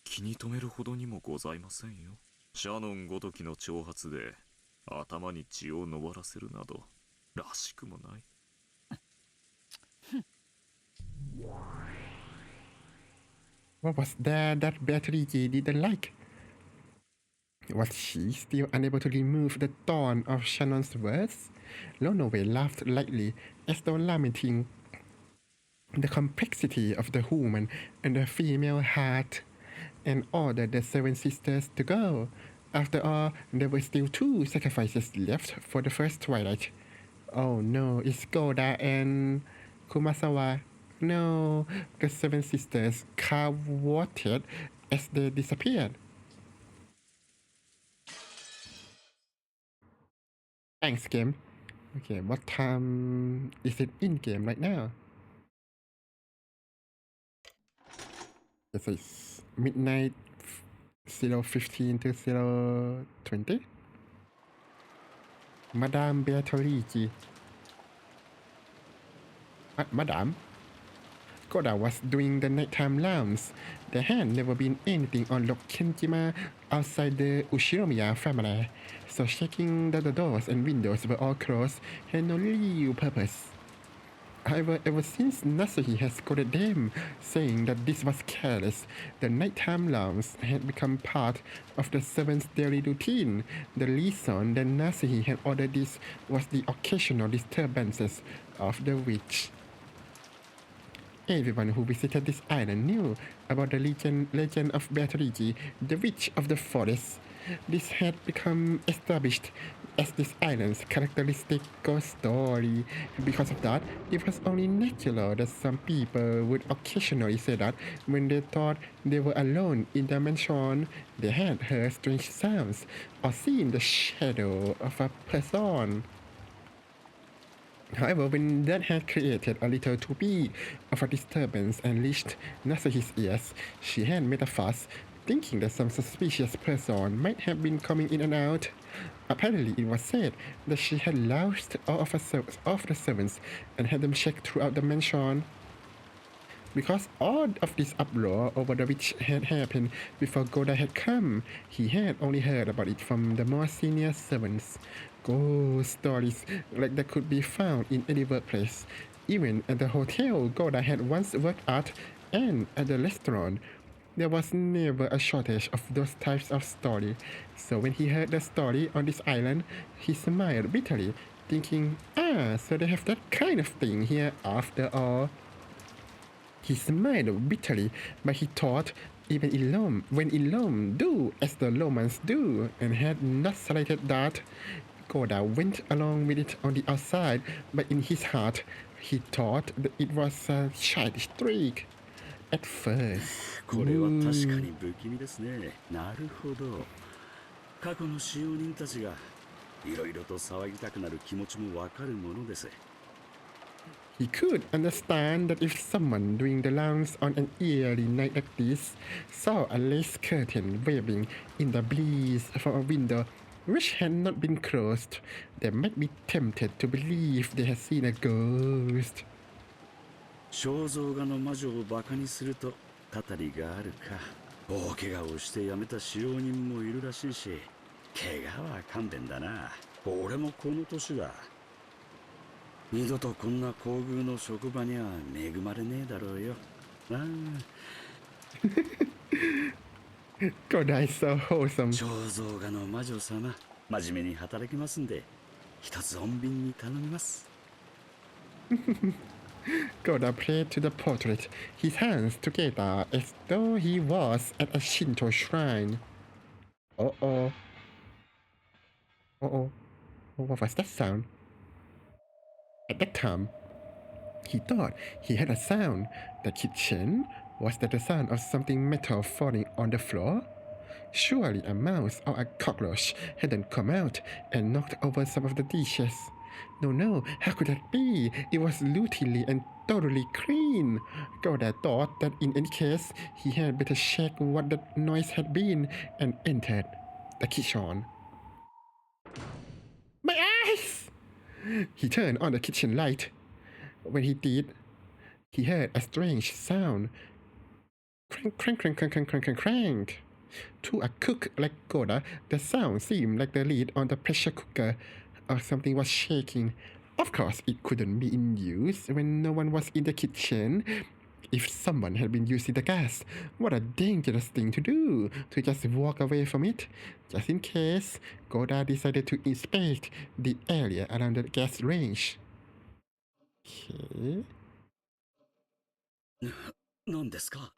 気に留めるほどにもございませんよ。シャノンごときの挑発で頭に血を上らせるなどらしくもない。What was there that Beatrice didn't like? Was she still unable to remove the thorn of Shannon's words? Lonoway laughed lightly, as though lamenting the complexity of the human and the female heart, and ordered the seven sisters to go. After all, there were still 2 sacrifices left for the first twilight. Oh no, it's Goda and Kumasawa. No, the 7 sisters cavorted as they disappeared. Thanks, game. Okay, what time is it in game right now? It's midnight 0:15 to 0:20. Madame Beatrice. Madame? Koda was doing the nighttime rounds. There had never been anything on Lok Kenjima outside the Ushiromiya family, so checking that the doors and windows were all closed had no real purpose. However, ever since Nasuhi had scolded them, saying that this was careless, the nighttime rounds had become part of the 7's daily routine. The reason that Nasuhi had ordered this was the occasional disturbances of the witch. Everyone who visited this island knew about the legend of Beatrice, the witch of the forest. This had become established as this island's characteristic ghost story. Because of that, it was only natural that some people would occasionally say that when they thought they were alone in the mansion, they had heard strange sounds or seen the shadow of a person. However, when that had created a little too big of a disturbance and reached Nasuhi's ears, she had made a fuss, thinking that some suspicious person might have been coming in and out. Apparently, it was said that she had loused all of the servants and had them checked throughout the mansion. Because all of this uproar over the witch had happened before Goda had come, he had only heard about it from the more senior servants. Ghost stories like that could be found in any workplace. Even at the hotel Goda had once worked at and at the restaurant, there was never a shortage of those types of stories. So when he heard the story on this island, he smiled bitterly, thinking, so they have that kind of thing here after all. He smiled bitterly, but he thought, even when in Rome, do as the Romans do, and had not selected that. Goda went along with it on the outside, but in his heart, he thought that it was a childish trick. At first. これは確かに不気味ですね。なるほど。過去の使用人たちがいろいろと騒ぎたくなる気持ちもわかるものです。He could understand that if someone doing the rounds on an eerie night like this saw a lace curtain waving in the breeze from a window which had not been closed, they might be tempted to believe they had seen a ghost. 肖像画の魔女をバカにするとたたりがあるか。大怪我をして辞めた使用人もいるらしいし、怪我は勘弁だな。俺もこの年だ。二度とこんな厚遇の職場には恵まれねえだろうよ。ああ。God, is so wholesome. 肖像画の魔女様、真面目に働きますんで、一つ穏便に頼みます。Goda prayed to the portrait, his hands together as though he was at a Shinto shrine. Uh-oh. Uh-oh. What was that sound? At that time, he thought he heard a sound. The kitchen? Was that the sound of something metal falling on the floor? Surely a mouse or a cockroach hadn't come out and knocked over some of the dishes. No, how could that be? It was routinely and thoroughly clean. Goda thought that in any case, he had better check what that noise had been and entered the kitchen. My eyes! He turned on the kitchen light. When he did, he heard a strange sound. Crank, crank, crank, crank, crank, crank, crank, crank. To a cook like Goda, the sound seemed like the lid on the pressure cooker or something was shaking. Of course, it couldn't be in use when no one was in the kitchen. If someone had been using the gas, what a dangerous thing to do, to just walk away from it. Just in case, Goda decided to inspect the area around the gas range. Okay. 何ですか?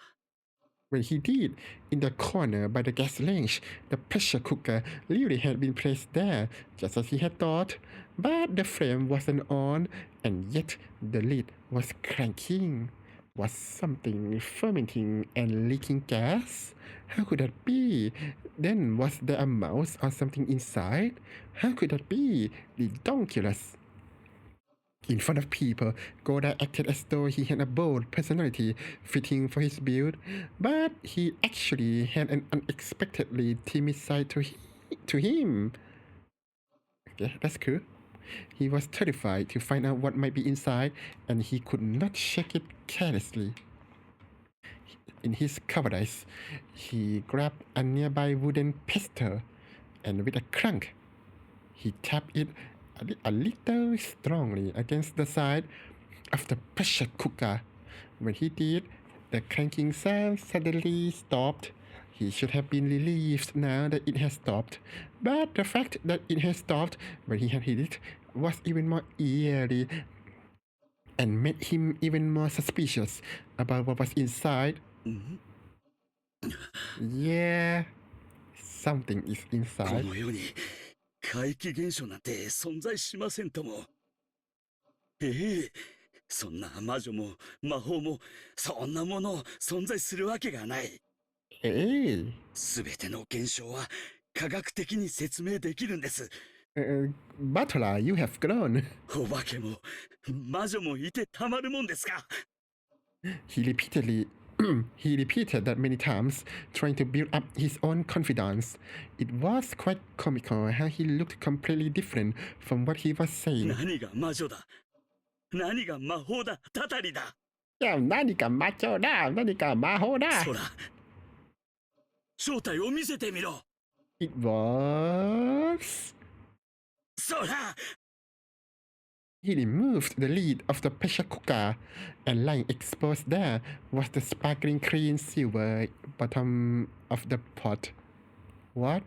When he did, in the corner by the gas range, the pressure cooker really had been placed there, just as he had thought. But the flame wasn't on, and yet the lid was cranking. Was something fermenting and leaking gas? How could that be? Then was there a mouse or something inside? How could that be? Ridiculous. In front of people, Goda acted as though he had a bold personality fitting for his build, but he actually had an unexpectedly timid side to him. Okay, that's cool. He was terrified to find out what might be inside, and he could not shake it carelessly. In his cowardice, he grabbed a nearby wooden pestle, and with a clunk, he tapped it a little strongly against the side of the pressure cooker. When he did, the clanking sound suddenly stopped. He should have been relieved now that it had stopped, but the fact that it had stopped when he had hit it was even more eerie and made him even more suspicious about what was inside. Yeah, something is inside. この世に怪奇現象なんて存在しませんとも。そんな魔女も魔法もそんなもの存在するわけがない。すべての現象は科学的に説明できるんです。Butler, you have grown. お化けも魔女もいてたまるもんですか。He repeated that many times, trying to build up his own confidence. It was quite comical how he looked completely different from what he was saying. 何が魔女だ、何が魔法だ、たたりだ。いや、何か魔女だ、何か魔法だ。そら、正体を見せてみろ。It was... そら。He removed the lid of the pressure cooker, and lying exposed there was the sparkling clean silver bottom of the pot. What?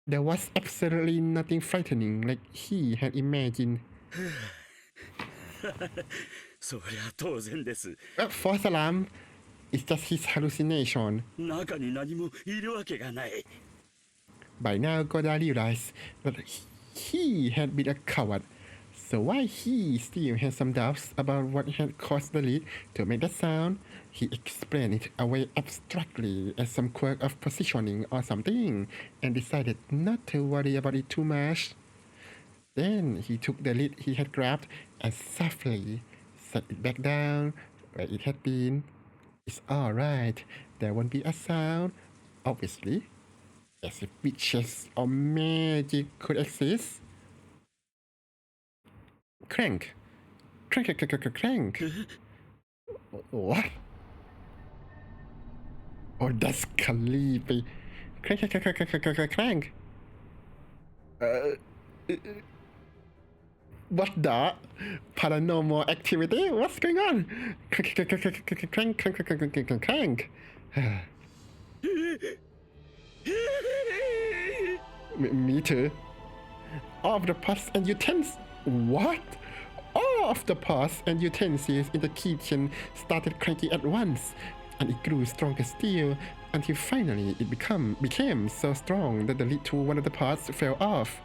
There was absolutely nothing frightening like he had imagined. そりゃ当然です。False alarm. It's just his hallucination. 中に何もいるわけがない。By now, Goda realized that he had been a coward. So while he still had some doubts about what had caused the lid to make that sound, he explained it away abstractly as some quirk of positioning or something, and decided not to worry about it too much. Then he took the lid he had grabbed and softly set it back down where it had been. It's alright. There won't be a sound, obviously, as if witches or magic could exist. Crank. Crank. What? Oh, that's creepy. Crank. What the? Paranormal activity? What's going on? Crank. Me too. All of the pots and utensils. What? All of the pots and utensils in the kitchen started cranking at once, and it grew stronger still until finally it became so strong that the lid to one of the pots fell off.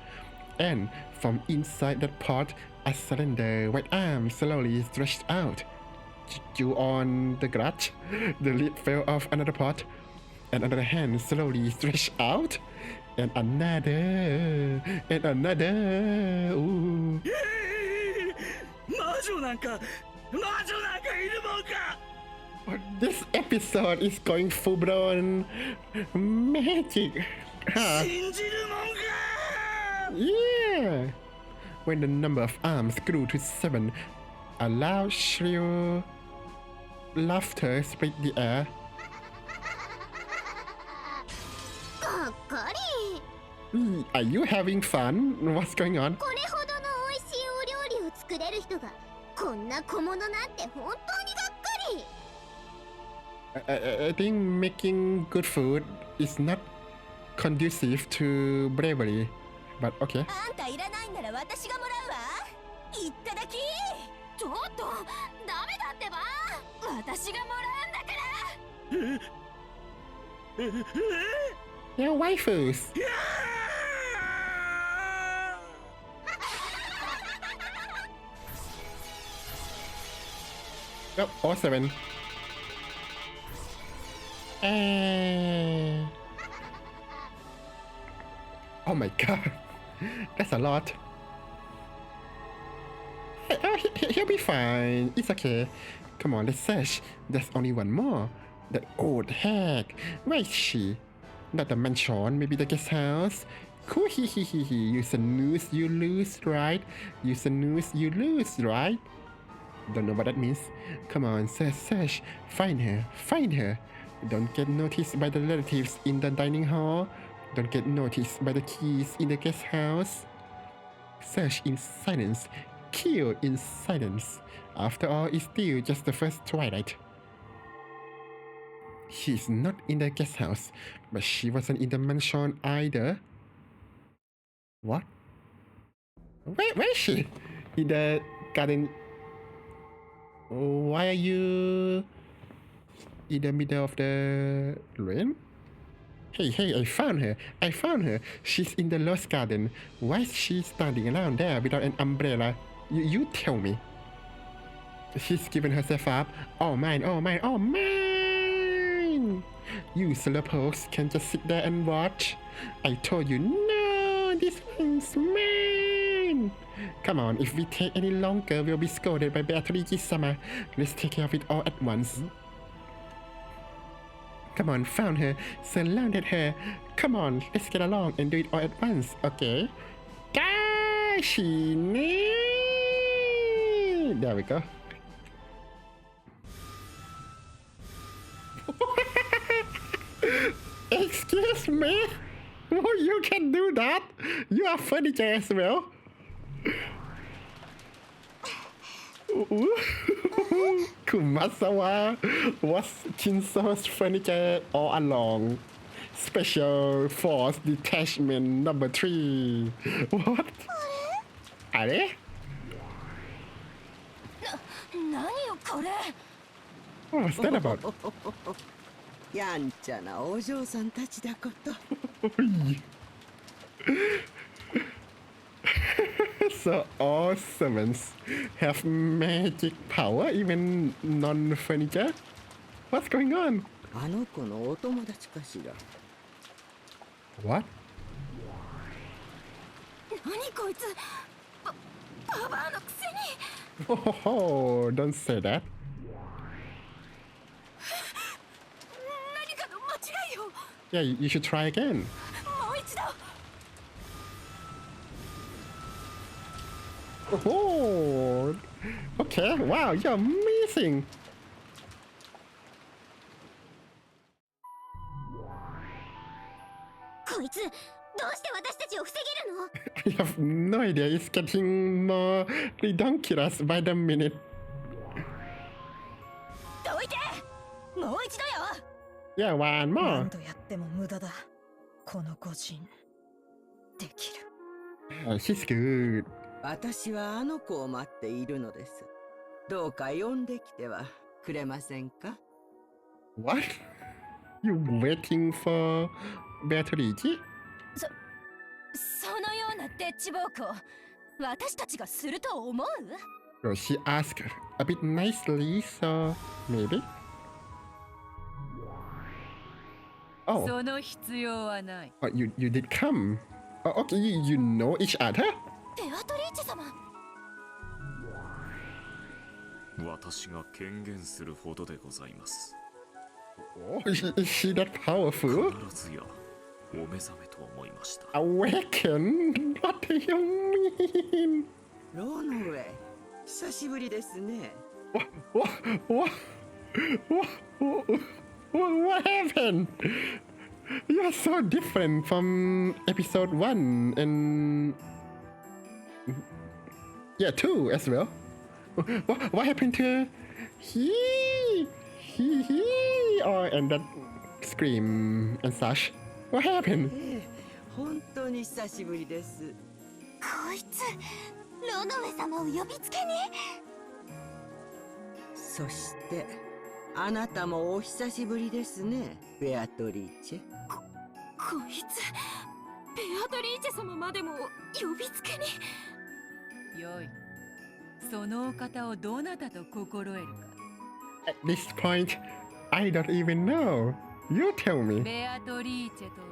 And from inside that pot, a slender white arm slowly stretched out. You on the garage? The lid fell off another pot, and another hand slowly stretched out, and another. Ooh. This episode is going full blown magic. Huh? Yeah. When the number of arms grew to 7, a loud shrill laughter split the air. Are you having fun? What's going on? I think making good food is not conducive to bravery, but okay. あんたいらないなら私がもらうわ。いっただき。ちょっとダメだってば。私がもらうんだから。They're waifus. Yep, all 7. Oh my god, that's a lot. He'll be fine. It's okay. Come on, let's search. There's only one more. That old hag. Where is she? Not the mansion, maybe the guest house. Cool, You snooze, you lose, right? You snooze, you lose, right? Don't know what that means. Come on, search. Find her. Don't get noticed by the relatives in the dining hall. Don't get noticed by the keys in the guest house. Search in silence. Kill in silence. After all, it's still just the first twilight. She's not in the guest house, but she wasn't in the mansion either. What? Where is she? In the garden. Why are you in the middle of the rain? Hey, I found her. She's in the lost garden. Why is she standing around there without an umbrella? You tell me. She's given herself up. Oh mine. You slowpokes can just sit there and watch. I told you, no, this one's mine. Come on, if we take any longer, we'll be scolded by Beatrice-sama. Let's take care of it all at once. Come on, found her, surrounded her. Come on, let's get along and do it all at once, okay? Kashini! There we go. Excuse me? Oh, you can do that? You are furniture as well? Kumasawa was Kinso's furniture all along. Special Force Detachment number 3. What? Are they? What was that about? やんちゃなお嬢さんたちだこと。So all servants have magic power, even non-furniture? What's going on? あの子のお友達かしら。What? 何こいつババアのくせに Oh, don't say that. 何かの間違いよ。 Yeah, you should try again. もう一度。 Oh, okay. Wow, you're amazing. こいつどうして私たちを防げるの？ I have no idea. It's getting more ridiculous by the minute. どいて。もう一度よ。 Yeah, one 何 more. 度やっても無駄だ。この個人できる。 She's good. 私はあの子を待っているのです。どうか呼んできてはくれませんか？ What? You waiting for Beatrice? そのようなデッチ暴行、私たちがすると思う？ So she asked a bit nicely, so maybe. Oh, その必要はない。 oh you did come. Oh, okay, you know each other? ベアトリーチェ様。私が権限するほどでございます。 Oh, is she that powerful? 必ずやお目覚めと思いました。 Awaken? What do you mean? ローノウェイ、久しぶりですね。What happened? You're so different from episode 1 and yeah, 2 as well. What happened to he or and that scream and such? What happened? 本当に久しぶりです。こいつロノウェ様を呼びつけに。そしてあなたもお久しぶりですね、ベアトリーチェ。こいつベアトリーチェ様までも呼びつけに。よい。そのお方をどなたと心得るか。 At this point, I don't even know. You tell me. ベアトリーチェとは、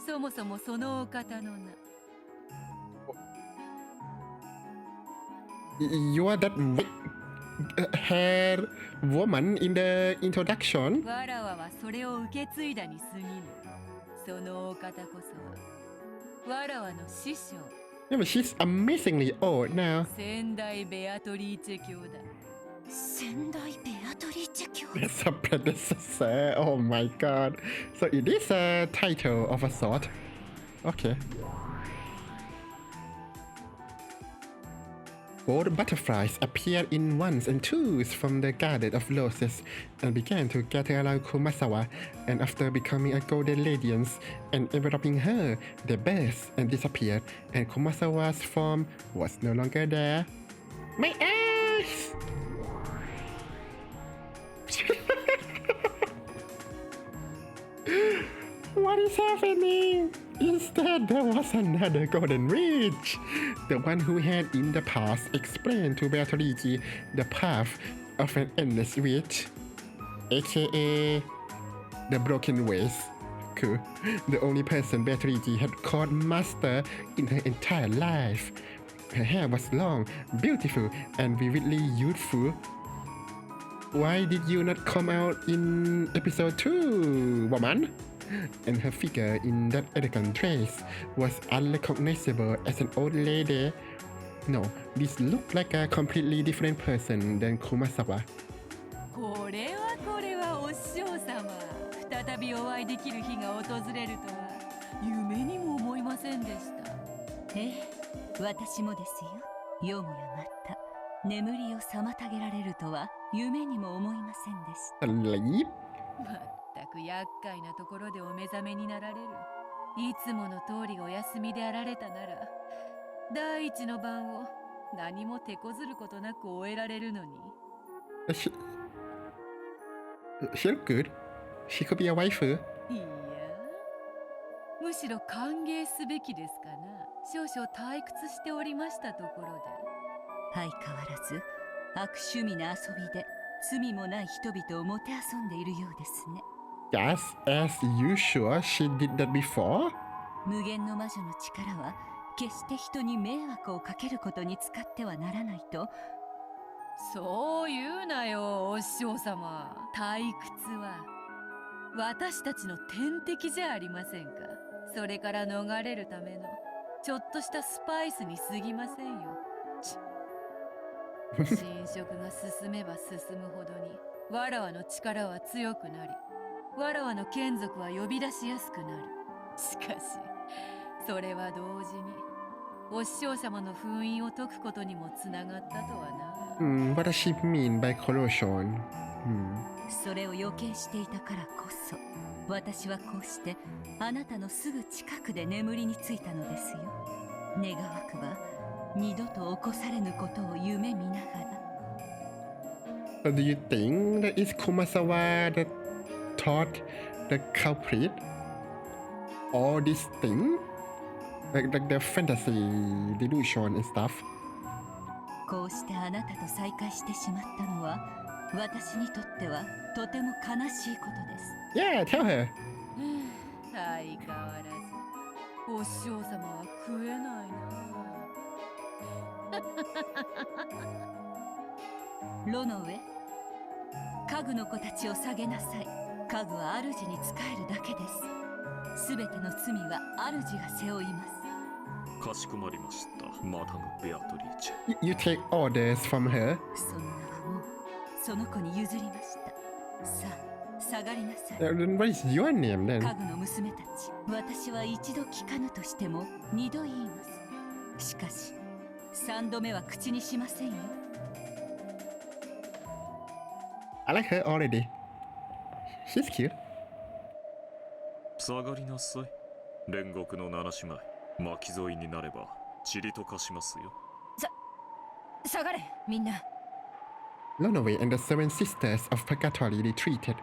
そもそもそのお方の名。You're that hair woman in the introduction. わらわはそれを受け継いだに過ぎぬ。そのお方こそは、わらわの師匠。 Yeah, but she's amazingly old now. 先代ベアトリーチェ教だ。先代ベアトリーチェ教。 That's a predecessor. Oh my god. So it is a title of a sort. Okay. Gold butterflies appeared in ones and twos from the Garden of Roses and began to gather around Kumasawa, and after becoming a golden radiance and enveloping her, they burst and disappeared, and Kumasawa's form was no longer there. My eyes! What is happening? Instead, there was another golden witch. The one who had in the past explained to Beatrice the path of an endless witch, aka the broken ways. Cool. The only person Beatrice had called master in her entire life. Her hair was long, beautiful, and vividly youthful. Why did you not come out in episode 2, woman? And her figure in that elegant dress was unrecognizable as an old lady. No, this looked like a completely different person than Kumasawa. これはお師匠様。再びお会いできる日が訪れるとは夢にも思いませんでした。ええ、私もですよ。よもやまた眠りを妨げられるとは夢にも思いませんでした。Sleep? まったく厄介なところでお目覚めになられる。いつもの通りお休みであられたなら、第一の晩を何も手こずることなく終えられるのに。She looked good. She could be a waifu. いや、むしろ歓迎すべきですかな。少々退屈しておりましたところで。相変わらず悪趣味な遊びで罪もない人々をもてあそんでいるようですね。Yes, as usual, she did that before. 無限の魔女の力は決して人に迷惑をかけることに使ってはならないとそう言うなよ、お師匠様。退屈は私たちの天敵じゃありませんか。それから逃れるためのちょっとしたスパイスに過ぎませんよ。侵食が進めば進むほどにわらわの力は強くなり、わらわの眷属は呼び出しやすくなる。しかしそれは同時にお師匠様の封印を解くことにもつながったとはな。What does she mean by corrosion? それを予見していたからこそ、私はこうしてあなたのすぐ近くで眠りについたのですよ。願わくば二度と起こされぬことを夢見ながら。So do you think that it's Kumasawa that taught the culprit all this thing? Like the fantasy delusion and stuff? こうしてあなたと再会してしまったのは、私にとってはとても悲しいことです。Yeah, tell her. 相変わらずお師匠様は食えないな。炉の上、家具の子たちを下げなさい。家具は主に仕えるだけです。すべての罪は主が背負います。かしこまりました、マダム・ベアトリーチェ。You take orders from her? その名はもうその子に譲りました。さあ、下がりなさい。Then what is your name then? 家具の娘たち、私は一度聞かぬとしても二度言います。しかし三度目は口にしませんよ。I like her already. She's cute. 下がりなさい。煉獄の七姉妹、巻き添いになれば塵と化しますよ。下がれ、みんな。Lonaway and the seven sisters of Purgatory retreated.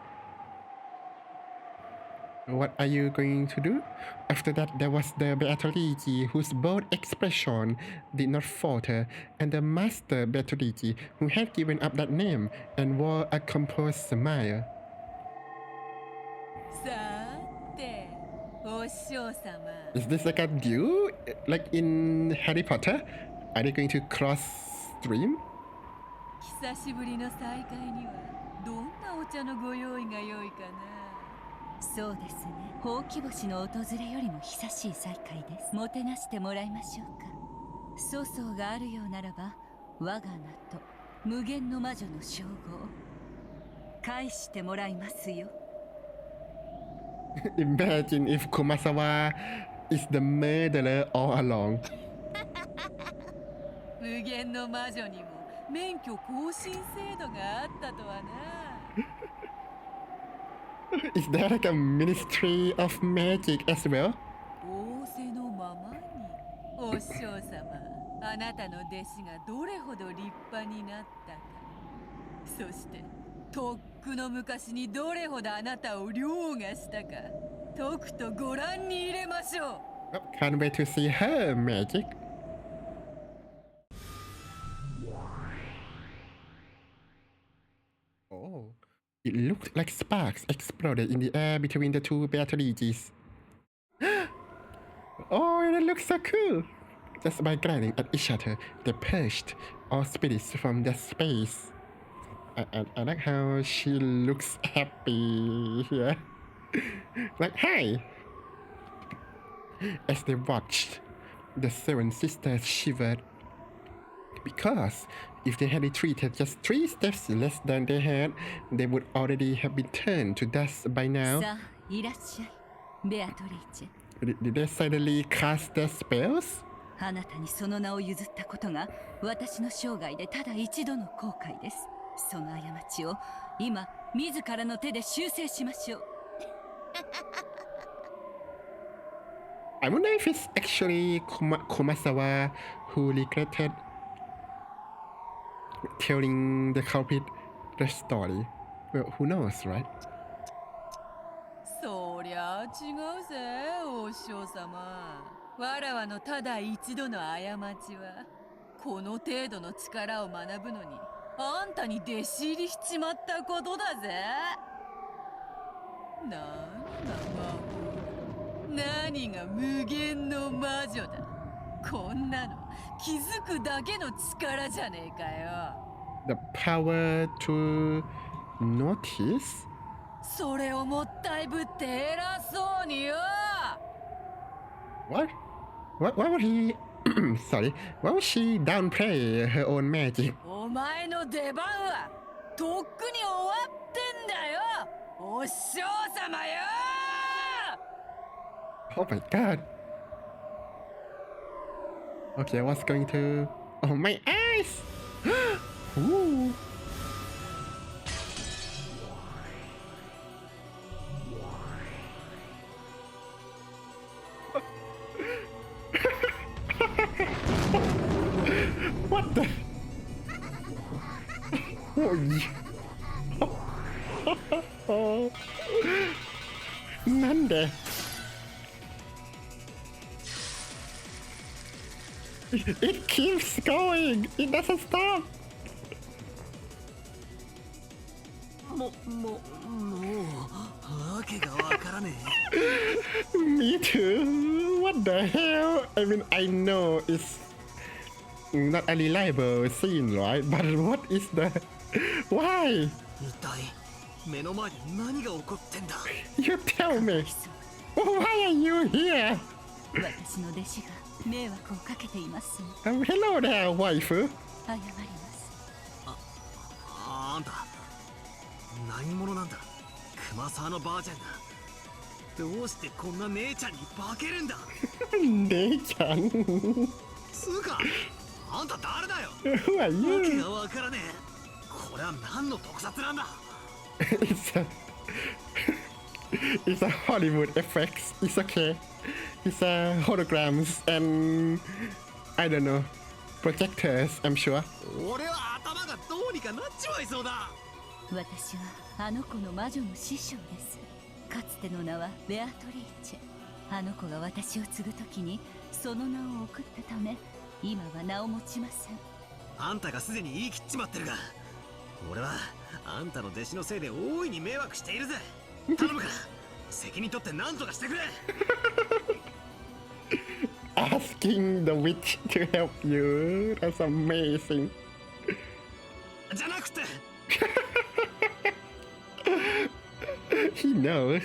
What are you going to do? After that, there was the Beatrice, whose bold expression did not falter, and the Master Beatrice, who had given up that name and wore a composed smile. さて、お師匠様。 Is this like a duel? Like in Harry Potter? Are they going to cross stream? 久しぶりの再会にはどんなお茶のご用意が良いかな。そうですね。ほうき星の訪れよりも久しい再会です。もてなしてもらいましょうか。粗相があるようならば、我が名と無限の魔女の称号返してもらいますよ。Imagine if Kumasawa is the murderer all along. 無限の魔女にも免許更新制度があったとはな。Is there like a ministry of magic as well? 仰せのままに。お師匠様、あなたの弟子がどれほど立派になったか、そしてとっくの昔にどれほどあなたを凌駕したか、とくとご覧に入れましょう。Can't wait to see her magic. Oh, it looked like sparks exploded in the air between the two Beatrices. Oh, that looks so cool! Just by glancing at each other, they purged all spirits from their space. I like how she looks happy here. Like, hi! As they watched, the seven sisters shivered. Because if they had retreated just 3 steps less than they had, they would already have been turned to dust by now. さあ、いらっしゃい、ベアトリーチェ。Did they suddenly cast their spells? あなたにその名を譲ったことが私の生涯でただ一度の後悔です。その過ちを今自らの手で修正しましょう。I wonder if it's actually Kumasawa who regretted telling the culprit the story. Well, who knows, right? そりゃあ違うぜ、お師匠様。わらわのただ一度の過ちはこの程度の力を学ぶのにあんたに弟子入りしちまったことだぜ。何が魔法だ、何が無限の魔女だ。こんなの気づくだけの力じゃねえかよ。The power to notice? それをもったいぶって偉そうによ。 What? Why would he... Sorry. Why would she downplay her own magic? お前の出番はとっくに終わってんだよ、お師匠様よ。 Oh my god. Okay, I was going to... Oh, my eyes! Ooh. What the? Oh, oh. Nande. It keeps going. It doesn't stop. もうわけがわからねえ。 Me too. What the hell? I mean, I know it's not a reliable scene, right? But what is the... Why? 一体目の前で何が起こってんだ。 You tell me. Why are you here? 私の弟子が迷惑をかけています。 Hello there, wife. 謝ります。あんた何者なんだ。熊沢のばあちゃんだ。どうしてこんな姉ちゃんに化けるんだ。姉ちゃん。つうかあんた誰だよ。 Who are わけ you? がわからねえ。これは何の特撮なんだ。 It's a Hollywood effects. It's okay. It's holograms and I don't know, projectors, I'm sure. 俺は頭がどうにかなっちまいそうだ。私はあの子の魔女の師匠です。かつての名はベアトリーチェ。あの子が私を継ぐときにその名を送ったため、今は名を持ちません。あんたがすでに言い切っちまってるが、俺はあんたの弟子のせいで大いに迷惑しているぜ。頼むから責任取って何とかしてくれ。 Asking the witch to help you. That's amazing. じゃなくて He knows.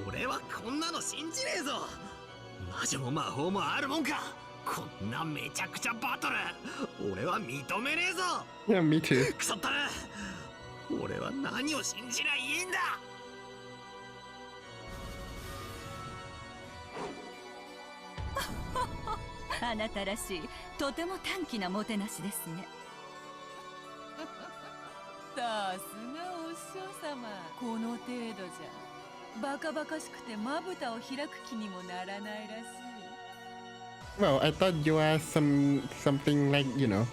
俺はこんなの信じねえぞ。魔女も魔法もあるもんか。こんなめちゃくちゃバトル俺は認めねえぞ。 Yeah, me too. くそったれ。俺は何を信じりゃいいんだ。あなたらしいとても短気なもてなしですね。さすがお師匠様、この程度じゃバカバカしくてまぶたを開く気にもならないらしい。 Well, I thought you are something like, you know,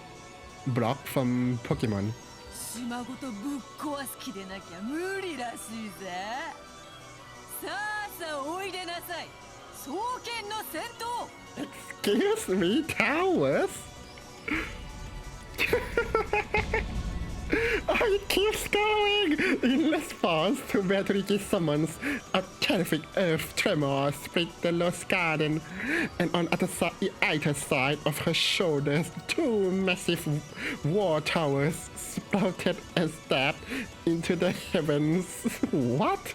Brock from Pokemon. 島ごとぶっ壊す気でなきゃ無理らしいぜ。さあさあおいでなさい、双剣の戦闘。 Excuse me, towers? Oh, it keeps going! In response to Beatrice's summons, a terrific earth tremor split the lost garden, and on either side of her shoulders, two massive war towers sprouted and stabbed into the heavens. What?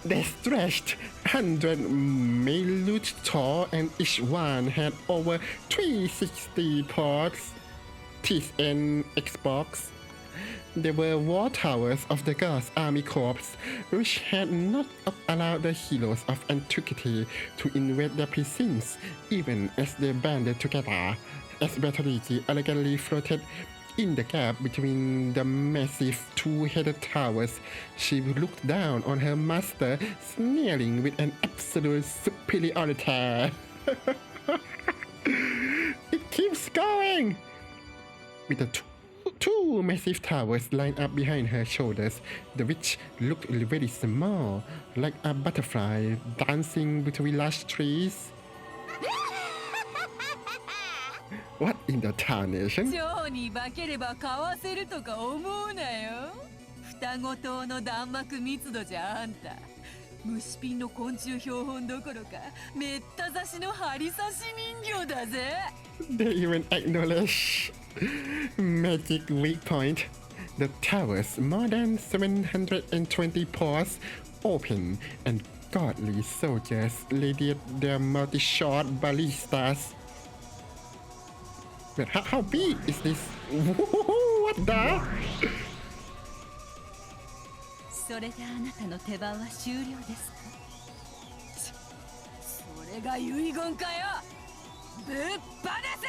They stretched 100 miles tall, and each one had over 360 ports, teeth and Xbox. They were war towers of the God's army corps, which had not allowed the heroes of antiquity to invade their precincts, even as they banded together. As Beatrice elegantly floated in the gap between the massive two-headed towers, she looked down on her master, sneering with an absolute superiority. It keeps going! With the two massive towers lined up behind her shoulders, the witch looked very small, like a butterfly dancing between large trees. What in the tarnation? 蝶に化ければ買わせるとか思うなよ。双子塔の弾幕密度じゃあんた虫ピンの昆虫標本どころかめった刺しの針刺し人形だぜ。 They even acknowledge magic weak point. The tower's more than 720 ports open and godly soldiers radiate their multi-shot ballistas. But how big is this? What the? それであなたの手番は終了ですか。それが遺言かよ。ぶっ放せ。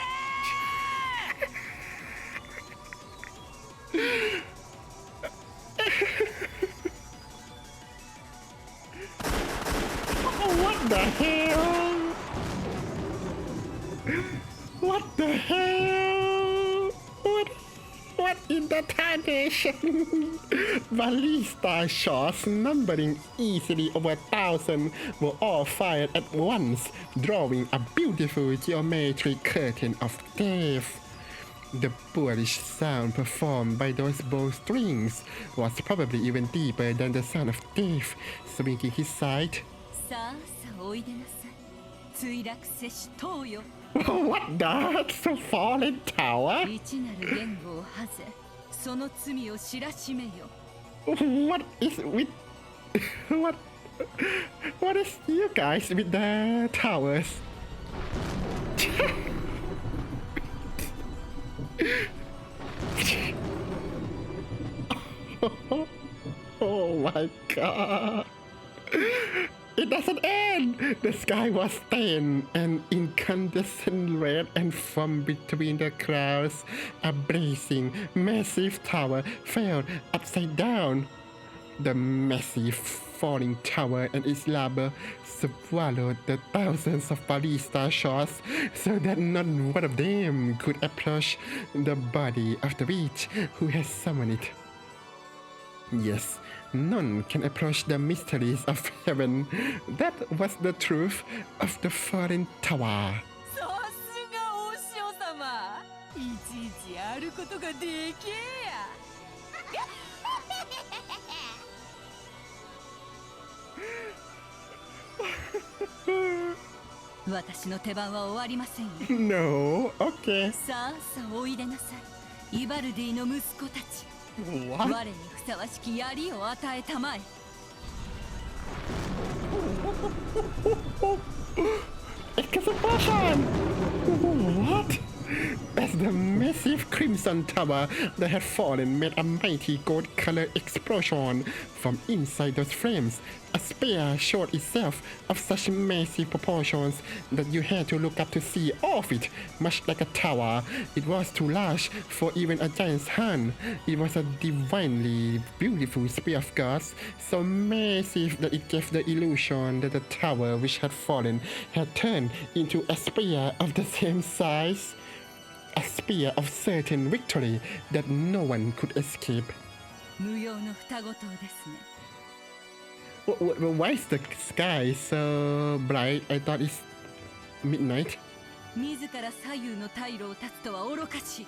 What the hell? What the hell? What in the tarnation? Ballista shots numbering easily over 1,000 were all fired at once, drawing a beautiful geometric curtain of death. The bullish sound performed by those bowstrings was probably even deeper than the sound of death swinging his side. さあさあおいでなさい。墜落せし塔よ。What the fallen tower? 一なる言語をはぜ、その罪を知らしめよ。What is with what is you guys with the towers? Oh my god. It doesn't end! The sky was stained an incandescent red, and from between the clouds, a blazing, massive tower fell upside down. The massive falling tower and its lava swallowed the thousands of ballista shots so that not one of them could approach the body of the witch who has summoned it. Yes, none can approach the mysteries of heaven. That was the truth of the fallen tower. さすがお師様。いちいちやることがでけえや。私の手番は終わりませんよ。No, okay. さあさあおいでなさい。イバルディの息子たち。What? 我にふさわしき槍を与えたまえ。Explosion! What? As the massive crimson tower that had fallen made a mighty gold-colored explosion from inside those frames, a spear showed itself of such massive proportions that you had to look up to see all of it. Much like a tower, it was too large for even a giant's hand. It was a divinely beautiful spear of gods, so massive that it gave the illusion that the tower which had fallen had turned into a spear of the same size. A spear of certain victory that no one could escape. 無用の双子塔ですね。Why is the sky so bright? I thought it's midnight. 自ら左右の退路を断つとは愚かし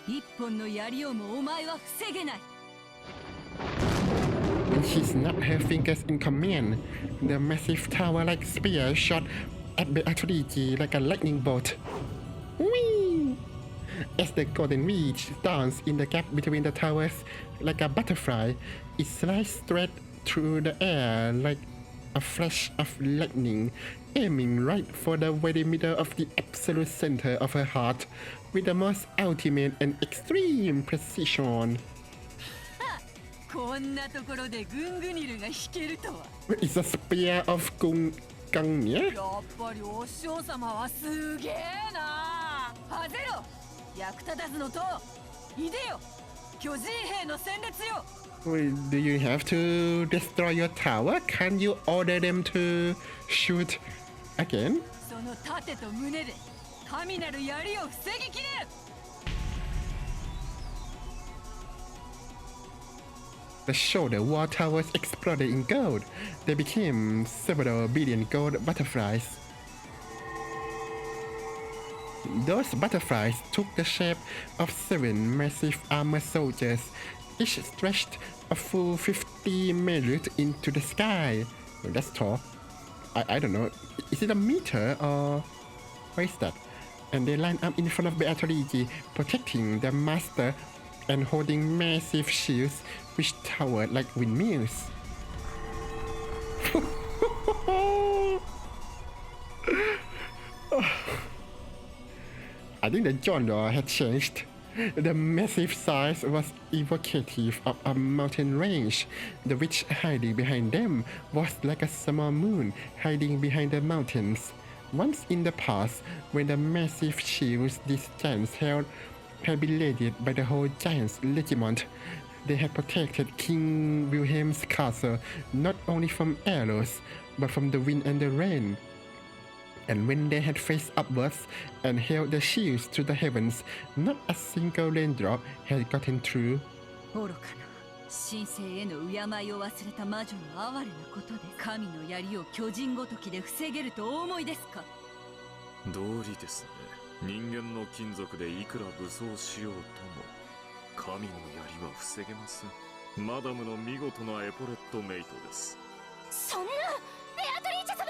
い。一本の槍をもお前は防げない。And she snapped her fingers in command. The massive tower-like spear shot at Beatrice like a lightning bolt. Whee! As the golden reach danced in the gap between the towers like a butterfly, it sliced straight through the air like a flash of lightning, aiming right for the very middle of the absolute center of her heart with the most ultimate and extreme precision. こんなところでグングニルが弾けるとは。It's a spear of Gungnir? やっぱりお師匠様はすげえな。はぜろ役立たずの塔。いでよ巨人兵の戦列よ。Do you have to destroy your tower? Can't you order them to shoot again? その盾と胸で神なる槍を防ぎきれ。The shoulder wall towers exploded in gold. They became several billion gold butterflies. Those butterflies took the shape of 7 massive armored soldiers, each stretched a full 50 meters into the sky. That's tall. I don't know. Is it a meter or what is that? And they line up in front of Beatrice, protecting their master and holding massive shields which towered like windmills. I think the genre had changed. The massive size was evocative of a mountain range. The witch hiding behind them was like a small moon hiding behind the mountains. Once in the past, when the massive shields these giants held had been laid by the whole giants' regiment, they had protected King Wilhelm's castle not only from arrows, but from the wind and the rain. And when they had faced upwards and held the shields to the heavens, not a single raindrop had gotten through. 愚かな神聖への敬いを忘れた魔女の哀れなことで神の槍を巨人ごときで防げるとお思いですか？道理ですね。人間の金属でいくら武装しようとも神の槍は防げません。マダムの見事なエポレットメイトです。そんなベアトリーチェ様。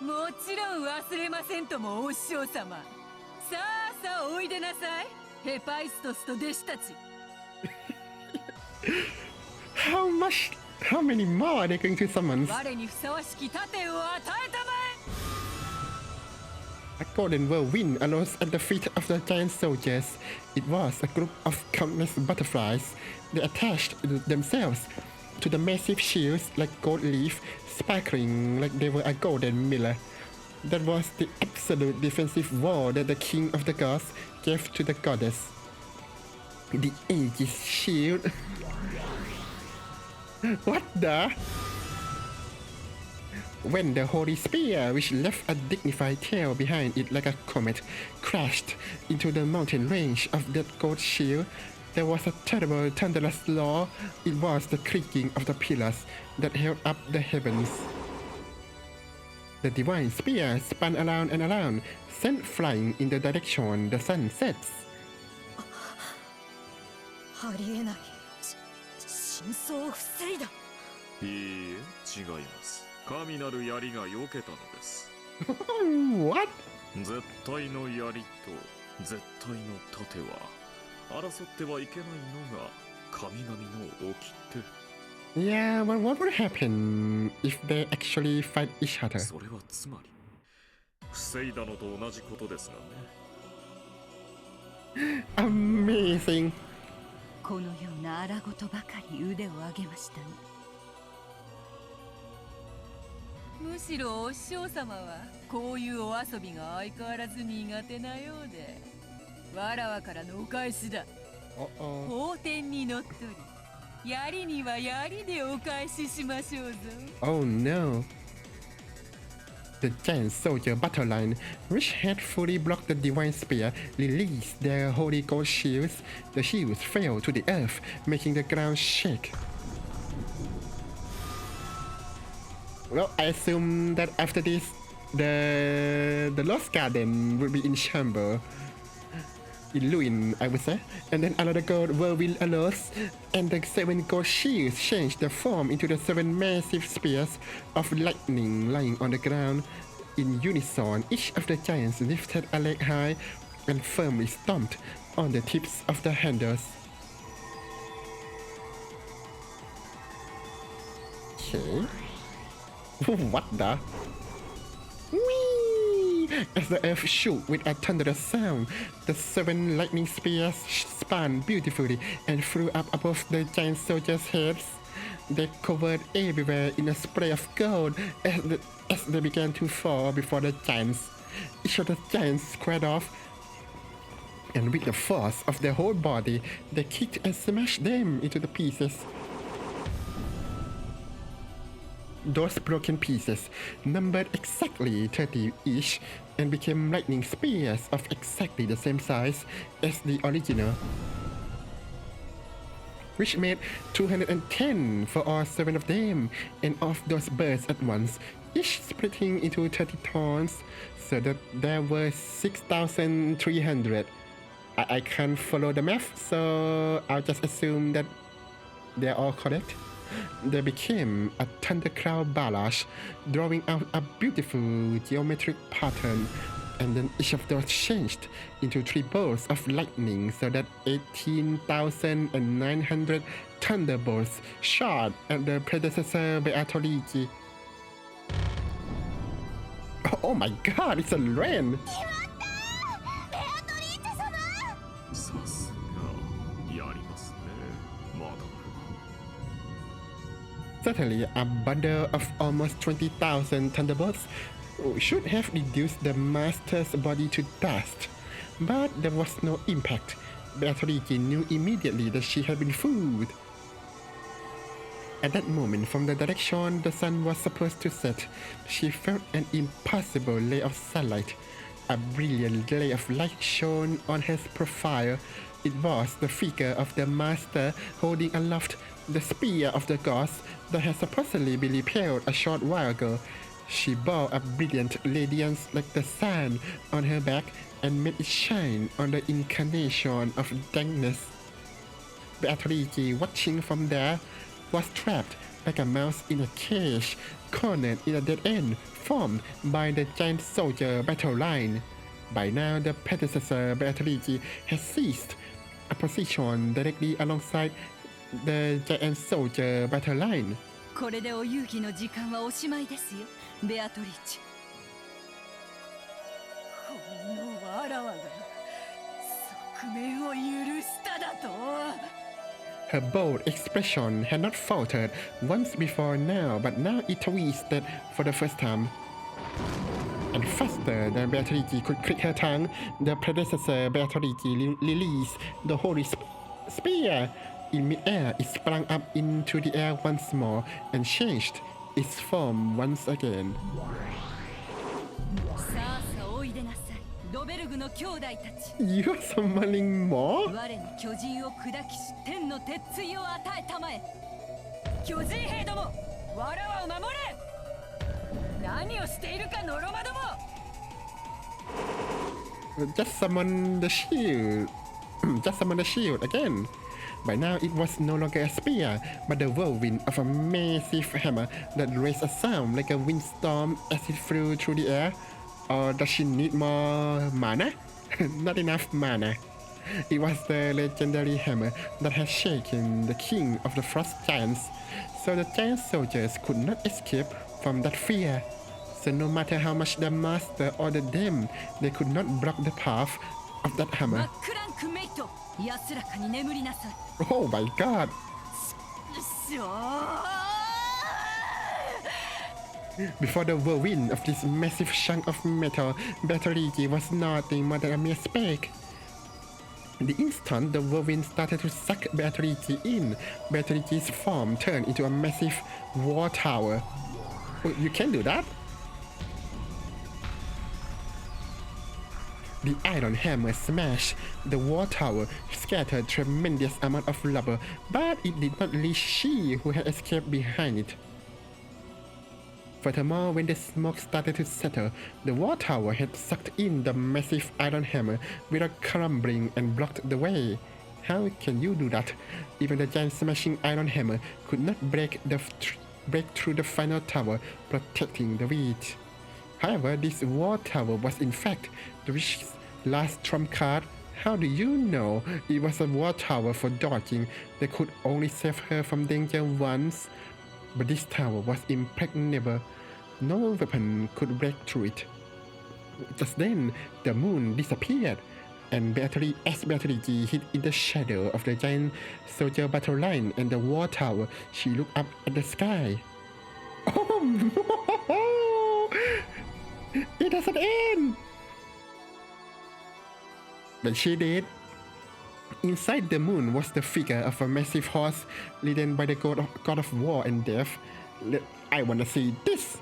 もちろん忘れませんともお師匠様。さあさあおいでなさい、ヘパイストスと弟子たち。How many more are they going to summon? 我にふさわしき盾を与えたまえ。 A golden whirlwind arose at the feet of the giant soldiers. It was a group of countless butterflies. They attached themselves to the massive shields like gold leaf, sparkling like they were a golden mirror. That was the absolute defensive wall that the king of the gods gave to the goddess. The Aegis shield. What the? When the holy spear, which left a dignified tail behind it like a comet, crashed into the mountain range of that gold shield, there was a terrible thunderous roar. It was the creaking of the pillars that held up the heavens. The divine spear spun around and around, sent flying in the direction the sun sets. ありえない。真相を防いだ。いいえ、違います。神なる槍が避けたのです。What? 絶対の槍と絶対の盾は争ってはいけないのが神々の掟。Yeah, but what would happen if they actually fight each other? それはつまり防いだのと同じことですがね。Amazing. このような荒事ばかり腕を上げましたね。むしろお師匠様はこういうお遊びが相変わらず苦手なようで、わらわからのお返しだ。法典にのっとり、槍には槍でお返ししましょうぞ。Oh no. The giant soldier battle line, which had fully blocked the divine spear, released their holy gold shields. The shields fell to the earth, making the ground shake. Well, I assume that after this, the Lost Garden will be in chamber. In ruin, I would say. And then another gold whirlwind arose, and the 7 gold shields changed their form into the 7 massive spears of lightning lying on the ground. In unison, each of the giants lifted a leg high and firmly stomped on the tips of the handles. Okay. What the? Whee! As the earth shook with a thunderous sound, the 7 lightning spears spun beautifully and flew up above the giant soldiers' heads. They covered everywhere in a spray of gold as they began to fall before the giants. Each of the giants squared off, and with the force of their whole body, they kicked and smashed them into the pieces. Those broken pieces numbered exactly 30 each and became lightning spears of exactly the same size as the original, which made 210 for all 7 of them, and of those bursts at once, each splitting into 30 tons, so that there were 6,300. I can't follow the math, so I'll just assume that they're all correct. They became a thundercloud barrage, drawing out a beautiful geometric pattern, and then each of those changed into 3 bolts of lightning so that 18,900 thunderbolts shot at the predecessor Beatorigi. Oh my god, it's a rain! さすがやりますねマダム。 Certainly, a bundle of almost 20,000 thunderbolts should have reduced the master's body to dust, but there was no impact. Beatorigi knew immediately that she had been fooled. At that moment, from the direction the sun was supposed to set, she felt an impossible ray of sunlight. A brilliant ray of light shone on her profile. It was the figure of the master holding aloft the spear of the gods that had supposedly been repelled a short while ago. She bore a brilliant radiance like the sun on her back and made it shine on the incarnation of dankness. Beatorigi, watching from there, was trapped like a mouse in a cage, cornered in a dead end formed by the giant soldier battle line. By now, the predecessor Beatorigi had seized a position directly alongside the giant soldier battle line. これでお遊戯の時間はおしまいですよ、ベアトリーチェ。このわらわが側面を許しただと。 Her bold expression had not faltered once before now, but now it twisted for the first time. And faster than Beatorigi could click her tongue, the predecessor Beatorigi released the holy spear. In mid-air, it sprang up into the air once more and changed its form once again. さあさあおいでなさい、ドベルグの兄弟たち。 You're summoning more? 我に巨人を砕きし天の鉄槌を与えたまえ。巨人兵ども、わらわを守れ。何をしているかノロマども。 Just summon the shield. Just summon the shield again. By now, it was no longer a spear, but the whirlwind of a massive hammer that raised a sound like a windstorm as it flew through the air. Or does she need more mana? Not enough mana. It was the legendary hammer that had shaken the king of the frost giants, so the giant soldiers could not escape from that fear. So no matter how much the master ordered them, they could not block the path of that hammer. クランクメイト、安らかに眠りなさい。 Oh my god! しょ Before the whirlwind of this massive chunk of metal, Beatorigi was nothing more than a mere speck. The instant the whirlwind started to suck Beatorigi in, Beatorigi's form turned into a massive war tower. Oh, you can do that? The iron hammer smashed the war tower, scattered tremendous amount of rubble, but it did not reach she who had escaped behind it. Furthermore, when the smoke started to settle, the war tower had sucked in the massive iron hammer without crumbling and blocked the way. How can you do that? Even the giant smashing iron hammer could not break through the final tower, protecting the reach. However, this war tower was in fact the witch's last trump card. How do you know it was a war tower for dodging that could only save her from danger once? But this tower was impregnable. No weapon could break through it. Just then, the moon disappeared, and as Beatorigi hid in the shadow of the giant soldier battle line and the war tower, she looked up at the sky. Oh no! It doesn't end! But she did. Inside the moon was the figure of a massive horse ridden by the god of war and death. I wanna see this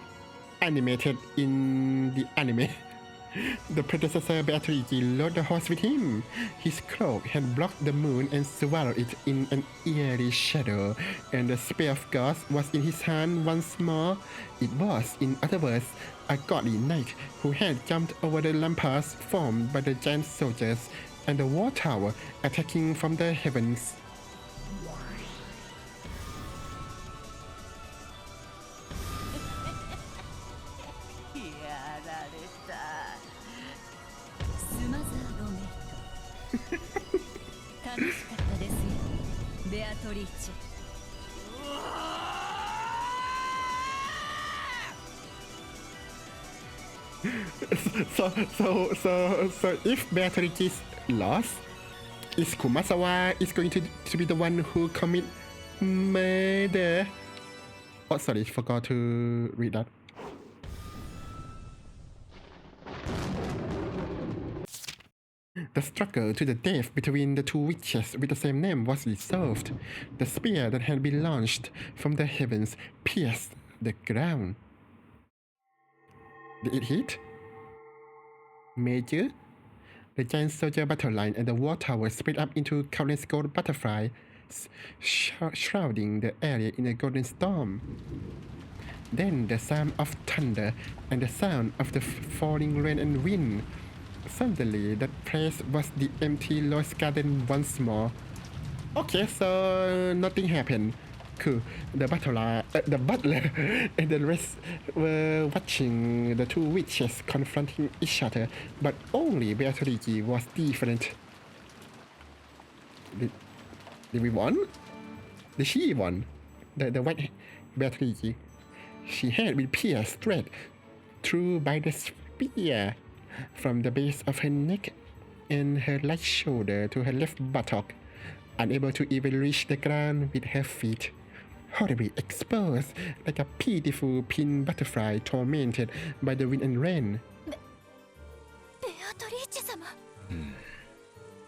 animated in the anime. The predecessor Beatorigi rode the horse with him. His cloak had blocked the moon and swallowed it in an eerie shadow, and the spear of gods was in his hand once more. It was, in other words, a godly knight who had jumped over the ramparts formed by the giant soldiers and the war tower, attacking from the heavens. 楽しかったですよベアトリーチェ So if Beatrice is lost, is Kumasawa is going to be the one who commit murder? Oh, sorry, forgot to read that. The struggle to the death between the two witches with the same name was resolved. The spear that had been launched from the heavens pierced the ground. Did it hit? Major? The giant soldier battle line and the war tower split up into countless gold butterflies, shrouding the area in a golden storm. Then the sound of thunder and the sound of the falling rain and wind. Suddenly, that place was the empty lost garden once more. Okay, so nothing happened. Cool. The butler and the rest were watching the two witches confronting each other, but only Beatrice was different. Did we won? Did she won? The white Beatrice. She had been pierced straight through by the spear from the base of her neck and her right shoulder to her left buttock, unable to even reach the ground with her feet. Horribly exposed like a pitiful pin butterfly tormented by the wind and rain.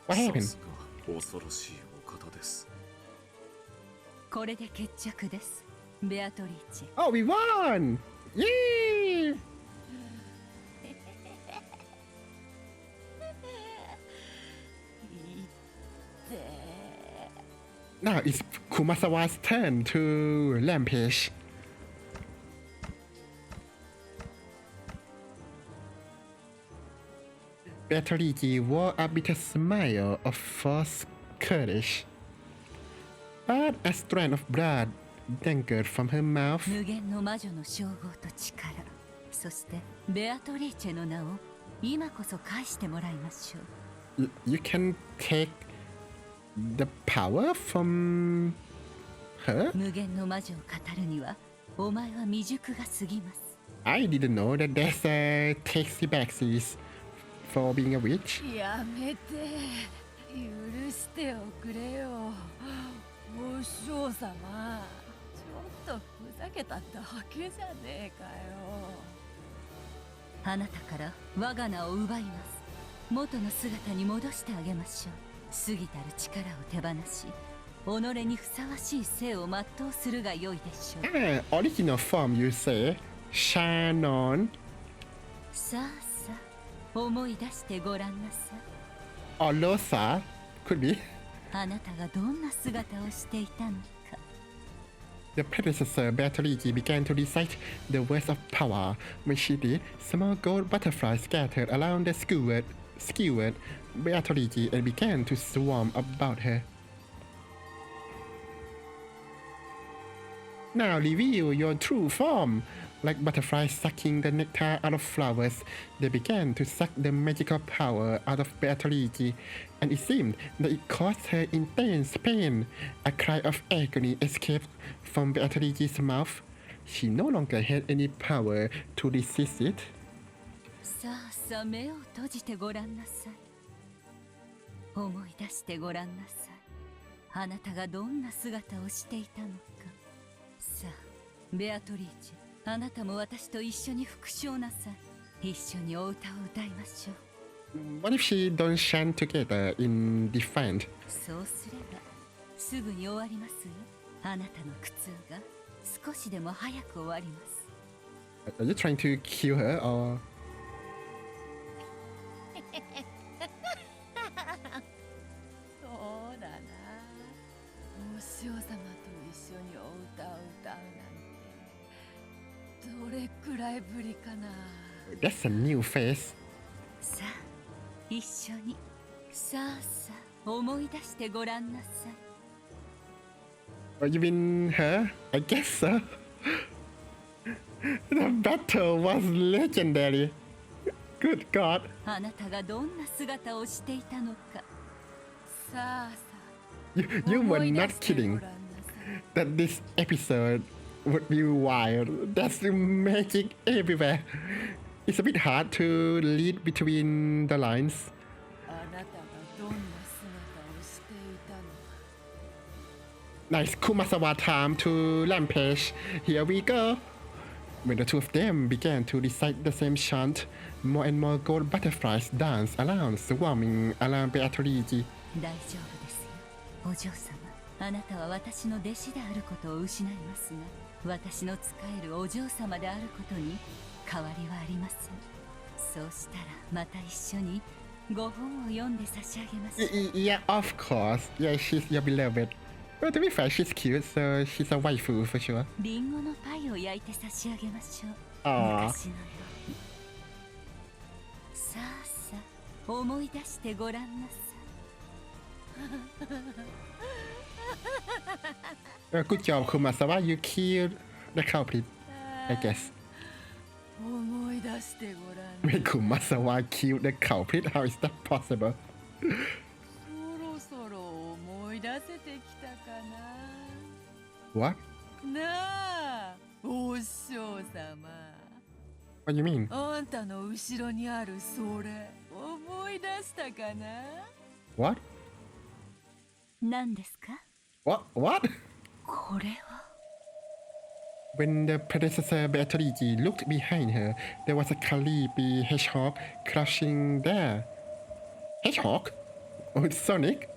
What happened? 恐ろしいお方です。これで決着ですベアトリーチェ Oh, we won! Yay! Now it's Kumasawa's turn to rampage. Beatrice wore a bitter smile of false courage. But a strand of blood dangled from her mouth. 無限の魔女の称号と力そしてベアトリーチェの名を今こそ返してもらいましょう You can take the power from her? 無限の魔女を語るにはお前は未熟が過ぎます I didn't know that there's a taxi backseat for being a witch. やめて許しておくれよお嬢様ちょっとふざけただけじゃねえかよあなたから我が名を奪います元の姿に戻してあげましょう過ぎたる力を手放し己にふさわしい生を全うするが良いでしょう Original form, you say? Shannon? さあさあ思い出してごらんなさい Or Losa? Could be. あなたがどんな姿をしていたのか The predecessor Beatrice began to recite the words of power. When she did, small gold butterflies scattered around the skewered Beatrice and began to swarm about her. Now reveal your true form. Like butterflies sucking the nectar out of flowers, they began to suck the magical power out of Beatrice, and it seemed that it caused her intense pain. A cry of agony escaped from Beatrice's mouth. She no longer had any power to resist it. さあさあ目を閉じてごらんなさい思い出してごらんなさいあなたがどんな姿をしていたのかさあベアトリーチェあなたも私と一緒に復唱なさい一緒にお歌を歌いましょう What if she don't chant together in defense? そうすればすぐに終わりますよあなたの苦痛が少しでも早く終わります Are you trying to kill her or? そうだなお師匠様と一緒にお歌を歌うなんてどれくらいぶりかな That's a new face. さあ一緒にさあさあ思い出してごらんなさい Oh, you mean her? I guess so. The battle was legendary. Good God. あなたがどんな姿をしていたのか You were not kidding that this episode would be wild. There's magic everywhere. It's a bit hard to read between the lines. Nice Kumasawa time to rampage. Here we go. When the two of them began to recite the same chant, more and more gold butterflies danced around, swarming around Beatrice. 大丈夫ですよお嬢様。あなたは私の弟子であることを失いますが、私の仕えるお嬢様であることに変わりはありません。そうしたらまた一緒にご本を読んで差し上げます。Yeah, of course. Yeah, she's your beloved. Well, to be fair, she's cute, so she's a waifu for sure. リンゴのパイを焼いて差し上げましょう。 Aww. 昔のように。さあさあ、思い出してごらんなさい。Good job, Kumasawa. You killed the culprit, I guess. 思い出してごらん。 When Kumasawa killed the culprit, how is that possible? そろそろ思い出せてきたかな。 What? なあ、お師匠様。 What do you mean? あんたの後ろにあるそれ、思い出したかな。 What? 何ですか？ What? これは。 When the predecessor Beatrice looked behind her, there was a creepy hedgehog crouching there. Hedgehog? Oh, it's Sonic?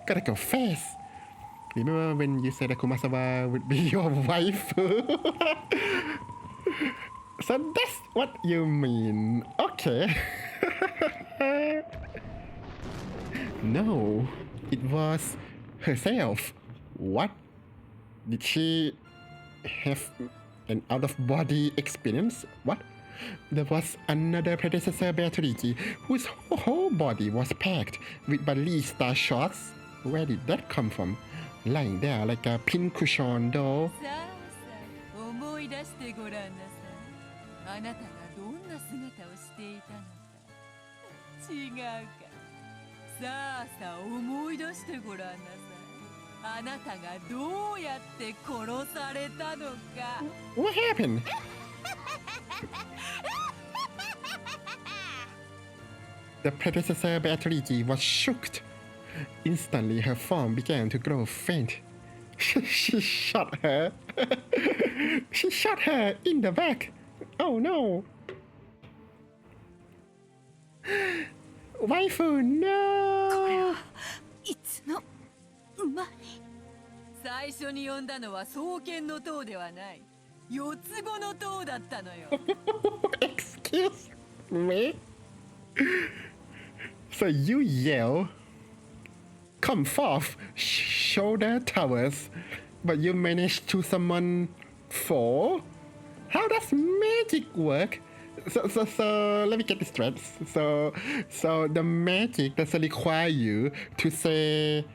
Gotta go fast. Remember when you said that Kumasawa would be your wife? So that's what you mean. Okay. No, it was herself. What? Did she have an out-of-body experience? What? There was another predecessor Beatrice whose whole body was packed with ballista shots. Where did that come from? Lying there like a pincushion doll. さあさあ、思い出してごらんなさい。あなたがどんな姿をしていたのか。違うか。さあさあ、思い出してごらんなさい。あなたがどうやって殺されたのか。 What happened? The predecessor Beatrice was shocked. Instantly, her form began to grow faint. She shot her. She shot her in the back. Oh no. Waifu, no. いつの間に。最初に呼んだのは双剣の塔ではない。四つ子の塔だったのよ。Excuse me? So you yell, come forth, shoulder towers, but you managed to summon 4? How does magic work? So let me get this straight. So the magic doesn't require you to say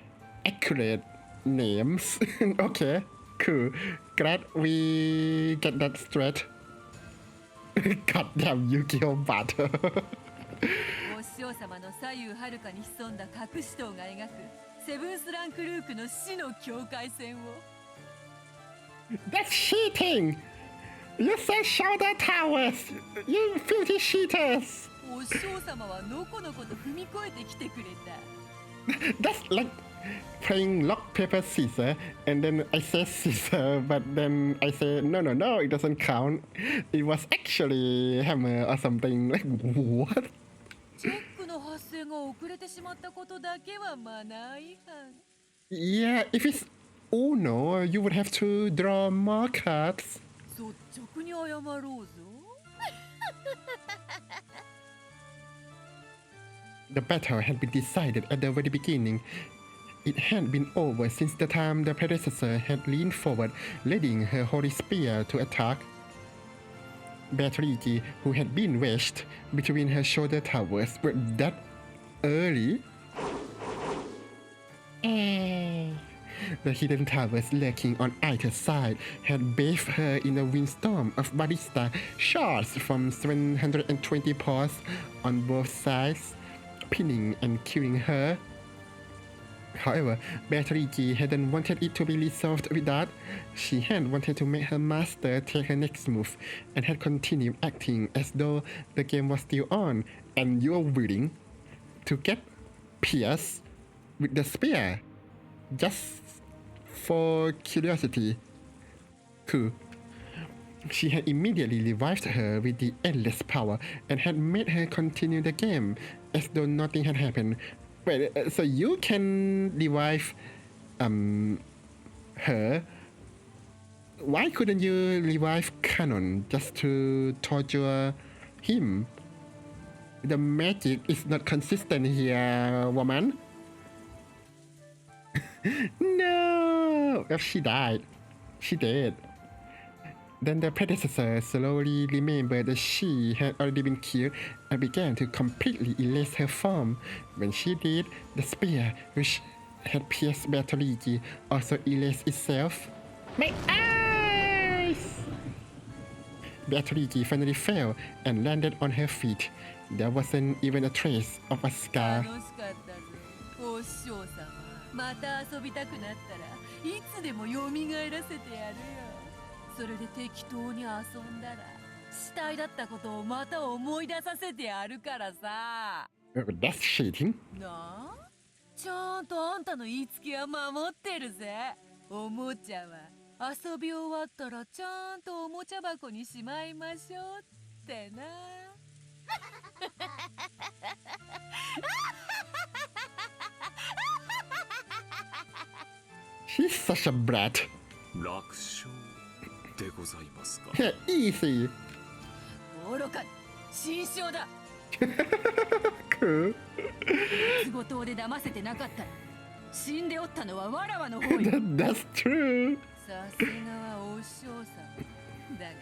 accurate names. Okay, cool. Glad we get that straight. Goddamn Yu-Gi-Oh! Battle. お師匠様の左右はるかに潜んだ隠し塔が描くセブンスランクルークの死の境界線を。 That's cheating! You said shoulder towers! You filthy cheaters! お師匠様はのこのこと踏み越えてきてくれた。That's like playing rock, paper, scissors, and then I say scissor, but then I say no, it doesn't count. It was actually hammer or something. Like, what? チェックの発生が遅れてしまったことだけはマナー違反。 Yeah, if it's Uno, you would have to draw more cards. 率直に謝ろうぞ。The battle had been decided at the very beginning. It had been over since the time the predecessor had leaned forward, leading her holy spear to attack. Beatrice, who had been wedged between her shoulder towers, were that early? The hidden towers lurking on either side had bathed her in a windstorm of ballista shots from 720 paws on both sides, pinning and killing her. However, Beatrice hadn't wanted it to be resolved with that. She had wanted to make her master take her next move and had continued acting as though the game was still on and you're willing to get pierced with the spear just for curiosity. Cool. She had immediately revived her with the endless power and had made her continue the game as though nothing had happened. Wait, so you can revive her? Why couldn't you revive Canon just to torture him? The magic is not consistent here, woman. No! Well, she died. She did. Then the predecessor slowly remembered that she had already been killed and began to completely erase her form. When she did, the spear, which had pierced Beatrice, also erased itself. My eyes! Beatrice finally fell and landed on her feet. There wasn't even a trace of a scar. 楽しかったぜ、お師匠様。また遊びたくなったらいつでも蘇らせてやるよ。それで適当に遊んだら死体だったことをまた思い出させてやるからさ。That's cheating. なあ、ちゃんとあんたの言いつけは守ってるぜ。おもちゃは遊び終わったらちゃんとおもちゃ箱にしまいましょうってな。She's such a brat. 楽勝でございますか。Yeah, easy. 愚か、新章だ。Cool. 都合塔で騙せてなかったら死んでおったのはわらわの方よ。That's true. さすがはお師匠様だが、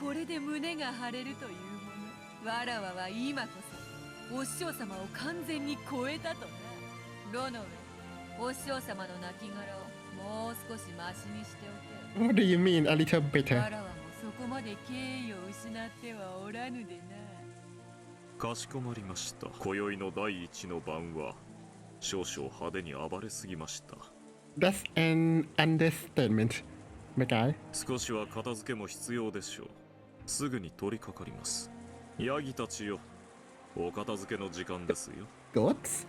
これで胸が張れるというもの。わらわは今こそお師匠様を完全に超えたとな。ロノウェ、お師匠様の亡骸をもう少しマシにしておけ。 What do you mean, a little わ better? らわもそこまで敬意を失ってはおらぬでな。かしこまりました。今宵の第一の晩は少々派手に暴れすぎました。 That's an understatement, my guy. 少しは片付けも必要でしょう。すぐに取り掛かります。ヤギたちよ、お片付けの時間ですよ。Goats?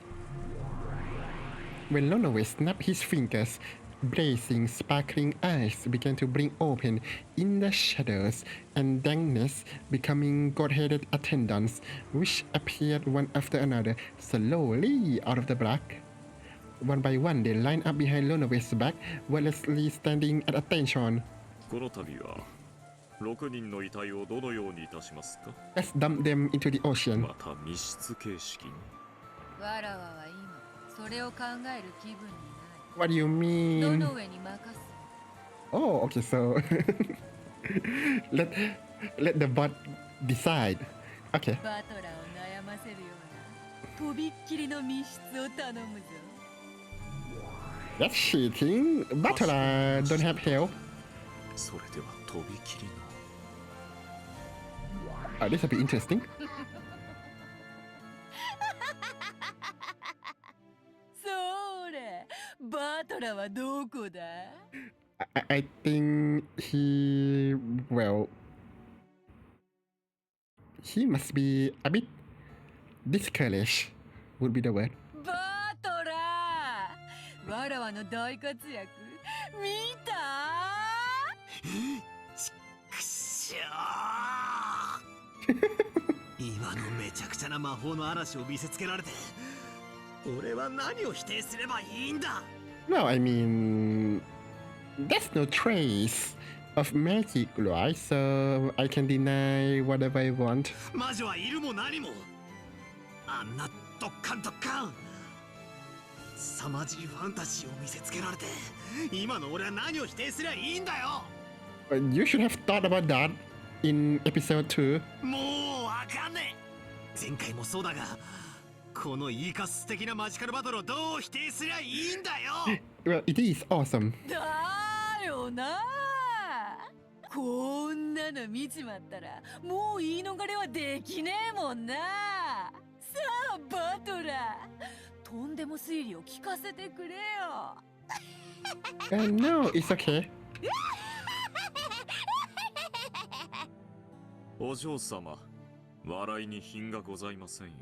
When Lonowe snapped his fingers, blazing, sparkling eyes began to blink open in the shadows, and dankness becoming goat-headed attendants, which appeared one after another, slowly out of the black. One by one, they lined up behind Lonowe's back, wordlessly standing at attention. この度は6人の遺体をどのようにいたしますか。 Let's dump them into the ocean. また密室形式に。わらわは今それを考える気分にない。 What do you ど mean? の上に任す。 Oh, okay, so let the bot decide. Okay. バトラを悩ませるようなとびっきりの密室を頼むぞ。 That's cheating. Butler don't have help. それではとびきりの。Oh, this will be interesting. それ、バトラはどこだ？ I think he must be a bit discouraged would be the word. バトラー、わらわの大活躍見た？くしょー今のめちゃくちゃな魔法の嵐を見せつけられて、俺は何を否定すればいいんだ。 No, I mean, there's no trace of magic, right? So I can deny whatever I want. 魔女はいるも何も。あんなドッカンドッカン凄まじいファンタジーを見せつけられて、今の俺は何を否定すりゃいいんだよ。 You should have thought about that in episode 2. もうわかんねえ。前回もそうだが、このイーカス的なマジカルバトルをどう否定すりゃいいんだよ。 Well, it is awesome. だよな。こんなの見ちまったらもう言い逃れはできねえもんな。さあバトラー、とんでも推理を聞かせてくれよ。No, it's okay. お嬢様、笑いに品がございませんよ。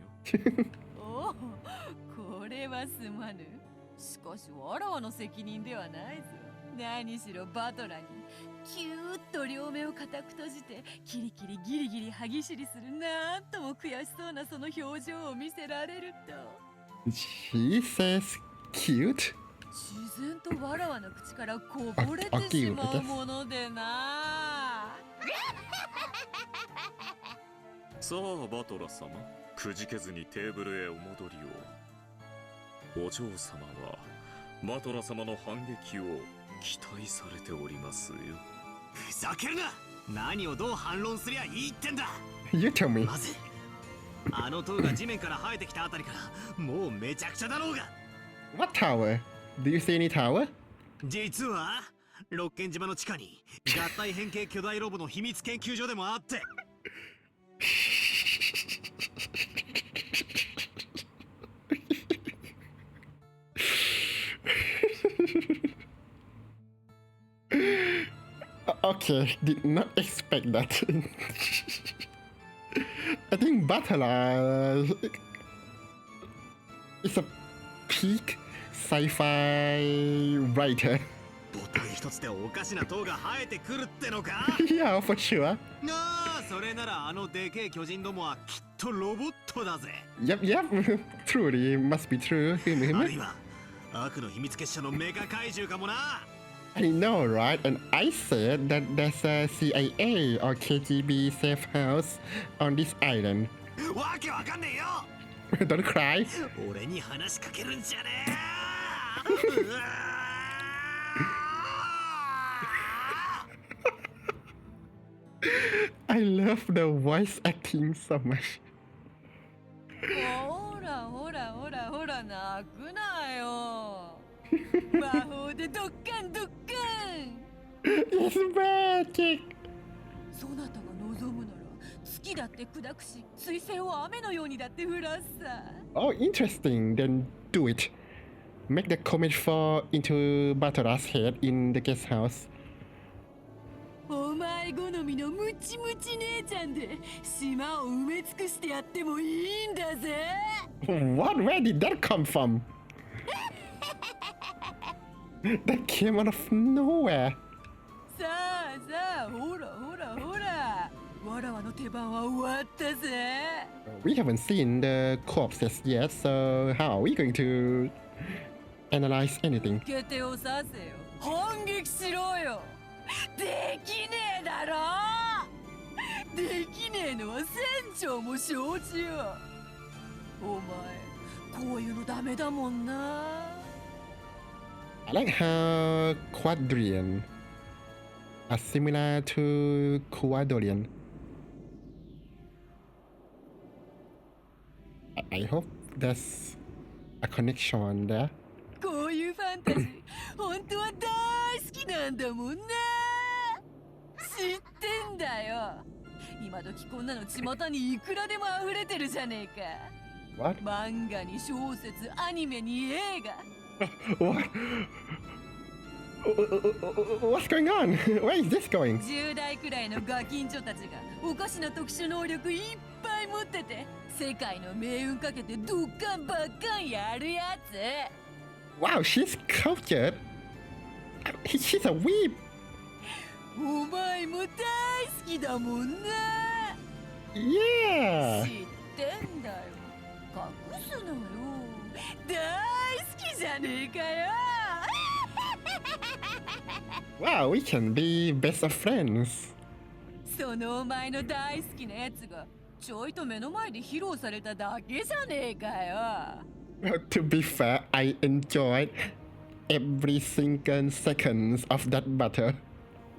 おお、これはすまぬ。しかしわらわの責任ではないぞ。何しろバトラにキューッと両目を固く閉じてキリキリギリギリ歯ぎしりするなんとも悔しそうなその表情を見せられると。She says cute. 自然とわらわの口からこぼれてしまうものでな。さあバトラ様、くじけずにテーブルへお戻りを。お嬢様はバトラ様の反撃を期待されておりますよ。ふざけるな。何をどう反論すりゃいいってんだ。 You tell me. まずあの塔が地面から生えてきたあたりからもうめちゃくちゃだろうが。 What tower? Do you see any tower? 実は六軒島の地下に合体変形巨大ロボの秘密研究所でもあって。Okay, did not expect that. I think Batala is a peak sci-fi writer. ボタン一つでおかしな塔が生えてくるってのか。Yeah, for sure. ああ、それならあのでけえ巨人どもはきっとロボットだぜ。Yep, yep. Truly, must be true. あるいは悪の秘密結社のメカ怪獣かもな。I know, right? And I said that there's a CIA or KGB safe house on this island. わけわかんねえよ。Don't cry. 俺に話しかけるんじゃねえ。I love the voice acting so much. ほらほらほらほら、泣くなよ。魔法でドッカンドッカン。 It's magic. そなたが望むなら月だって砕くし、水星を雨のようにだって降らすさ。 Oh, interesting. Then do it. Make the comet fall into Batara's head in the guest house. お前好みのムチムチ姉ちゃんで島を埋め尽くしてやってもいいんだぜ。 What? Where did that come from? That came out of nowhere. さあさあ、ほらほらほら、わらわの手番は終わったぜ。 We haven't seen the corpses yet, so how are we going to analyze anything? 決定をさせよ。反撃しろよ。できねえだろ。できねえのは船長も承知よ。お前こういうのダメだもんな。 I like how Quadrian are similar to Quadrian. I hope there's a connection there. こういうファンタジー本当は大好きなんだもんな。知ってんだよ。今時こんなの巷にいくらでも溢れてるじゃねえか。 What? 漫画に小説、アニメに映画。 What? What's going on? Where is this going? 10代くらいのガキンチョたちがおかしな特殊能力いっぱい持ってて世界の命運かけてドッカンバッカンやるやつ。 Wow, she's cultured. She's a weeb. お前も大好きだもんな。 Yeah. 知ってんだよ。隠すのよ。大好きじゃねえかよ。Wow, we can be best of friends. そのお前の大好きなやつがちょいと目の前で披露されただけじゃねえかよ。 To be fair, I enjoyed every single second of that battle.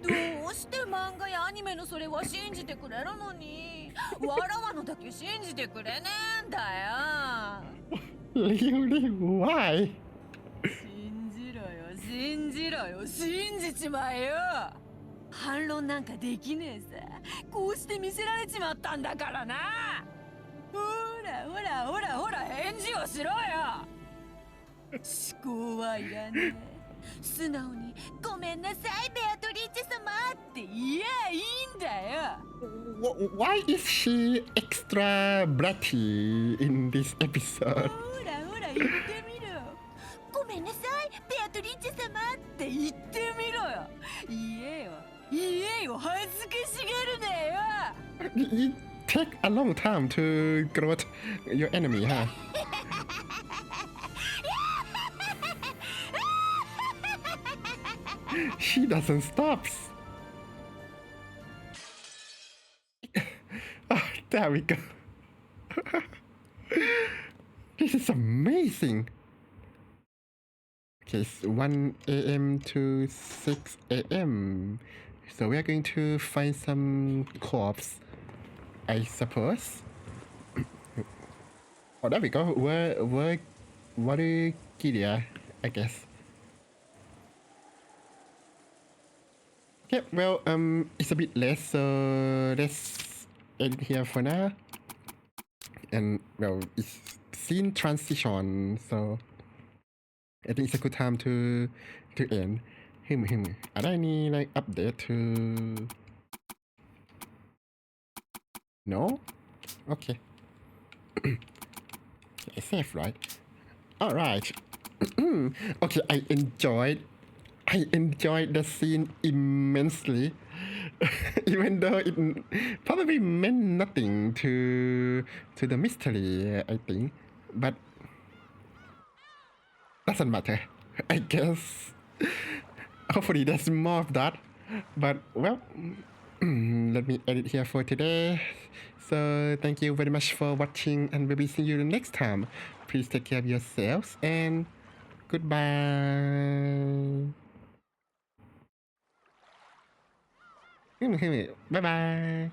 どうして漫画やアニメのそれは信じてくれるのにわらわのだけ信じてくれねえんだよ。 Really? Why? 信じろよ信じろよ信じちまえよ。反論なんかできねえさ。こうして見せられちまったんだからな。ほらほらほらほら返事をしろよ。思考はいらねえ。素直にごめんなさいベアトリーチェ様って言えばいいんだよ。Why is she extra bratty in this episode? ほらほら言ってみろ。ごめんなさいベアトリーチェ様って言ってみろよ。言えよ言えよ、恥ずかしがるなよ。You take a long time to grow your enemy, huh? She doesn't stop. Oh, there we go. This is amazing. Okay, it's 1 a.m. to 6 a.m. So we are going to find some corpse, I suppose. Oh, there we go. Water Gilia, I guess. Okay, well, it's a bit late, so let's end here for now. And well, it's scene transition, so I think it's a good time to end. Are there any like update to? No? Okay. Okay, safe, right? Alright. Okay, I enjoyed the scene immensely. Even though it probably meant nothing to the mystery, I think. But doesn't matter. I guess hopefully there's more of that. But well, let me edit here for today. So thank you very much for watching, and we'll be seeing you next time. Please take care of yourselves and goodbye. Bye bye.